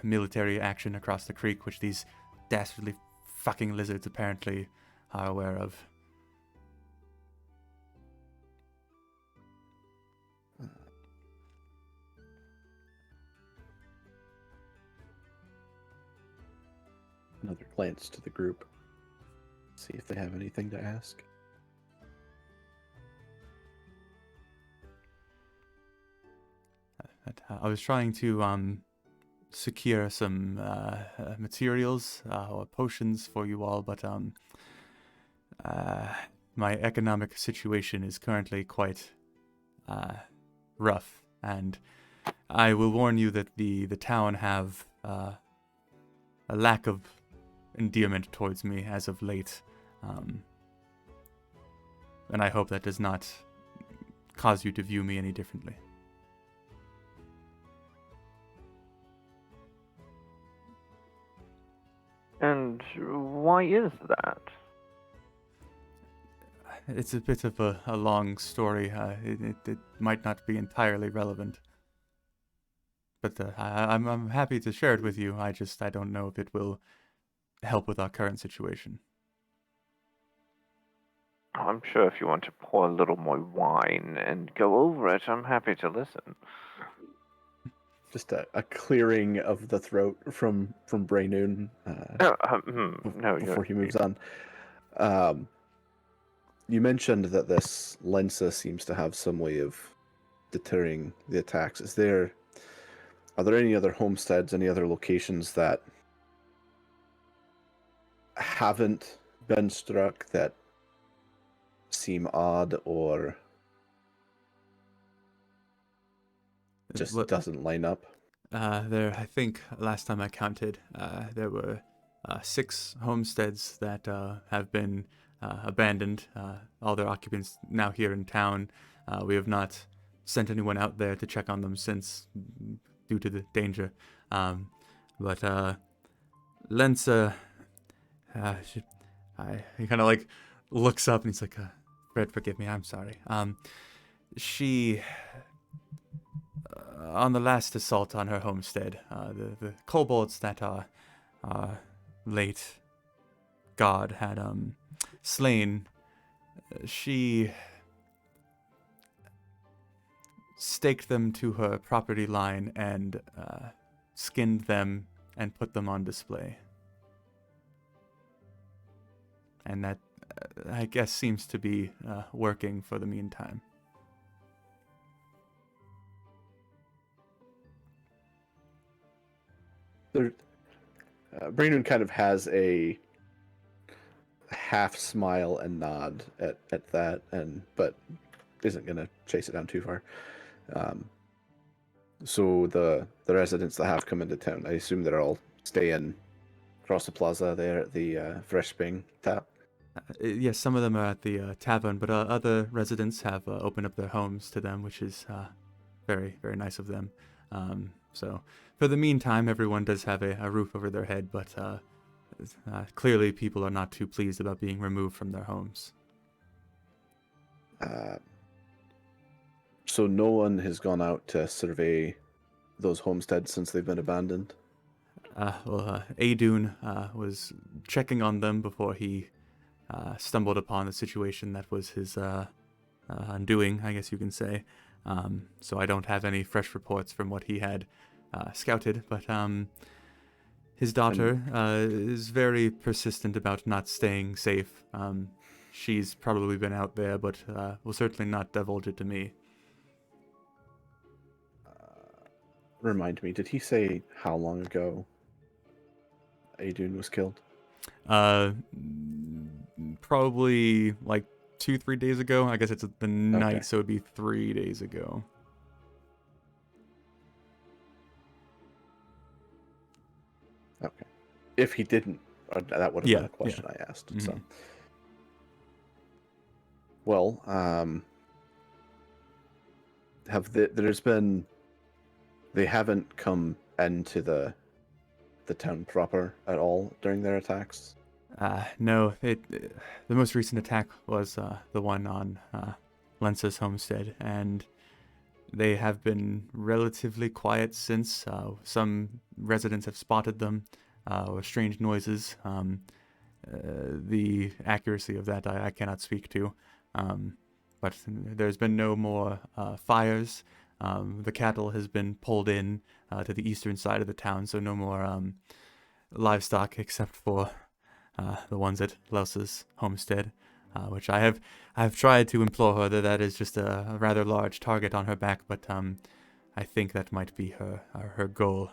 military action across the creek, which these dastardly fucking lizards apparently are aware of. Another glance to the group. See if they have anything to ask. I was trying to secure some materials or potions for you all, but my economic situation is currently quite rough, and I will warn you that the town have a lack of endearment towards me as of late, and I hope that does not cause you to view me any differently. And why is that? It's a bit of a long story. It might not be entirely relevant, but I'm happy to share it with you. I don't know if it will help with our current situation. I'm sure if you want to pour a little more wine and go over it, I'm happy to listen. Just a clearing of the throat from Braynoon No, before he moves on. You mentioned that this Lensa seems to have some way of deterring the attacks. Are there any other homesteads, any other locations that haven't been struck that seem odd or just doesn't line up? I think last time I counted, there were 6 homesteads that have been abandoned. All their occupants now here in town. We have not sent anyone out there to check on them since, due to the danger. But Lensa, he kind of like looks up and he's like, "Fred, forgive me. I'm sorry." She, on the last assault on her homestead, the kobolds that our late god had slain, she staked them to her property line and skinned them and put them on display. And that, I guess, seems to be working for the meantime. Braynoon kind of has a half smile and nod at that, but isn't going to chase it down too far. So the residents that have come into town, I assume they're all staying across the plaza there at the Fresh Spring tap. Yes, some of them are at the tavern, but other residents have opened up their homes to them, which is very, very nice of them. So for the meantime, everyone does have a roof over their head, but clearly people are not too pleased about being removed from their homes. So no one has gone out to survey those homesteads since they've been abandoned? Adun was checking on them before he stumbled upon the situation that was his undoing, I guess you can say. So I don't have any fresh reports from what he had scouted, but his daughter is very persistent about not staying safe. She's probably been out there, but will certainly not divulge it to me. Remind me, did he say how long ago Adun was killed? Probably like 2-3 days ago. I guess it's the night, so it'd be 3 days ago. Okay. If he didn't, that would have been a question I asked. Mm-hmm. So, well, they haven't come into the town proper at all during their attacks? No. The most recent attack was the one on Lensa's homestead, and they have been relatively quiet since. Some residents have spotted them, or strange noises, the accuracy of that I cannot speak to. But there's been no more fires. The cattle has been pulled in to the eastern side of the town, so no more livestock except for the ones at Lelsa's homestead, which I have tried to implore her that is just a rather large target on her back, but I think that might be her goal.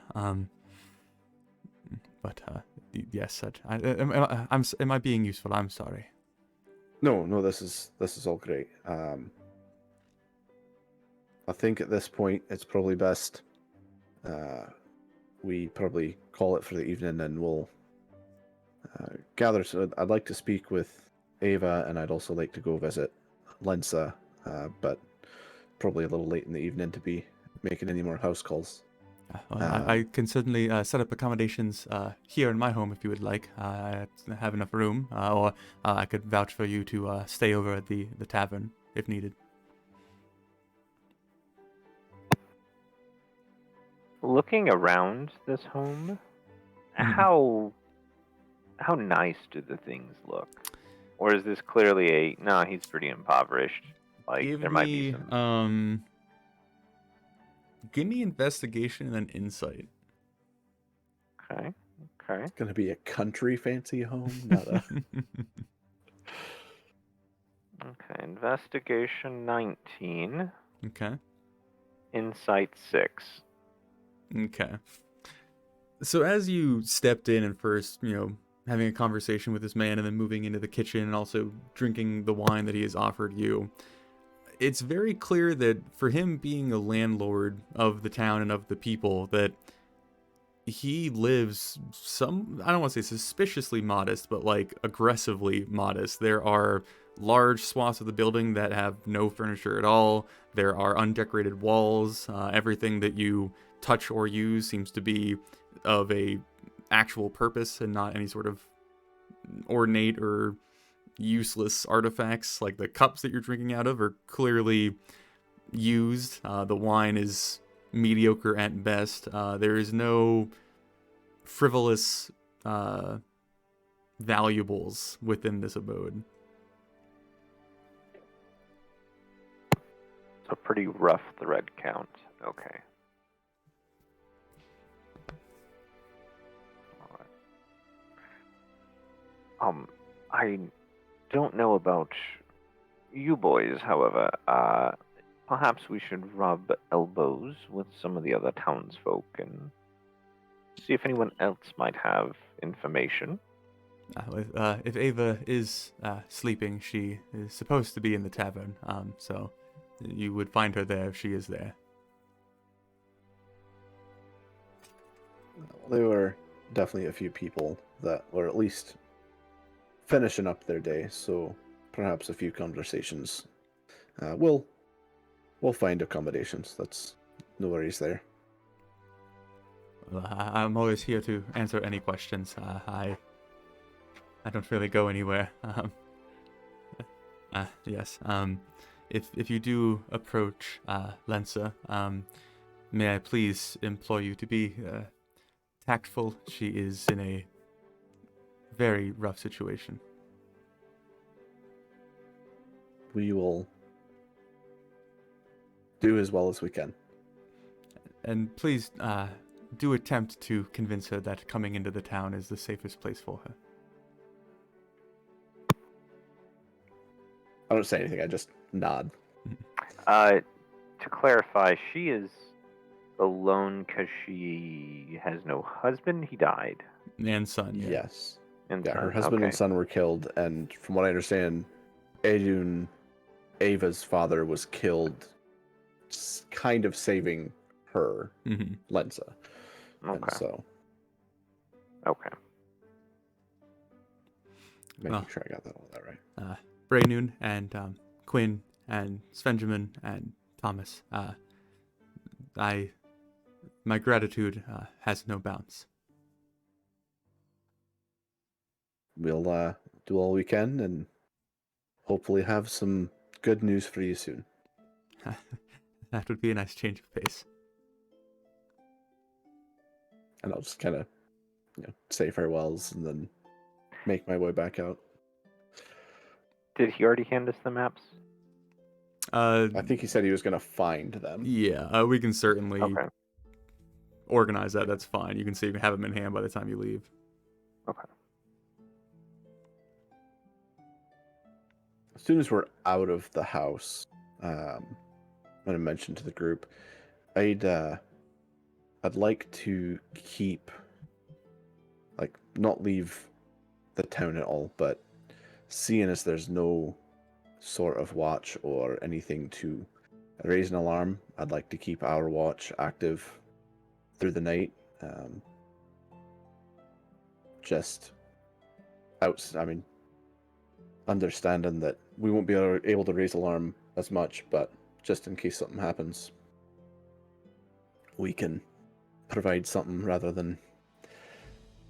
But yes, am I being useful? I'm sorry. No, this is all great. I think at this point it's probably best we probably call it for the evening, and we'll gather. So I'd like to speak with Ava, and I'd also like to go visit Lensa, but probably a little late in the evening to be making any more house calls. I can certainly set up accommodations here in my home if you would like. I have enough room, or I could vouch for you to stay over at the tavern if needed. Looking around this home, Mhm. how nice do the things look? Or is this clearly no, he's pretty impoverished. Like Give there might be some give me investigation and then insight. Okay. It's gonna be a country fancy home, not a. Okay, investigation 19, Okay. insight 6. Okay. So as you stepped in and first, having a conversation with this man and then moving into the kitchen and also drinking the wine that he has offered you, it's very clear that for him being a landlord of the town and of the people, that he lives I don't want to say suspiciously modest, but like aggressively modest. There are large swaths of the building that have no furniture at all. There are undecorated walls. Everything that you touch or use seems to be of a actual purpose and not any sort of ornate or useless artifacts. Like the cups that you're drinking out of are clearly used. The wine is mediocre at best. There is no frivolous valuables within this abode. So pretty rough thread count. Okay. All right. I don't know about you boys, however. Perhaps we should rub elbows with some of the other townsfolk and see if anyone else might have information. If Ava is sleeping, she is supposed to be in the tavern, so you would find her there if she is there. There were definitely a few people that were at least finishing up their day, so perhaps a few conversations. We'll find accommodations. That's no worries there. I'm always here to answer any questions. I don't really go anywhere. Yes. If you do approach Lensa, may I please implore you to be tactful. She is in a very rough situation. We will do as well as we can. And please do attempt to convince her that coming into the town is the safest place for her. I don't say anything, I just nod. To clarify, she is alone because she has no husband. He died. And son, yeah. Yes. And Yeah, son. her husband and Okay. son were killed, and from what I understand, Edun, Ava's father, was killed kind of saving her, Mm-hmm. Lensa. And Okay. so, Okay. making sure I got that all that right. Braynun and Quinn and Svenjamin and Thomas. My gratitude has no bounds. We'll do all we can and hopefully have some good news for you soon. That would be a nice change of pace. And I'll just kind of say farewells and then make my way back out. Did he already hand us the maps? Uh, I think he said he was going to find them. yeah, we can certainly Okay. organize that. That's fine. You can see have them in hand by the time you leave. Okay. As soon as we're out of the house, I'm going to mention to the group, I'd like to keep, like, not leave the town at all, but seeing as there's no sort of watch or anything to raise an alarm, I'd like to keep our watch active through the night. Just understanding that we won't be able to raise alarm as much, but just in case something happens, we can provide something rather than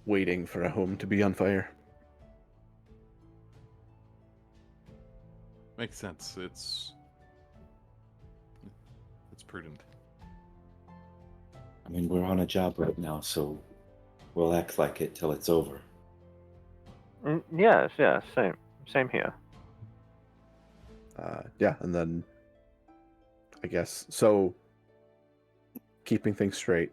waiting for a home to be on fire. Makes sense. It's prudent. I mean, we're on a job right now, so we'll act like it till it's over. Yes, same here. Yeah, and then I guess so. Keeping things straight,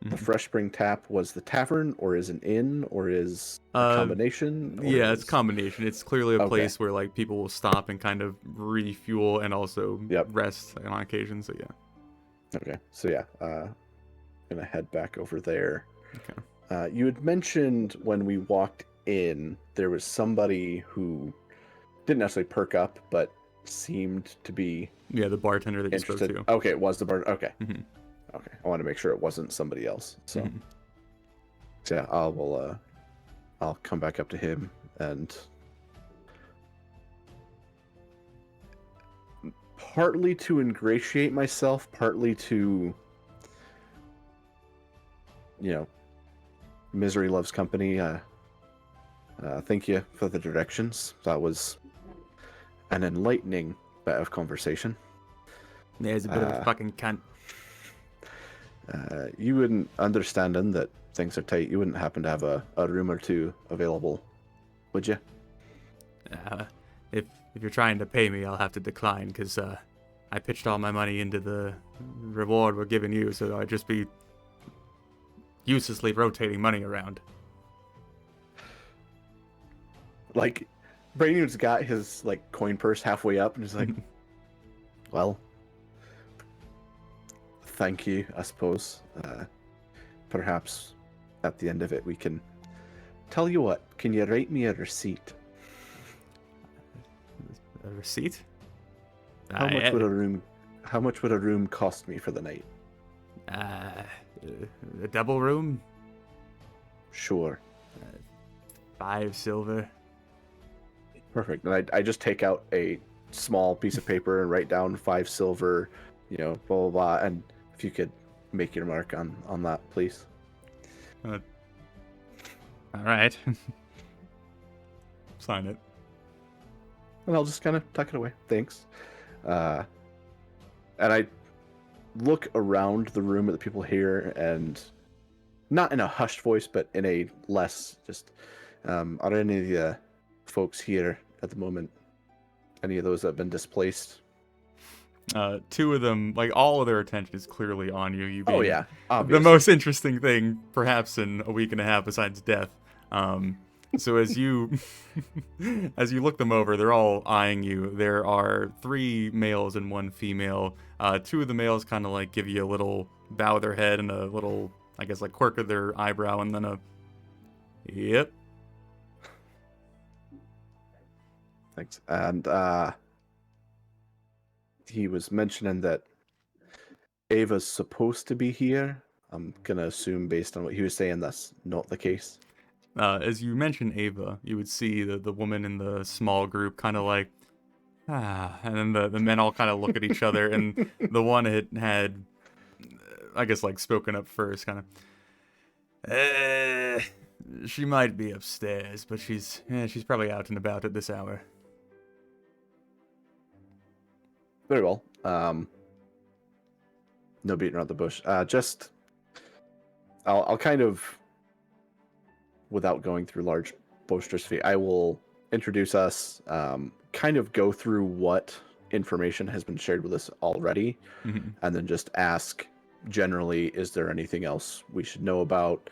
the Fresh Spring Tap was the tavern, or is an inn, or is a combination? Or Yeah, is... it's combination. It's clearly a Okay. place where like people will stop and kind of refuel and also rest on occasion. So yeah. Okay, so yeah, gonna head back over there. Okay. You had mentioned when we walked in, there was somebody who didn't necessarily perk up, but seemed to be Yeah, the bartender that you spoke interested. to. Okay, it was the bar. Okay, Mhm. okay. I want to make sure it wasn't somebody else. So, Mhm. so yeah, I'll come back up to him and partly to ingratiate myself, partly to, misery loves company. Thank you for the directions. That was an enlightening bit of conversation. Yeah, he's a bit of a fucking cunt. You wouldn't understanding that things are tight. You wouldn't happen to have a room or two available, would you? If you're trying to pay me, I'll have to decline because I pitched all my money into the reward we're giving you, so I'd just be uselessly rotating money around. Like, Brainerd's got his coin purse halfway up, and he's like, "Well, thank you, I suppose. Perhaps at the end of it, we can. Tell you what, can you write me a receipt? A receipt? How much would a room cost me for the night? A double room? Sure. 5 silver. Perfect. And I just take out a small piece of paper and write down 5 silver, blah, blah, blah. And if you could make your mark on that, please. All right. Sign it. And I'll just kind of tuck it away. Thanks. And I look around the room at the people here, and not in a hushed voice, but in a less just, are any of the folks here at the moment, any of those that have been displaced? 2 of them, all of their attention is clearly on you. You being yeah, the obviously. most interesting thing, perhaps, in a week and a half besides death. So as you look them over, they're all eyeing you. There are 3 males and 1 female. 2 of the males kind of give you a little bow of their head and a little, I guess, quirk of their eyebrow, and then a yep. Thanks. And he was mentioning that Ava's supposed to be here. I'm gonna assume, based on what he was saying, that's not the case. As you mention Ava, you would see the woman in the small group kind of and then the men all kind of look at each other, and the one had, I guess, spoken up first, kind of, she might be upstairs, but she's probably out and about at this hour. Very well. No beating around the bush. I'll kind of, without going through large boisterous fee. I will introduce us, kind of go through what information has been shared with us already, Mhm. and then just ask generally, is there anything else we should know about?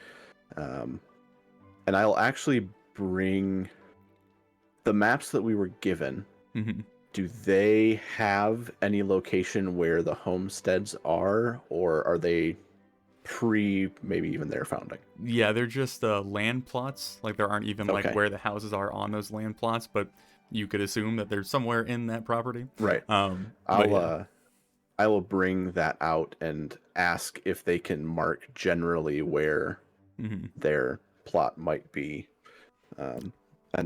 And I'll actually bring the maps that we were given. Mhm. Do they have any location where the homesteads are, or are they maybe even their founding? Yeah, they're just land plots. Like there aren't even like Okay. where the houses are on those land plots, but you could assume that they're somewhere in that property. Right. But yeah. I will bring that out and ask if they can mark generally where Mhm. their plot might be, and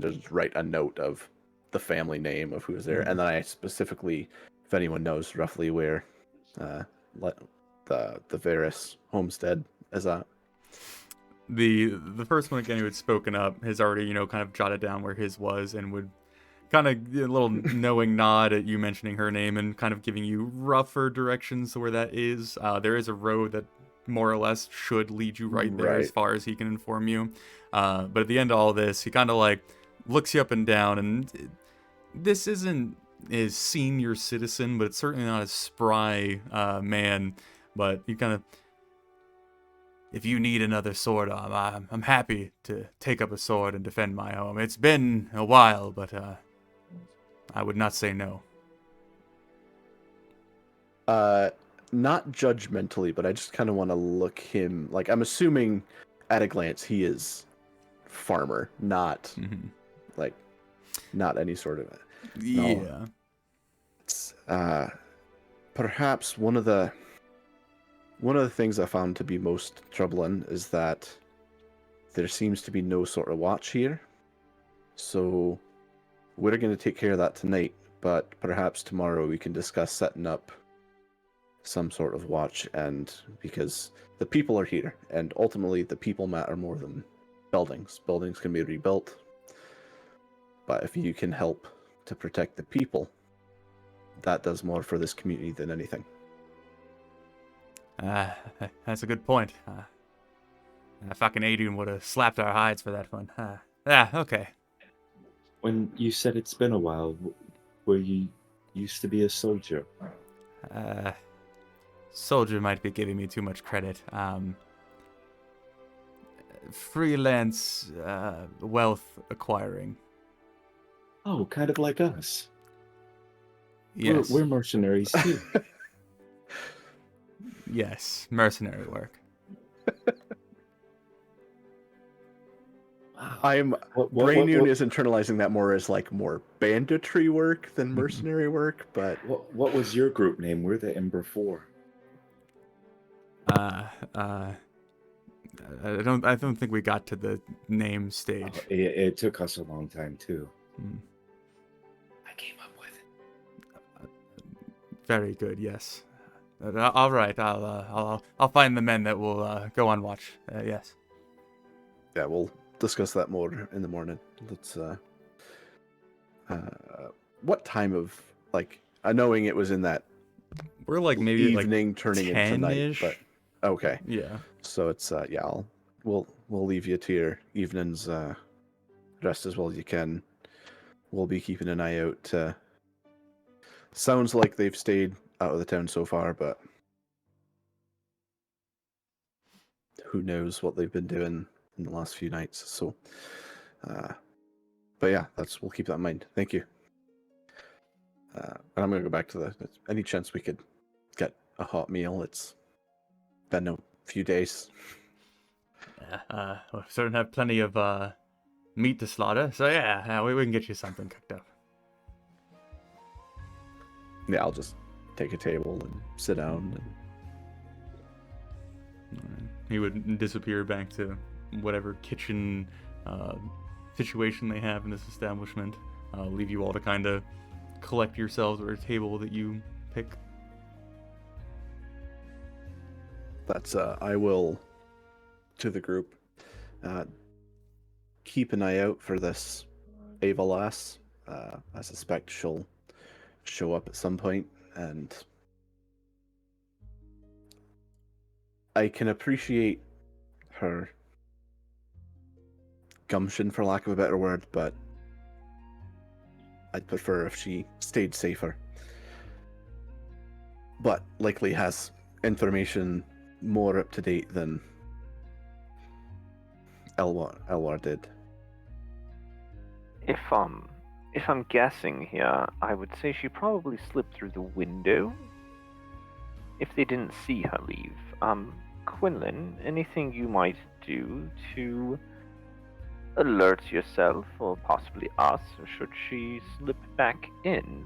just write a note of the family name of who's there, Mhm. and then I specifically, if anyone knows roughly where the Varys homestead is at. The first one again who had spoken up has already, kind of jotted down where his was and would kind of a little knowing nod at you mentioning her name and kind of giving you rougher directions to where that is. There is a road that more or less should lead you right there as Right. far as he can inform you. But at the end of all this, he kind of like looks you up and down, and this isn't his senior citizen, but it's certainly not a spry man. But he kind of, if you need another sword arm, I'm happy to take up a sword and defend my home. It's been a while, but I would not say no. Not judgmentally, but I just kind of want to look him like, I'm assuming at a glance he is farmer, not like not any sort of Yeah. It's, perhaps one of the things I found to be most troubling is that there seems to be no sort of watch here. So we're going to take care of that tonight, but perhaps tomorrow we can discuss setting up some sort of watch, and because the people are here, and ultimately the people matter more than buildings. Buildings can be rebuilt, but if you can help to protect the people, that does more for this community than anything. That's a good point. Fucking Adrian would have slapped our hides for that one. Okay. When you said it's been a while, where you used to be a soldier? Soldier might be giving me too much credit. Freelance wealth acquiring. Oh, kind of like us. Yes. We're mercenaries too. Yes, mercenary work. I'm Brainoon is internalizing that more as like more banditry work than mercenary work, but what was your group name? We're the Ember 4. I don't think we got to the name stage. It took us a long time too. I came up with it. Very good. Yes. All right. I'll find the men that will go on watch. Yes. yeah, we'll discuss that more in the morning. Let's what time of, like, knowing it was in that We're like maybe evening like turning into night, 10-ish. but okay. Yeah. So it's yeah, we'll leave you to your evenings, rest as well as you can. We'll be keeping an eye out. Sounds like they've stayed out of the town so far, but who knows what they've been doing in the last few nights. So but yeah, we'll keep that in mind. Thank you. And I'm gonna go back to any chance we could get a hot meal. It's been a few days. Yeah. We certainly have plenty of meat to slaughter. So yeah, we can get you something cooked up. Yeah, I'll just take a table and sit down. He would disappear back to whatever kitchen situation they have in this establishment. Leave you all to kind of collect yourselves at a table that you pick. That's I will, to the group, keep an eye out for this Ava lass. I suspect she'll show up at some point, and I can appreciate her gumption, for lack of a better word, but I'd prefer if she stayed safer. But likely has information more up to date than Elwar did. If I'm guessing here, I would say she probably slipped through the window. If they didn't see her leave. Quinlan, anything you might do to alert yourself or possibly us, or should she slip back in?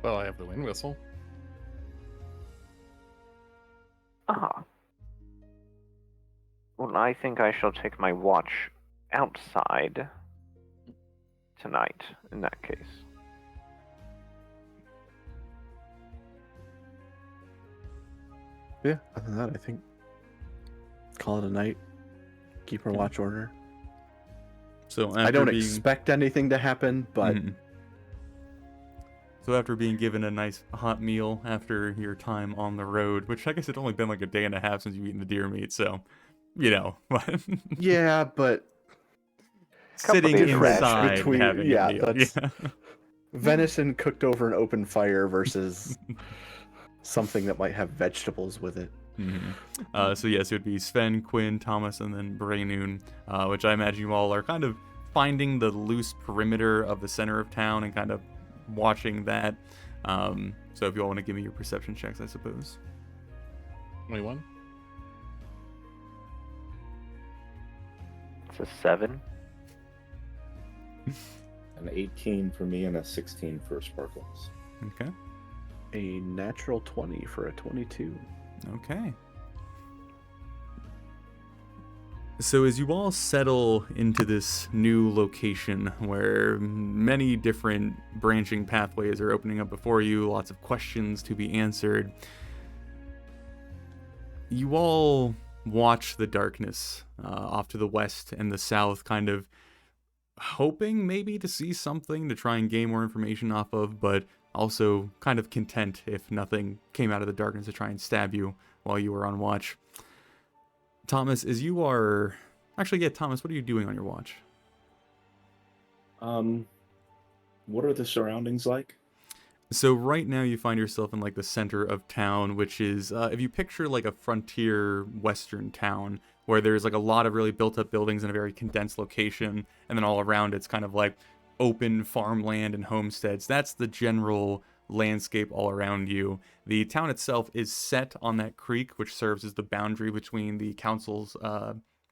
Well, I have the wind whistle. Ah. Well, I think I shall take my watch outside tonight, in that case. Yeah, other than that, I think call it a night. Keep her watch order. So after I don't being... expect anything to happen, but So after being given a nice hot meal after your time on the road, which I guess it'd only been like a day and a half since you've eaten the deer meat, so, you know. yeah, but Sitting days rest inside and having a meal. that's Yeah. venison cooked over an open fire versus something that might have vegetables with it. So yes, it would be Sven, Quinn, Thomas, and then Braynoon, which I imagine you all are kind of finding the loose perimeter of the center of town and kind of watching that. So if you all want to give me your perception checks, I suppose. 21. It's a 7. An 18 for me and a 16 for Sparkles. Okay. A natural 20 for a 22. Okay. So as you all settle into this new location where many different branching pathways are opening up before you, lots of questions to be answered, you all watch the darkness off to the west and the south, kind of hoping maybe to see something to try and gain more information off of, but also kind of content if nothing came out of the darkness to try and stab you while you were on watch. Thomas, as you are... Actually, yeah, Thomas, what are you doing on your watch? What are the surroundings like? So right now you find yourself in like the center of town, which is, if you picture like a frontier western town, where there's like a lot of really built up buildings in a very condensed location, and then all around it's kind of like open farmland and homesteads. That's the general landscape all around you. The town itself is set on that creek, which serves as the boundary between the council's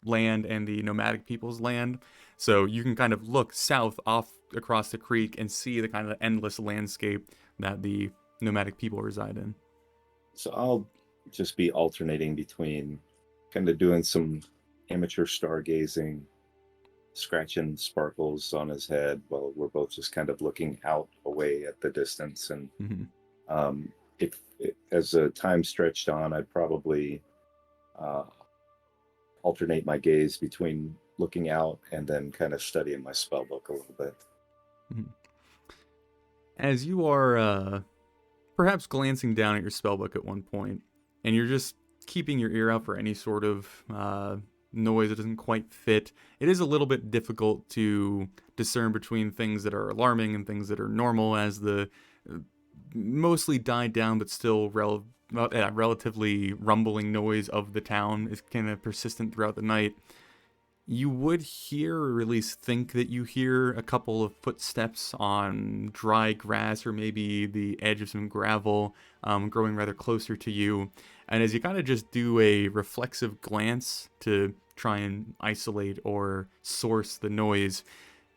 land and the nomadic people's land. So you can kind of look south off across the creek and see the kind of endless landscape that the nomadic people reside in. So I'll just be alternating between kind of doing some amateur stargazing, scratching Sparkles on his head while we're both just kind of looking out away at the distance. And if as the time stretched on, I'd probably alternate my gaze between looking out and then kind of studying my spell book a little bit. As you are perhaps glancing down at your spellbook at one point, and you're just keeping your ear out for any sort of noise that doesn't quite fit, it is a little bit difficult to discern between things that are alarming and things that are normal, as the mostly died down but still relatively rumbling noise of the town is kind of persistent throughout the night. You would hear, or at least think that you hear, a couple of footsteps on dry grass or maybe the edge of some gravel growing rather closer to you. And as you kind of just do a reflexive glance to try and isolate or source the noise,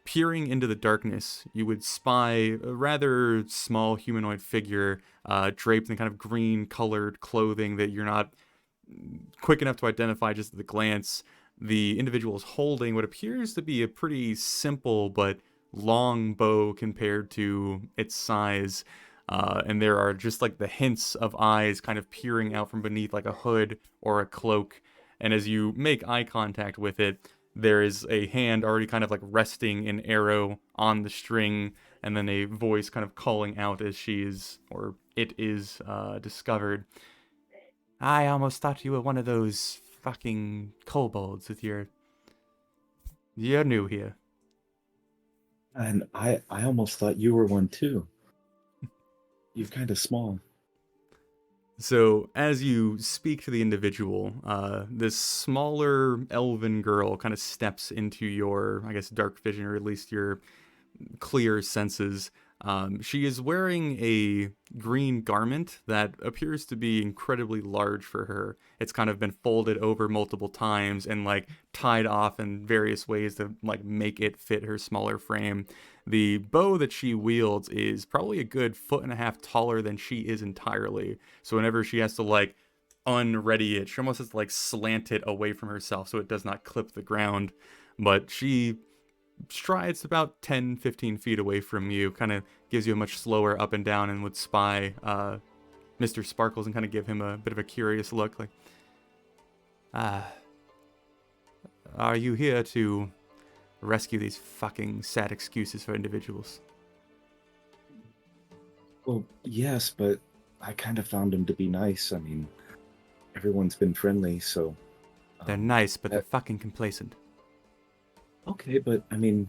peering into the darkness, you would spy a rather small humanoid figure draped in kind of green-colored clothing that you're not quick enough to identify just at the glance. The individual is holding what appears to be a pretty simple but long bow compared to its size. And there are just like the hints of eyes kind of peering out from beneath like a hood or a cloak. And as you make eye contact with it, there is a hand already kind of like resting an arrow on the string, and then a voice kind of calling out as she is, or it is, discovered. I almost thought you were one of those fucking kobolds with your... You're new here. And I almost thought you were one too. You're kind of small. So, as you speak to the individual, this smaller elven girl kind of steps into your, I guess, dark vision, or at least your clear senses. She is wearing a green garment that appears to be incredibly large for her. It's kind of been folded over multiple times and like tied off in various ways to like make it fit her smaller frame. The bow that she wields is probably a good 1.5 feet taller than she is entirely. So whenever she has to like unready it, she almost has to like slant it away from herself so it does not clip the ground. But she strides about 10, 15 feet away from you, kind of gives you a much slower up and down, and would spy Mr. Sparkles and kind of give him a bit of a curious look, like, are you here to rescue these fucking sad excuses for individuals? Well, yes, but I kind of found him to be nice. I mean, everyone's been friendly, so... They're nice, but they're fucking complacent. Okay, but I mean,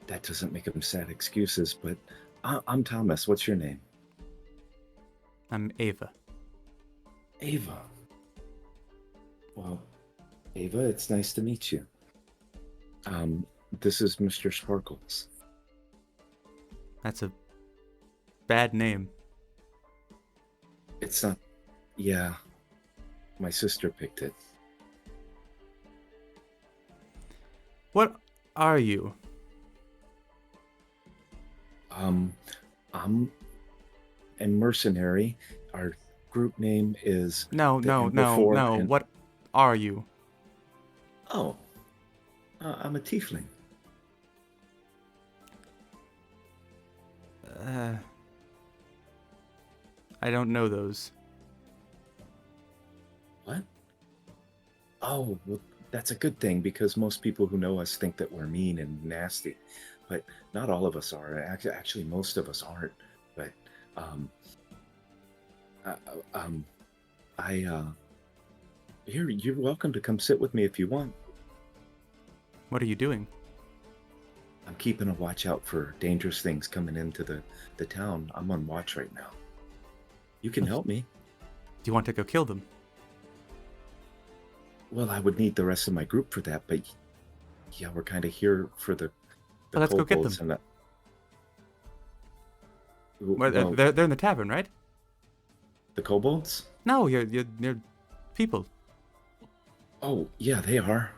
that doesn't make them sad excuses, but I'm Thomas. What's your name? I'm Ava. Ava. Well, Ava, it's nice to meet you. This is Mr. Sparkles. That's a bad name. It's not... Yeah. My sister picked it. What are you? I'm a mercenary. Our group name is... No. And... What are you? Oh. I'm a tiefling. I don't know those. What? Oh, well, that's a good thing, because most people who know us think that we're mean and nasty, but not all of us are. Actually, most of us aren't. But here, you're welcome to come sit with me if you want. What are you doing? I'm keeping a watch out for dangerous things coming into the town. I'm on watch right now. You can help me. Do you want to go kill them? Well, I would need the rest of my group for that, but yeah, we're kind of here for the Well, let's go get kobolds them. Well, They're in the tavern, right? the kobolds? No, you're people. Oh, yeah, they are.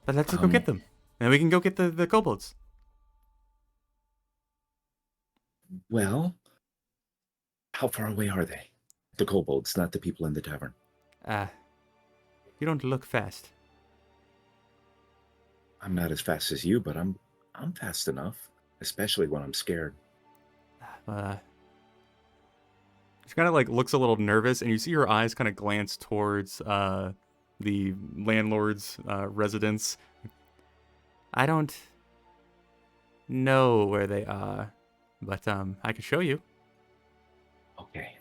But let's just go get them. And we can go get the kobolds. Well, how far away are they? The kobolds, not the people in the tavern. You don't look fast. I'm not as fast as you, but I'm fast enough, especially when I'm scared. She kind of like looks a little nervous, and you see her eyes kind of glance towards the landlord's residence. I don't know where they are, but I could show you. Okay.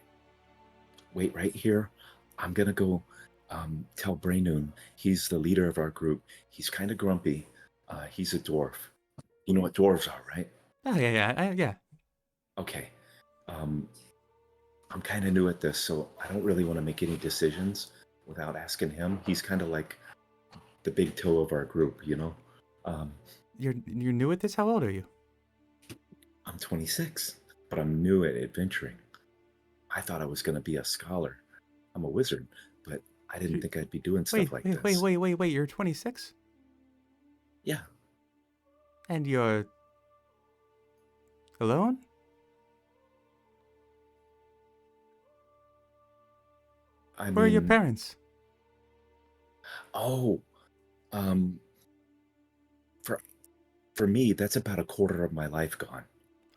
Wait right here. I'm gonna go tell Braynoon. He's the leader of our group. He's kind of grumpy. He's a dwarf. You know what dwarves are, right? Oh, yeah. Okay. I'm kind of new at this, so I don't really want to make any decisions without asking him. He's kind of like the big toe of our group, you know? You're new at this? How old are you? I'm 26, but I'm new at adventuring. I thought I was going to be a scholar. I'm a wizard, but I didn't think I'd be doing stuff like this. Wait. You're 26? Yeah. And you're alone? Where are your parents? Oh, for me, that's about a quarter of my life gone.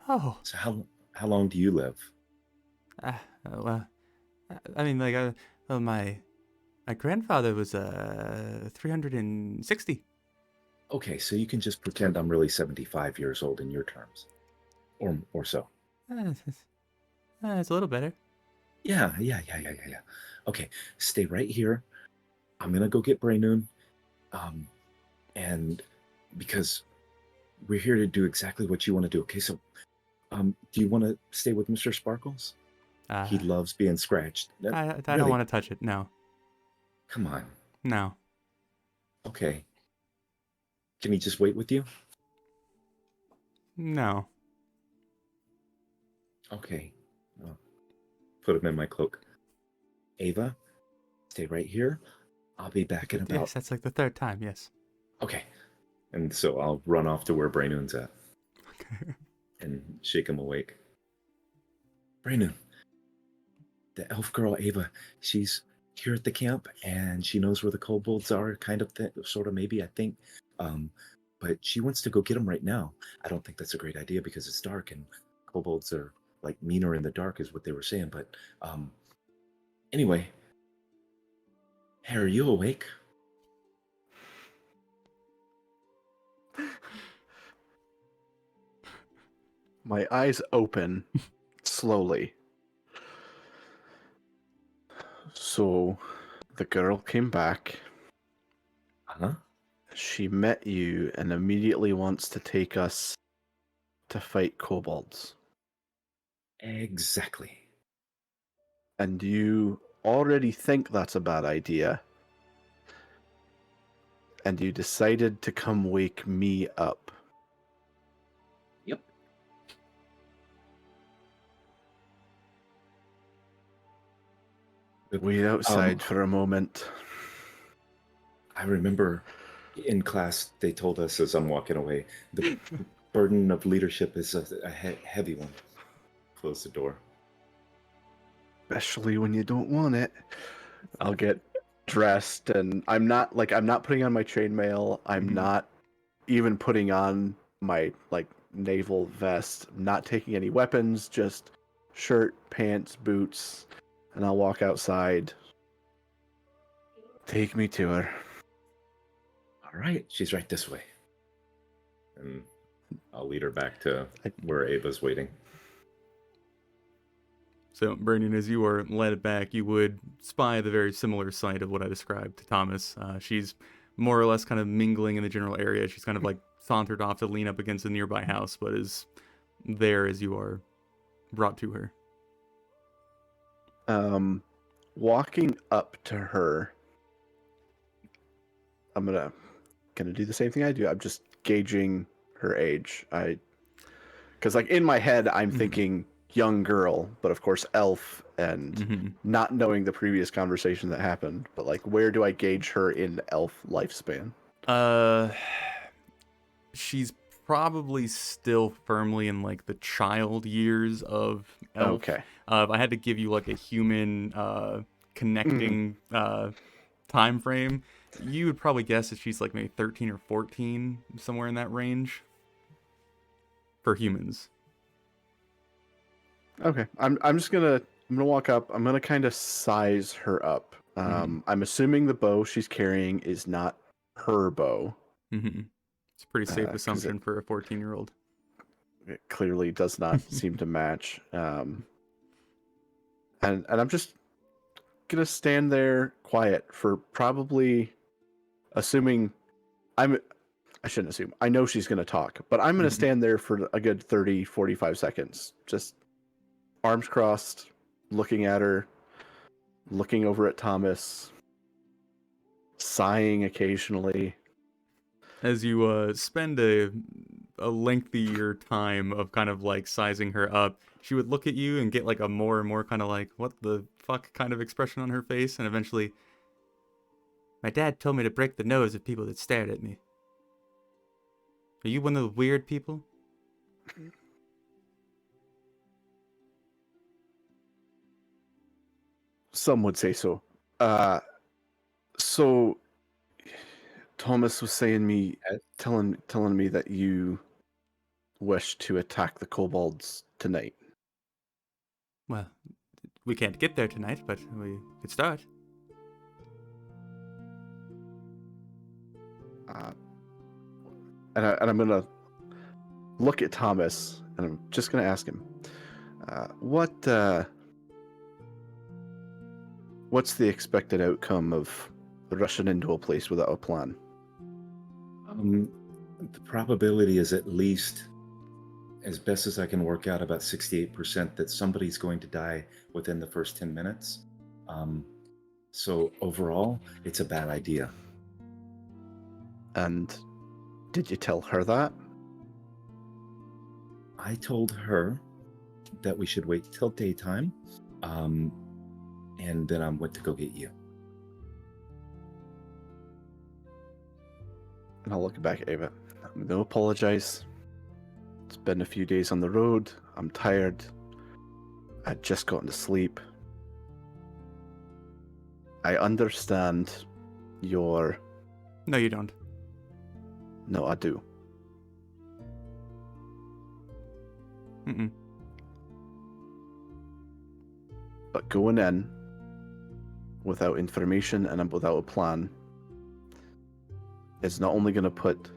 Oh. So how long do you live? Well, I mean, like, my grandfather was 360. Okay, so you can just pretend I'm really 75 years old in your terms, or so. It's a little better. Yeah. Okay, stay right here. I'm gonna go get Braynoon. And because we're here to do exactly what you want to do. Okay, so do you want to stay with Mr. Sparkles? He loves being scratched. I don't Really? want to touch it. No. Come on. No. Okay. Can he just wait with you? No. Okay. Well, put him in my cloak. Ava, stay right here. I'll be back in about. Yes, that's like the third time. Yes. Okay. And so I'll run off to where Braynoon's at Okay. and shake him awake. Braynoon, the elf girl Ava, she's here at the camp and she knows where the kobolds are, kind of sort of maybe, I think. But she wants to go get them right now. I don't think that's a great idea because it's dark and kobolds are like meaner in the dark is what they were saying. But anyway, hey, are you awake? My eyes open slowly. So the girl came back. Huh? She met you and immediately wants to take us to fight kobolds. Exactly. And you already think that's a bad idea. And you decided to come wake me up. Yep. Wait outside for a moment. I remember in class they told us as I'm walking away, the burden of leadership is a heavy one. Close the door. Especially when you don't want it. I'll get dressed and I'm not putting on my chainmail. I'm Mhm. not even putting on my naval vest. I'm not taking any weapons, just shirt, pants, boots, and I'll walk outside. Take me to her. All right, she's right this way. And I'll lead her back to where Ava's waiting. So, Brandon, as you are led back, you would spy the very similar sight of what I described to Thomas. She's more or less kind of mingling in the general area. She's kind of like sauntered off to lean up against a nearby house, but is there as you are brought to her. Walking up to her, I'm gonna do the same thing I do. I'm just gauging her age. Because in my head, I'm thinking young girl, but of course elf, and not knowing the previous conversation that happened. But where do I gauge her in elf lifespan? She's probably still firmly in the child years of elf. Okay. If I had to give you a human connecting time frame, you would probably guess that she's maybe 13 or 14, somewhere in that range for humans. Okay. I'm gonna walk up. I'm gonna kind of size her up. I'm assuming the bow she's carrying is not her bow. It's a pretty safe assumption for a 14-year-old. It clearly does not seem to match. And I'm just gonna stand there quiet for probably, assuming I shouldn't assume. I know she's gonna talk, but I'm gonna stand there for a good 30, 45 seconds. Just arms crossed, looking at her, looking over at Thomas, sighing occasionally. As you spend a lengthier time of kind of sizing her up, she would look at you and get a more and more kind of what the fuck kind of expression on her face, and eventually, my dad told me to break the nose of people that stared at me. Are you one of the weird people? Some would say so. So Thomas was telling me that you wish to attack the kobolds tonight. Well, we can't get there tonight, but we could start. And I'm gonna look at Thomas, and I'm just gonna ask him, what What's the expected outcome of rushing into a place without a plan? The probability is at least, as best as I can work out, about 68% that somebody's going to die within the first 10 minutes. So overall, it's a bad idea. And did you tell her that? I told her that we should wait till daytime, and then I went to go get you. And I'll look back at Ava. I'm going to apologize. It's been a few days on the road. I'm tired. I'd just gotten to sleep. I understand your... No, you don't. No, I do. Mm-mm. But going in without information and without a plan is not only going to put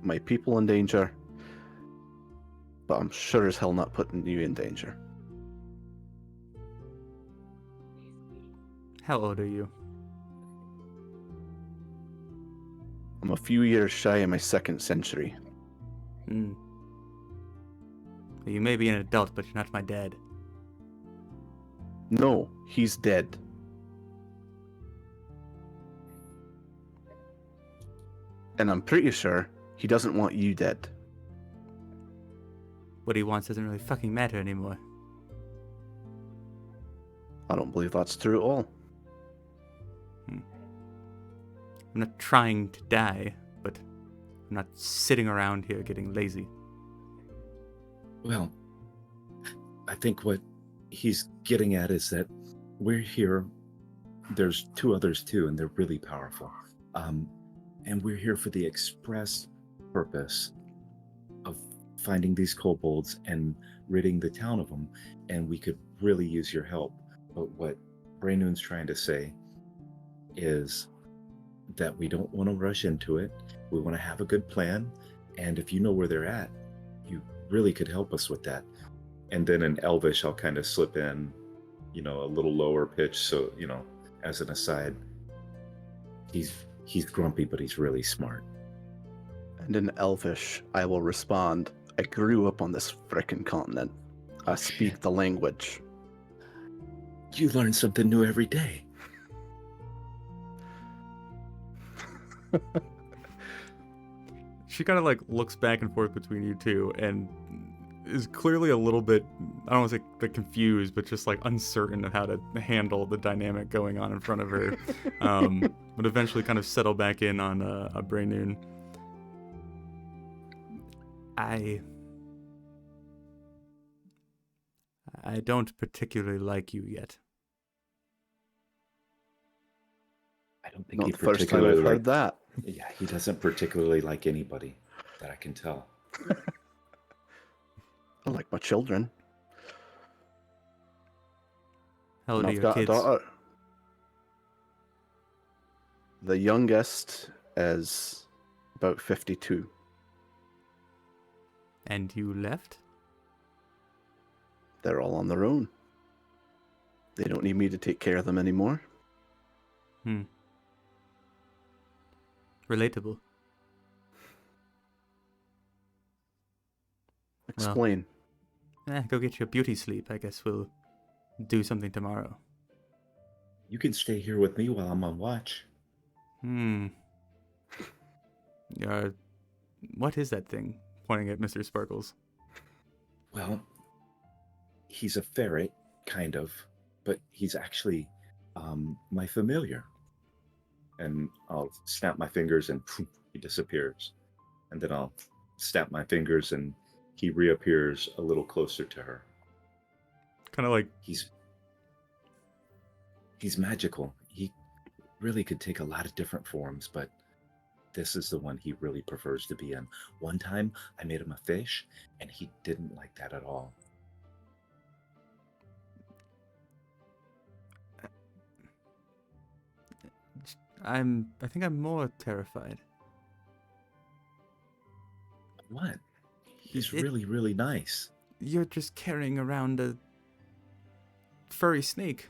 my people in danger, but I'm sure as hell not putting you in danger. How old are you? I'm a few years shy of my second century. Hmm. You may be an adult, but you're not my dad. No, he's dead. And I'm pretty sure he doesn't want you dead. What he wants doesn't really fucking matter anymore. I don't believe that's true at all. I'm not trying to die, but I'm not sitting around here getting lazy. Well, I think what he's getting at is that we're here. There's two others too, and they're really powerful. And we're here for the express purpose of finding these kobolds and ridding the town of them. And we could really use your help. But what Braynoon's trying to say is that we don't want to rush into it. We want to have a good plan. And if you know where they're at, you really could help us with that. And then in Elvish, I'll kind of slip in, a little lower pitch. So, as an aside, he's grumpy, but he's really smart. And in Elvish, I will respond, I grew up on this frickin' continent. I speak the language. You learn something new every day. She kind of looks back and forth between you two and is clearly a little bit, I don't want to say confused, but just uncertain of how to handle the dynamic going on in front of her. But eventually kind of settle back in on a Braynoon. I don't particularly like you yet. I don't think Not he the first time particularly I've heard that. Yeah, he doesn't particularly like anybody that I can tell. I like my children. How old And are I've your got kids? a daughter. The youngest is about 52. And you left? They're all on their own. They don't need me to take care of them anymore. Relatable. Explain. Go get your beauty sleep. I guess we'll do something tomorrow. You can stay here with me while I'm on watch. What is that thing? Pointing at Mr. Sparkles. Well, he's a ferret, kind of, but he's actually my familiar. And I'll snap my fingers and poof, he disappears. And then I'll snap my fingers and he reappears a little closer to her. Kind of He's magical. He really could take a lot of different forms, but this is the one he really prefers to be in. One time I made him a fish and he didn't like that at all. I think I'm more terrified. What? He's really, really nice. You're just carrying around a furry snake.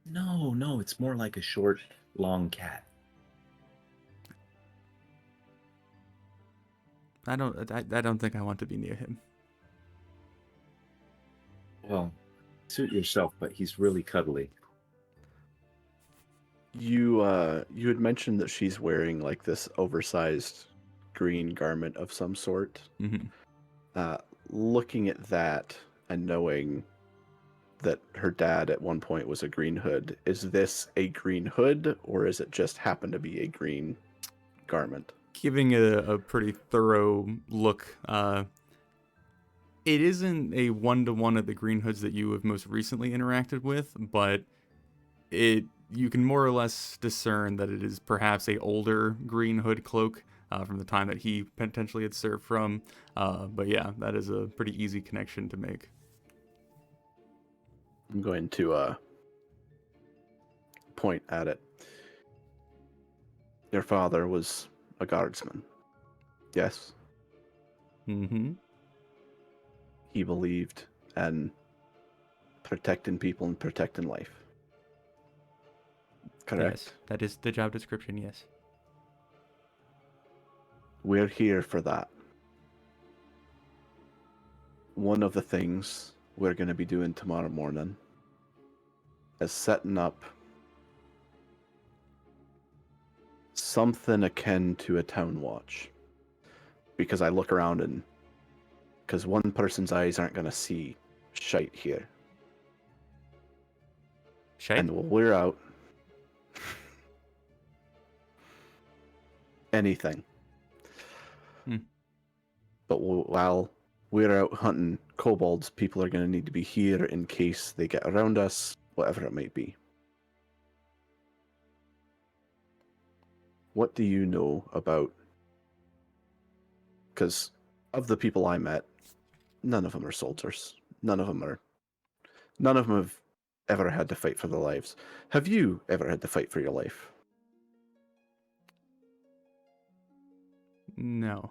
No, it's more like a short, long cat. I don't think I want to be near him. Well, suit yourself, but he's really cuddly. You had mentioned that she's wearing like this oversized green garment of some sort. Hmm. Looking at that and knowing that her dad at one point was a green hood, is this a green hood or is it just happen to be a green garment? Giving it a pretty thorough look, it isn't a one-to-one of the green hoods that you have most recently interacted with, but you can more or less discern that it is perhaps a older green hood cloak from the time that he potentially had served from. But yeah, that is a pretty easy connection to make. I'm going to point at it. Your father was a guardsman. Yes. Mm-hmm. He believed in protecting people and protecting life. Correct? Yes, that is the job description, yes. We're here for that. One of the things we're going to be doing tomorrow morning is setting up something akin to a town watch. Because I look around and because one person's eyes aren't going to see shite here. Shite? And while we're out, anything. Hmm. But while we're out hunting kobolds, people are going to need to be here in case they get around us, whatever it might be. What do you know about? Because of the people I met, none of them are soldiers. None of them have ever had to fight for their lives. Have you ever had to fight for your life? No.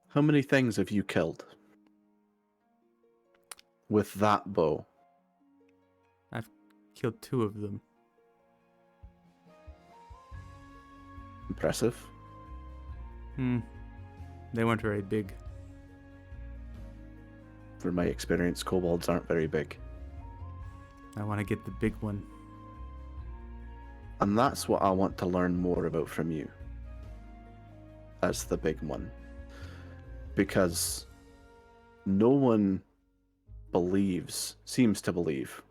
How many things have you killed with that bow? I've killed 2 of them. Impressive. They weren't very big. From my experience, kobolds aren't very big. I want to get the big one. And that's what I want to learn more about from you. As the big one. Because no one seems to believe,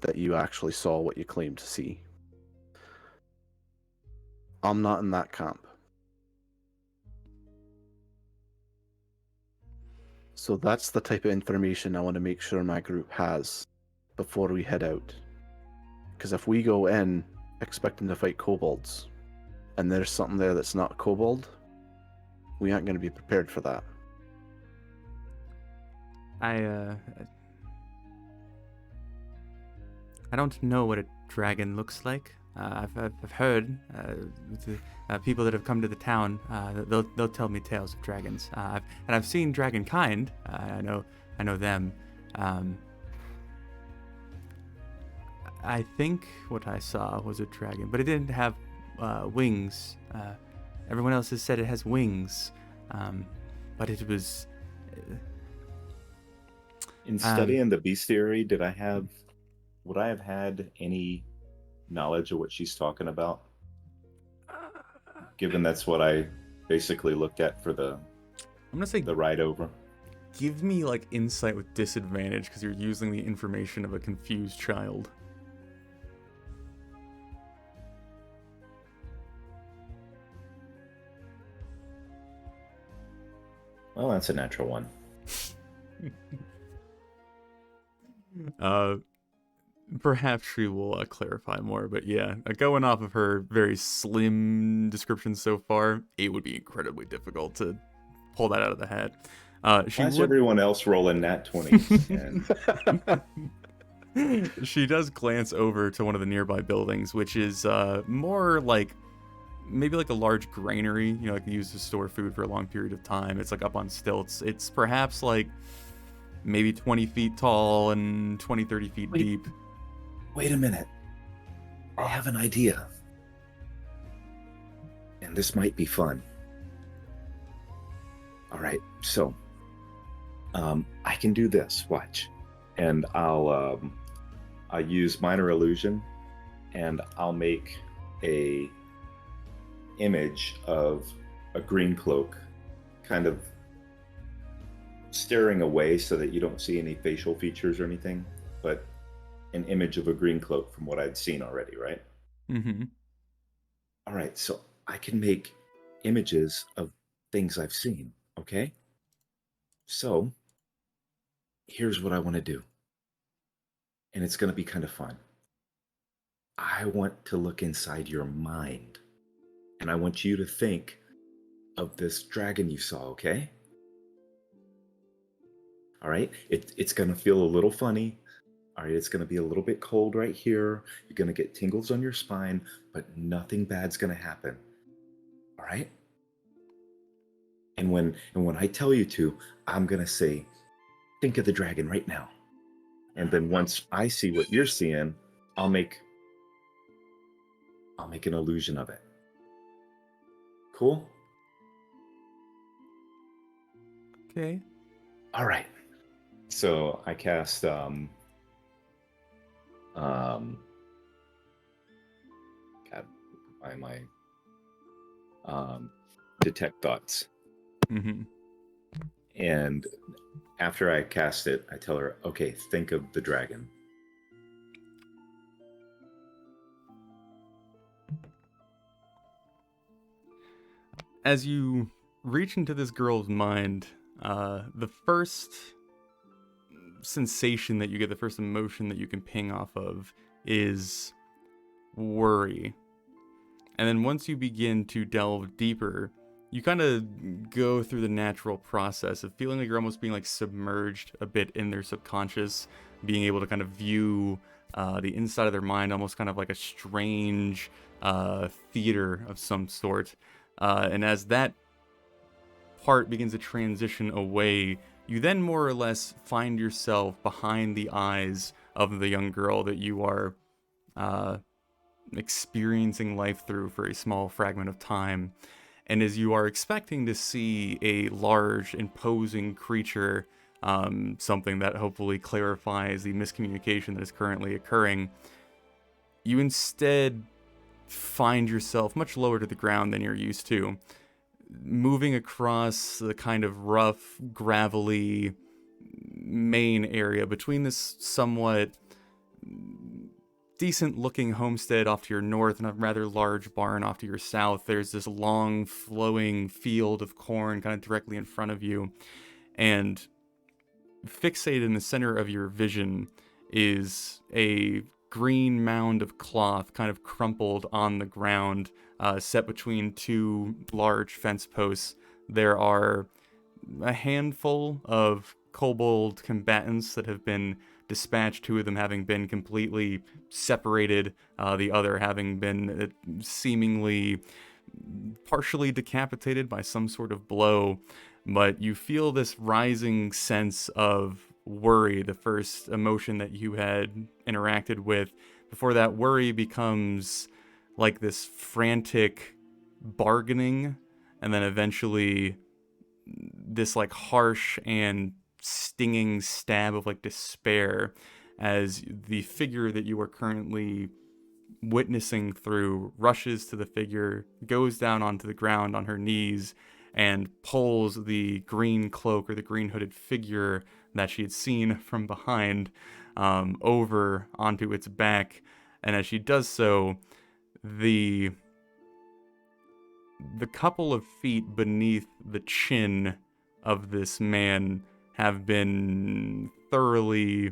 that you actually saw what you claimed to see. I'm not in that camp. So that's the type of information I want to make sure my group has before we head out. Because if we go in expecting to fight kobolds, and there's something there that's not kobold, we aren't going to be prepared for that. I don't know what a dragon looks like. I've heard people that have come to the town. They'll tell me tales of dragons. I've seen dragonkind. I know them. I think what I saw was a dragon, but it didn't have wings. Everyone else has said it has wings, but it was. In studying the bestiary, would I have had any knowledge of what she's talking about? Given that's what I basically looked at for I'm gonna say the ride over. give me like insight with disadvantage because you're using the information of a confused child. Well, that's a natural one. Perhaps she will clarify more, but yeah, going off of her very slim description so far, it would be incredibly difficult to pull that out of the hat. Why is everyone else rolling nat 20s? And She does glance over to one of the nearby buildings, which is more like maybe like a large granary, like used to store food for a long period of time. It's like up on stilts. It's perhaps like maybe 20 feet tall and 20, 30 feet Wait. deep. Wait a minute. I have an idea. And this might be fun. All right, so I can do this. Watch, and I'll use minor illusion, and I'll make a image of a green cloak, kind of staring away so that you don't see any facial features or anything, but an image of a green cloak from what I'd seen already, right? Mm-hmm. All right, so I can make images of things I've seen, okay? So here's what I want to do, and it's going to be kind of fun. I want to look inside your mind, and I want you to think of this dragon you saw, okay? All right, it's going to feel a little funny. All right, it's going to be a little bit cold right here. You're going to get tingles on your spine, but nothing bad's going to happen. All right? And when I tell you to, I'm going to say, think of the dragon right now. And then once I see what you're seeing, I'll make an illusion of it. Cool? Okay. All right. So I cast God, why am I detect thoughts. Mm-hmm. And after I cast it, I tell her, okay, think of the dragon. As you reach into this girl's mind, the first sensation that you get, the first emotion that you can ping off of is worry. And then once you begin to delve deeper, you kind of go through the natural process of feeling like you're almost being like submerged a bit in their subconscious, being able to kind of view the inside of their mind, almost kind of like a strange theater of some sort. And as that part begins to transition away, you then more or less find yourself behind the eyes of the young girl that you are experiencing life through for a small fragment of time. And as you are expecting to see a large, imposing creature, something that hopefully clarifies the miscommunication that is currently occurring, you instead find yourself much lower to the ground than you're used to, moving across the kind of rough, gravelly main area between this somewhat decent looking homestead off to your north and a rather large barn off to your south. There's this long flowing field of corn kind of directly in front of you, and fixated in the center of your vision is a green mound of cloth kind of crumpled on the ground, set between two large fence posts. There are a handful of kobold combatants that have been dispatched, two of them having been completely separated, the other having been seemingly partially decapitated by some sort of blow. But you feel this rising sense of worry, the first emotion that you had interacted with, before that worry becomes like this frantic bargaining, and then eventually this like harsh and stinging stab of like despair as the figure that you are currently witnessing through rushes to the figure, goes down onto the ground on her knees, and pulls the green cloak or the green hooded figure that she had seen from behind over onto its back. And as she does so, the couple of feet beneath the chin of this man have been thoroughly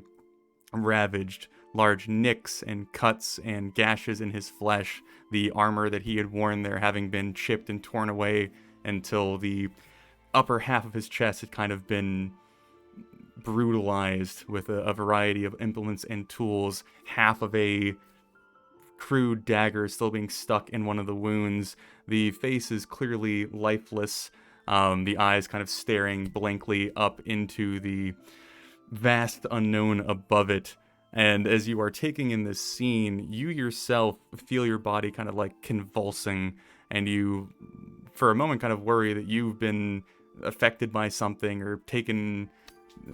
ravaged. Large nicks and cuts and gashes in his flesh, the armor that he had worn there having been chipped and torn away until the upper half of his chest had kind of been brutalized with a variety of implements and tools. Half of a crude dagger still being stuck in one of the wounds. The face is clearly lifeless, the eyes kind of staring blankly up into the vast unknown above it. And as you are taking in this scene, you yourself feel your body kind of like convulsing, and you, for a moment, kind of worry that you've been affected by something or taken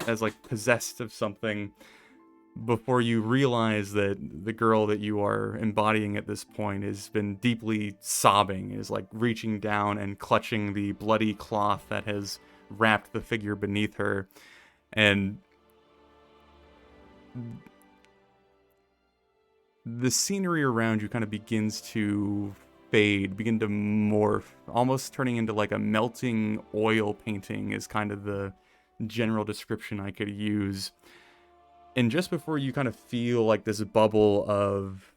as like possessed of something, before you realize that the girl that you are embodying at this point has been deeply sobbing, is like reaching down and clutching the bloody cloth that has wrapped the figure beneath her. And the scenery around you kind of begins to fade, begin to morph, almost turning into like a melting oil painting is kind of the general description I could use. And just before you kind of feel like this bubble of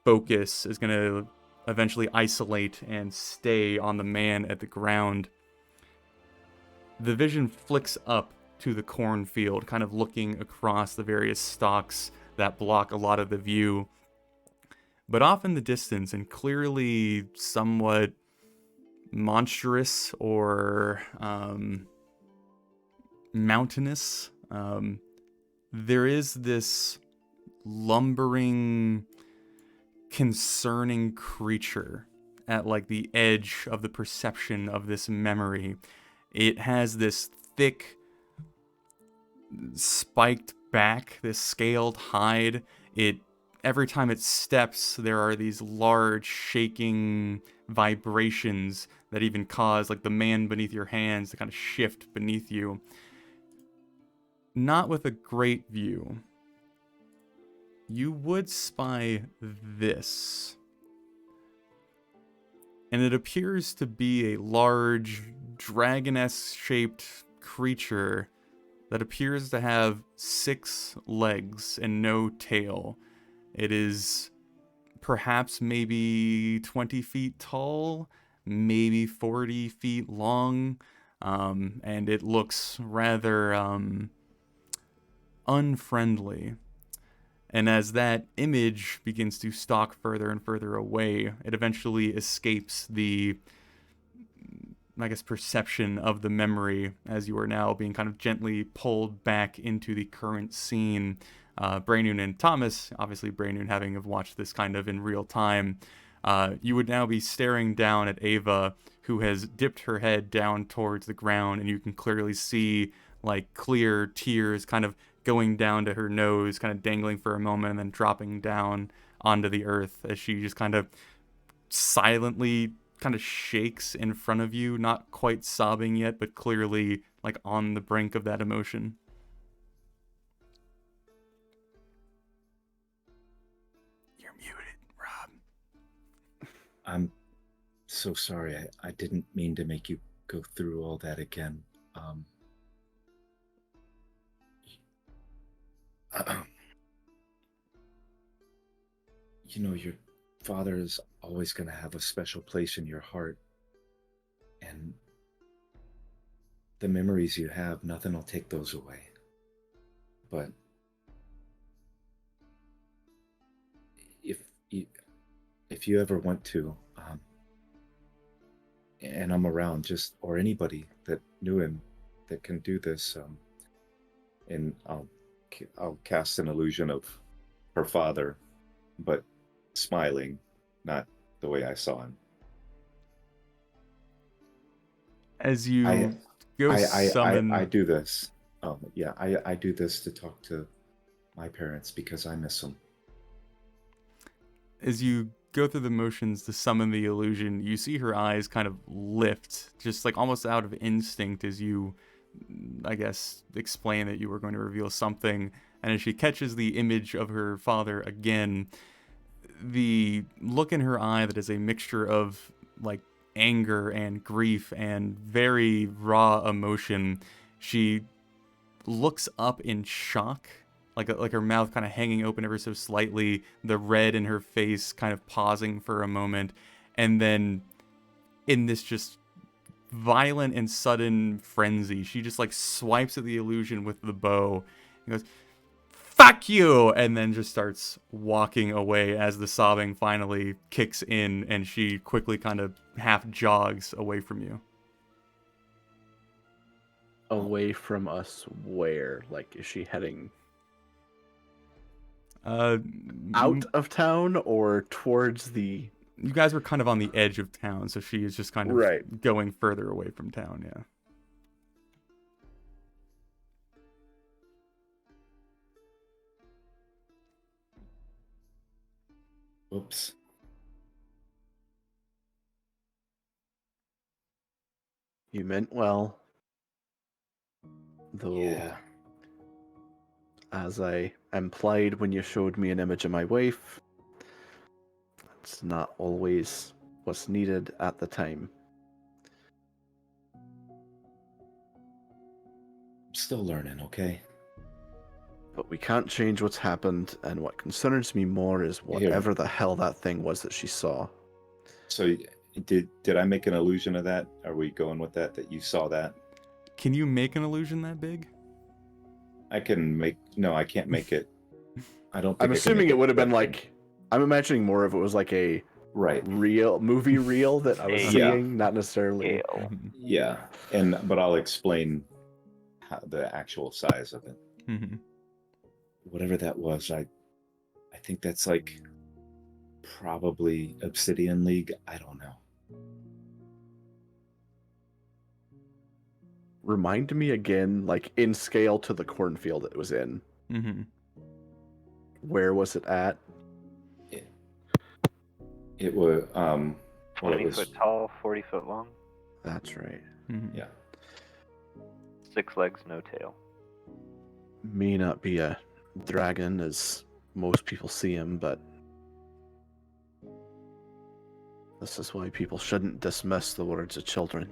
focus is going to eventually isolate and stay on the man at the ground, the vision flicks up to the cornfield, kind of looking across the various stalks that block a lot of the view. But off in the distance, and clearly somewhat monstrous or mountainous, there is this lumbering, concerning creature at like the edge of the perception of this memory. It has this thick, spiked back, this scaled hide. Every time it steps, there are these large shaking vibrations that even cause like the man beneath your hands to kind of shift beneath you. Not with a great view. You would spy this. And it appears to be a large, dragoness shaped creature that appears to have 6 legs and no tail. It is perhaps maybe 20 feet tall, maybe 40 feet long, and it looks rather unfriendly. And as that image begins to stalk further and further away, it eventually escapes the, I guess, perception of the memory, as you are now being kind of gently pulled back into the current scene. Braynoon and Thomas, obviously Braynoon having have watched this kind of in real time, you would now be staring down at Ava, who has dipped her head down towards the ground, and you can clearly see like clear tears kind of going down to her nose, kind of dangling for a moment and then dropping down onto the earth as she just kind of silently kind of shakes in front of you, not quite sobbing yet, but clearly like on the brink of that emotion. You're muted, Rob. I'm so sorry. I didn't mean to make you go through all that again. You know, your father is always going to have a special place in your heart. And the memories you have, nothing will take those away. But if you ever want to, and I'm around, just, or anybody that knew him that can do this, and I'll cast an illusion of her father, but smiling, not the way I saw him. As you go summon... I do this. I do this to talk to my parents because I miss them. As you go through the motions to summon the illusion, you see her eyes kind of lift, just like almost out of instinct as you, I guess, explain that you were going to reveal something. And as she catches the image of her father again, the look in her eye that is a mixture of like anger and grief and very raw emotion, she looks up in shock, like her mouth kind of hanging open ever so slightly, the red in her face kind of pausing for a moment, and then in this just violent and sudden frenzy, she just like swipes at the illusion with the bow and goes, "Fuck you!" and then just starts walking away as the sobbing finally kicks in, and she quickly kind of half jogs away from you. Away from us where? Like, is she heading Uh, out of town or towards the... You guys were kind of on the edge of town, so she is just kind of Right. going further away from town, yeah. Oops. You meant well. Though, Yeah. as I implied when you showed me an image of my wife, it's not always what's needed at the time. I'm still learning, okay? But we can't change what's happened, and what concerns me more is whatever the hell that thing was that she saw. So did I make an illusion of that? Are we going with that you saw that? Can you make an illusion that big? I can make... No, I can't make it. I don't think I'm I can assuming make it would have been big. like... I'm imagining more of it was like a Right. real movie reel that I was Yeah. seeing, not necessarily... Scale. Yeah. But I'll explain the actual size of it. Mm-hmm. Whatever that was, I think that's like probably Obsidian League. I don't know. Remind me again, like in scale to the cornfield it was in. Mm-hmm. Where was it at? It was 20 foot tall, 40 foot long. That's right. Mm-hmm. Yeah. 6 legs, no tail. May not be a dragon as most people see him, but this is why people shouldn't dismiss the words of children.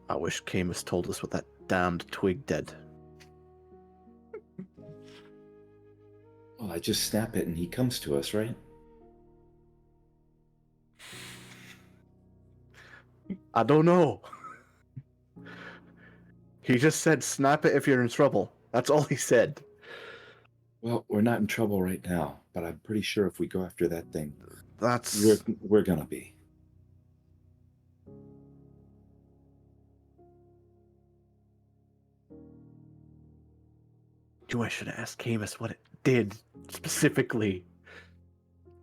I wish Camus told us what that damned twig did. Well, I just snap it and he comes to us, right? I don't know. He just said snap it if you're in trouble. That's all he said. Well, we're not in trouble right now, but I'm pretty sure if we go after that thing, That's... we're gonna be. I should have asked Camus what it did specifically.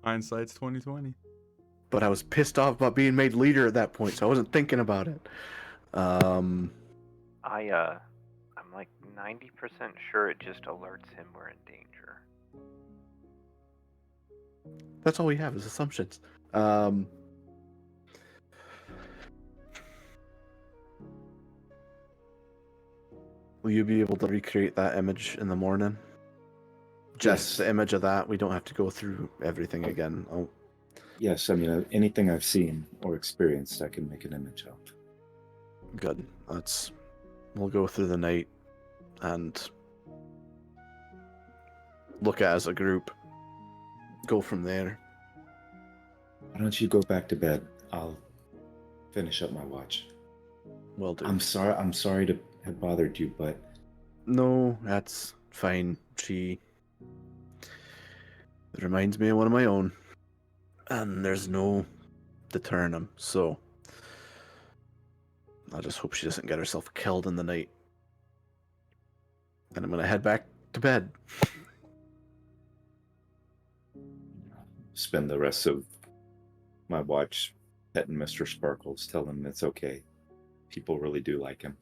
Hindsight's 2020. But I was pissed off about being made leader at that point, so I wasn't thinking about it. I'm like 90% sure it just alerts him we're in danger. That's all we have is assumptions. Will you be able to recreate that image in the morning? Just Yes. the image of that. We don't have to go through everything again. Oh, Yes, I mean anything I've seen or experienced, I can make an image of. good. We'll go through the night and look at it as a group. Go from there. Why don't you go back to bed? I'll finish up my watch. Will do. I'm sorry to have bothered you, but No, that's fine. It reminds me of one of my own. And there's no deterring him, so I just hope she doesn't get herself killed in the night. And I'm gonna head back to bed. spend the rest of my watch petting Mr. Sparkles, telling him it's okay. People really do like him.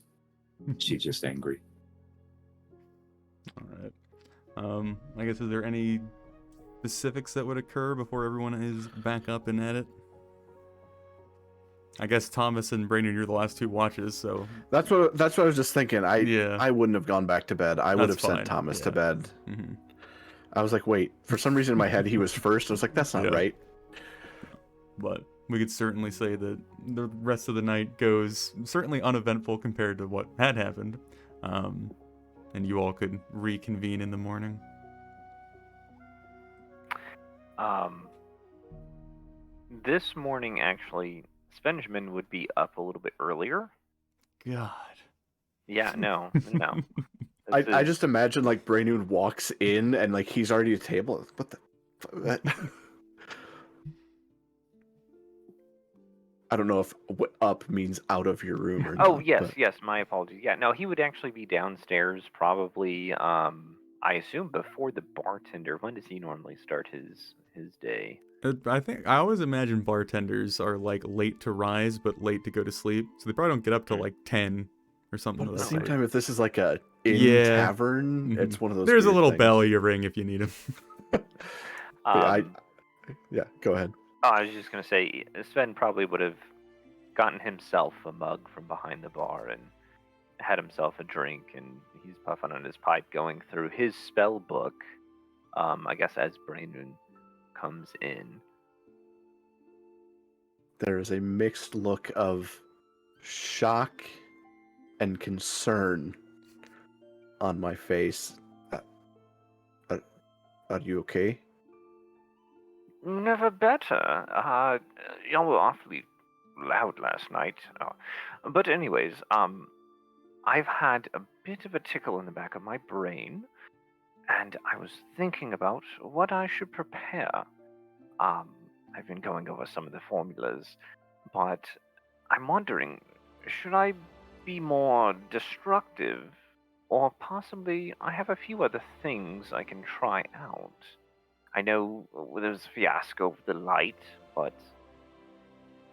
She's just angry. All right. I guess, is there any specifics that would occur before everyone is back up and at it? I guess Thomas and Brandon, you're the last two watches, so That's what I was just thinking. Yeah. I wouldn't have gone back to bed. I would That's have fine, sent Thomas yeah. to bed. mhm. I was like, wait. For some reason in my head he was first. I was like, that's not Yeah. right. But we could certainly say that the rest of the night goes certainly uneventful compared to what had happened, and you all could reconvene in the morning. This morning, actually, Svenjamin would be up a little bit earlier. God. Yeah, no. I This is- just imagine like Brainoon walks in and like he's already at a table. What the? I don't know if up means out of your room or Oh, not. yes, but yes, my apologies. Yeah, no, he would actually be downstairs probably, I assume before the bartender. When does he normally start his day? I think I always imagine bartenders are like late to rise but late to go to sleep, so they probably don't get up till Hmm. like 10 or something But of at the that same sort. time, if this is like a inn Yeah. tavern, Mhm. it's one of those. There's a weird little things. bell you ring if you need him. But yeah, Um, yeah, go ahead. I was just gonna say Sven probably would have gotten himself a mug from behind the bar and had himself a drink, and he's puffing on his pipe, going through his spell book. I guess as Brainun comes in. There is a mixed look of shock and concern on my face. Are you okay? Never better. Y'all were awfully loud last night. But anyways, I've had a bit of a tickle in the back of my brain, and I was thinking about what I should prepare. I've been going over some of the formulas, but I'm wondering, should I be more destructive, or possibly I have a few other things I can try out? I know there's a fiasco with the light, but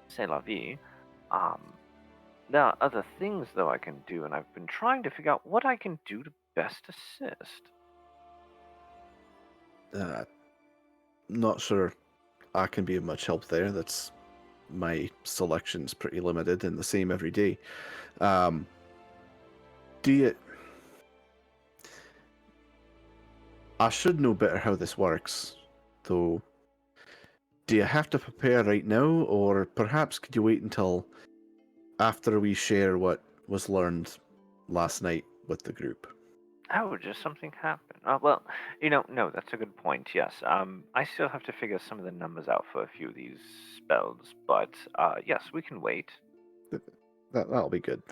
c'est la vie. Um, there are other things though I can do, and I've been trying to figure out what I can do to best assist. Not sure I can be of much help there. That's my selection's pretty limited and the same every day. Do you? I should know better how this works, though. Do you have to prepare right now, or perhaps could you wait until after we share what was learned last night with the group? Oh, just something happened. Well, no, that's a good point. Yes. I still have to figure some of the numbers out for a few of these spells, but yes, we can wait. That'll be good.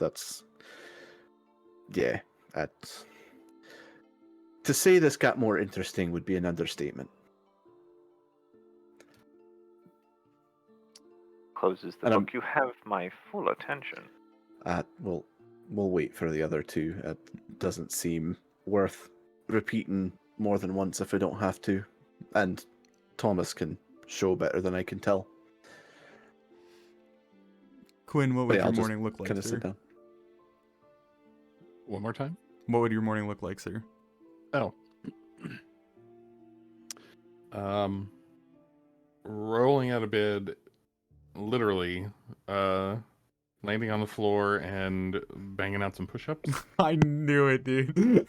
Yeah. That's to say this got more interesting would be an understatement. Closes the And book. You have my full attention. We'll wait for the other two. It doesn't seem worth repeating more than once if I don't have to, and Thomas can show better than I can tell. Quinn, what would Yeah, your I'll just morning look like, kind of sir? sit down. One more time. What would your morning look like, sir? Oh. Rolling out of bed, literally, landing on the floor and banging out some push-ups. I knew it, dude.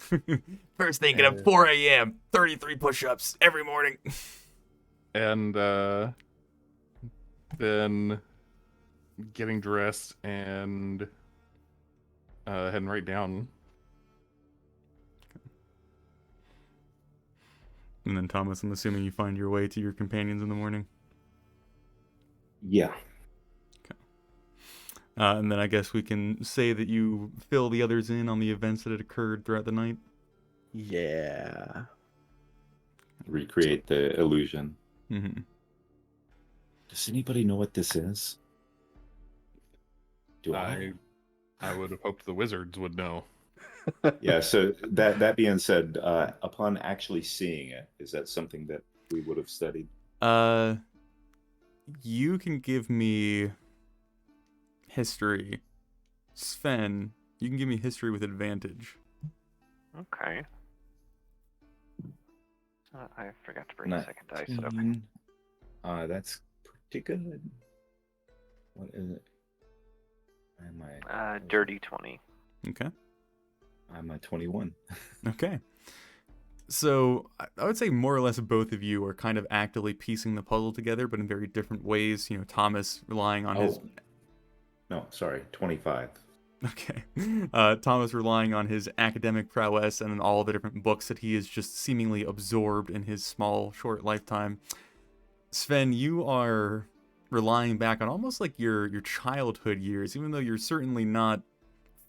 First thing, get up 4 a.m., 33 push-ups every morning. And then getting dressed and heading right down. And then Thomas, I'm assuming you find your way to your companions in the morning. Yeah. And then I guess we can say that you fill the others in on the events that had occurred throughout the night. Yeah. Recreate the illusion. Mm-hmm. Does anybody know what this is? Do I? I would have hoped the wizards would know. Yeah, so that being said, upon actually seeing it, is that something that we would have studied? You can give me history. Sven, you can give me history with advantage. Okay. I forgot to bring a second dice. Okay. That's pretty good. What is it? Am I? Dirty 20. Okay. I'm at 21. Okay. So I would say more or less both of you are kind of actively piecing the puzzle together, but in very different ways. You know, Thomas relying on his... No, sorry, 25. Okay. Thomas relying on his academic prowess and all the different books that he has just seemingly absorbed in his small, short lifetime. Sven, you are relying back on almost like your childhood years, even though you're certainly not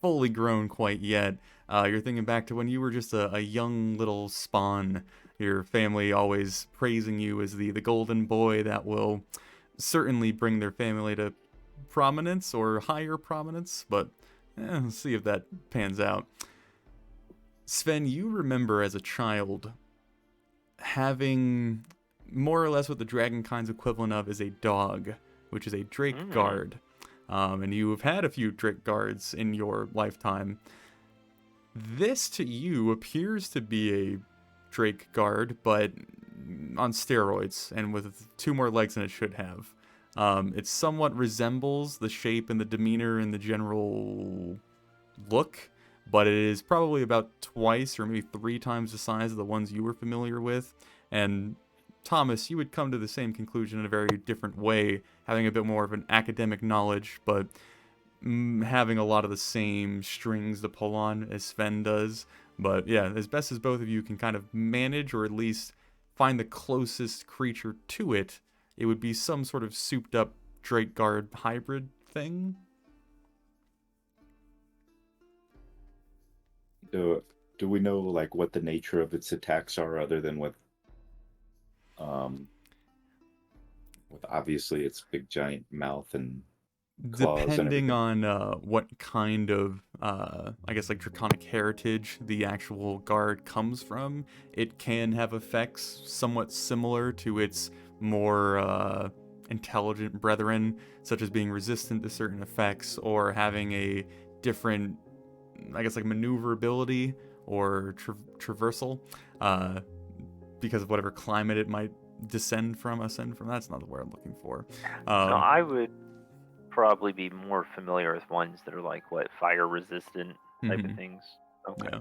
fully grown quite yet. You're thinking back to when you were just a young little spawn, your family always praising you as the golden boy that will certainly bring their family to prominence or higher prominence, but let's see if that pans out. Sven, you remember as a child having more or less what the Dragonkind's equivalent of is a dog, which is a Drake Guard. And you have had a few Drake Guards in your lifetime. This to you appears to be a Drake Guard, but on steroids and with 2 more legs than it should have. It somewhat resembles the shape and the demeanor and the general look, but it is probably about twice or maybe 3 times the size of the ones you were familiar with. And Thomas, you would come to the same conclusion in a very different way, having a bit more of an academic knowledge, but having a lot of the same strings to pull on as Sven does. But yeah, as best as both of you can kind of manage, or at least find the closest creature to it, it would be some sort of souped up Drake Guard hybrid thing. Do we know like what the nature of its attacks are, other than with obviously its big giant mouth and claws? Depending and on what kind of, I guess, like draconic heritage the actual guard comes from, it can have effects somewhat similar to its more intelligent brethren, such as being resistant to certain effects or having a different, I guess, like maneuverability or traversal, because of whatever climate it might ascend from. That's not the word I'm looking for. So I would probably be more familiar with ones that are like fire resistant type of things. Okay. Yeah.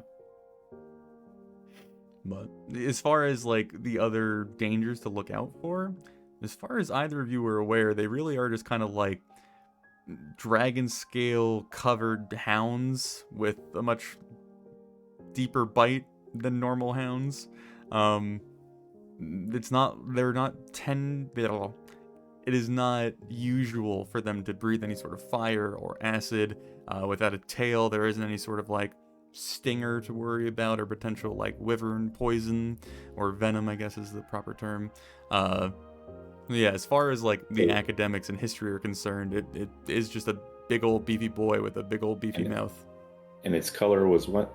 But as far as like the other dangers to look out for, as far as either of you are aware, they really are just kind of like dragon scale covered hounds with a much deeper bite than normal hounds. It is not usual for them to breathe any sort of fire or acid. Without a tail, there isn't any sort of like stinger to worry about, or potential like wyvern poison or venom, I guess is the proper term. Yeah, as far as like the academics and history are concerned, it is just a big old beefy boy with a big old beefy mouth. And its color was what?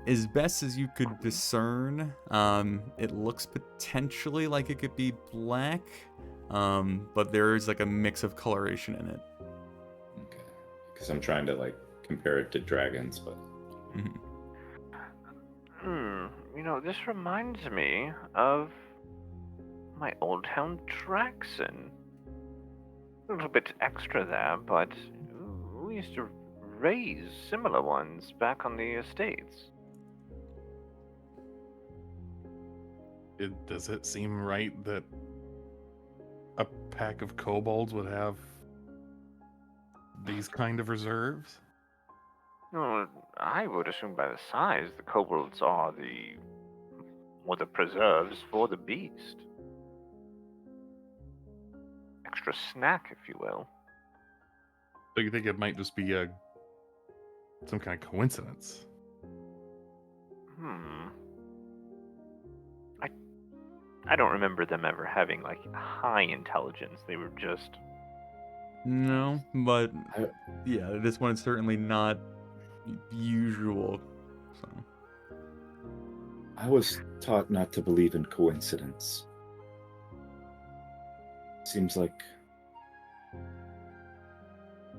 As best as you could discern, it looks potentially like it could be black, but there is like a mix of coloration in it. Okay, because I'm trying to like compare it to dragons, but this reminds me of my old hound Draxon. A little bit extra there, but we used to raise similar ones back on the estates. Does it seem right that a pack of kobolds would have these kind of reserves? No, I would assume by the size, the kobolds are the preserves for the beast. Extra snack, if you will. So you think it might just be some kind of coincidence? I don't remember them ever having like high intelligence. They were just... No, but yeah, this one is certainly not usual. So I was taught not to believe in coincidence. Seems like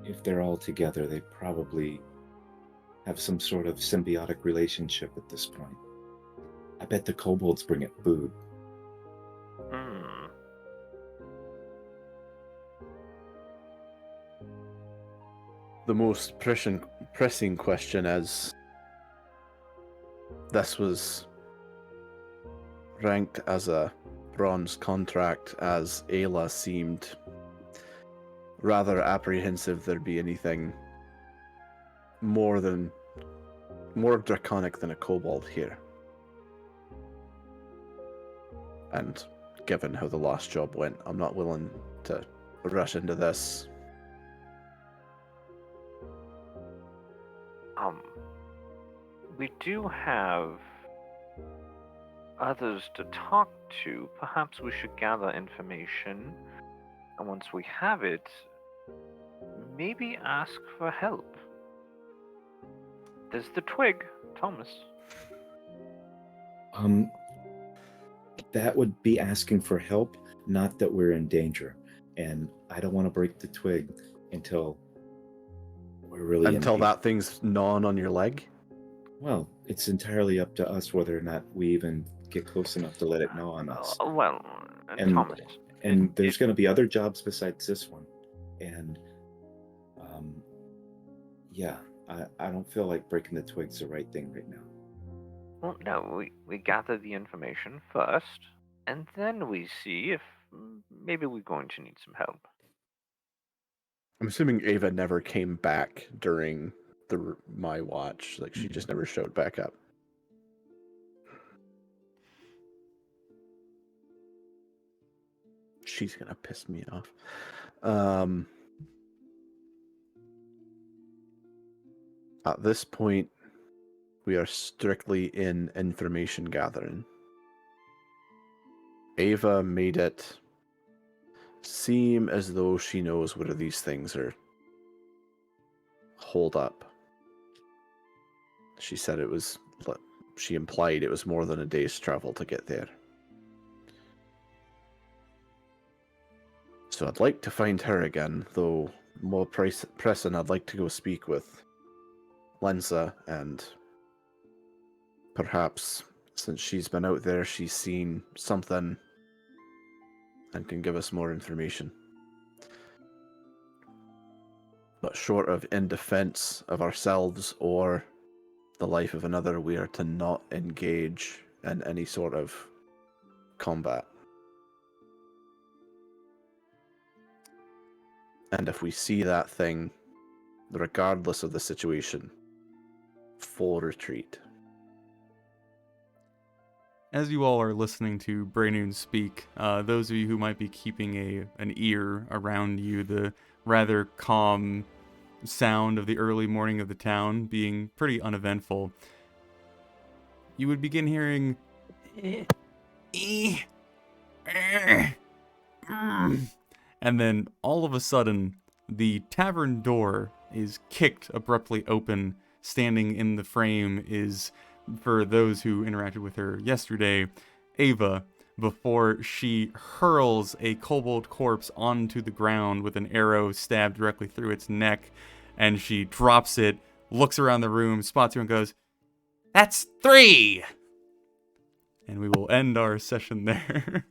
if they're all together, they probably have some sort of symbiotic relationship at this point. I bet the kobolds bring it food. The most pressing question is, this was ranked as a bronze contract, as Ayla seemed rather apprehensive there'd be anything more draconic than a kobold here. And given how the last job went, I'm not willing to rush into this. We do have others to talk to. Perhaps we should gather information, and once we have it, Maybe ask for help. There's the twig, Thomas. That would be asking for help, not that we're in danger. And I don't want to break the twig until we're really Until in danger. that thing's gnawing on your leg? Well, it's entirely up to us whether or not we even get close enough to let it gnaw on us. Well, And- Thomas. And there's going to be other jobs besides this one. And yeah, I don't feel like breaking the twig's the right thing right now. Well, no, we gather the information first, and then we see if maybe we're going to need some help. I'm assuming Ava never came back during my watch. Like, she just never showed back up. She's gonna piss me off. At this point, we are strictly in information gathering. Ava made it seem as though she knows where these things are holed up. She said she implied it was more than a day's travel to get there. So I'd like to find her again, though more pressing, I'd like to go speak with Lenza, and perhaps since she's been out there, she's seen something and can give us more information. But short of in defense of ourselves or the life of another, we are to not engage in any sort of combat. And if we see that thing, regardless of the situation, full retreat. As you all are listening to Braynoon speak, those of you who might be keeping an ear around you, the rather calm sound of the early morning of the town being pretty uneventful, you would begin hearing and then all of a sudden the tavern door is kicked abruptly open. Standing in the frame is, for those who interacted with her yesterday, Ava, before she hurls a kobold corpse onto the ground with an arrow stabbed directly through its neck, and she drops it, looks around the room, spots you, and goes, "That's 3!" And we will end our session there.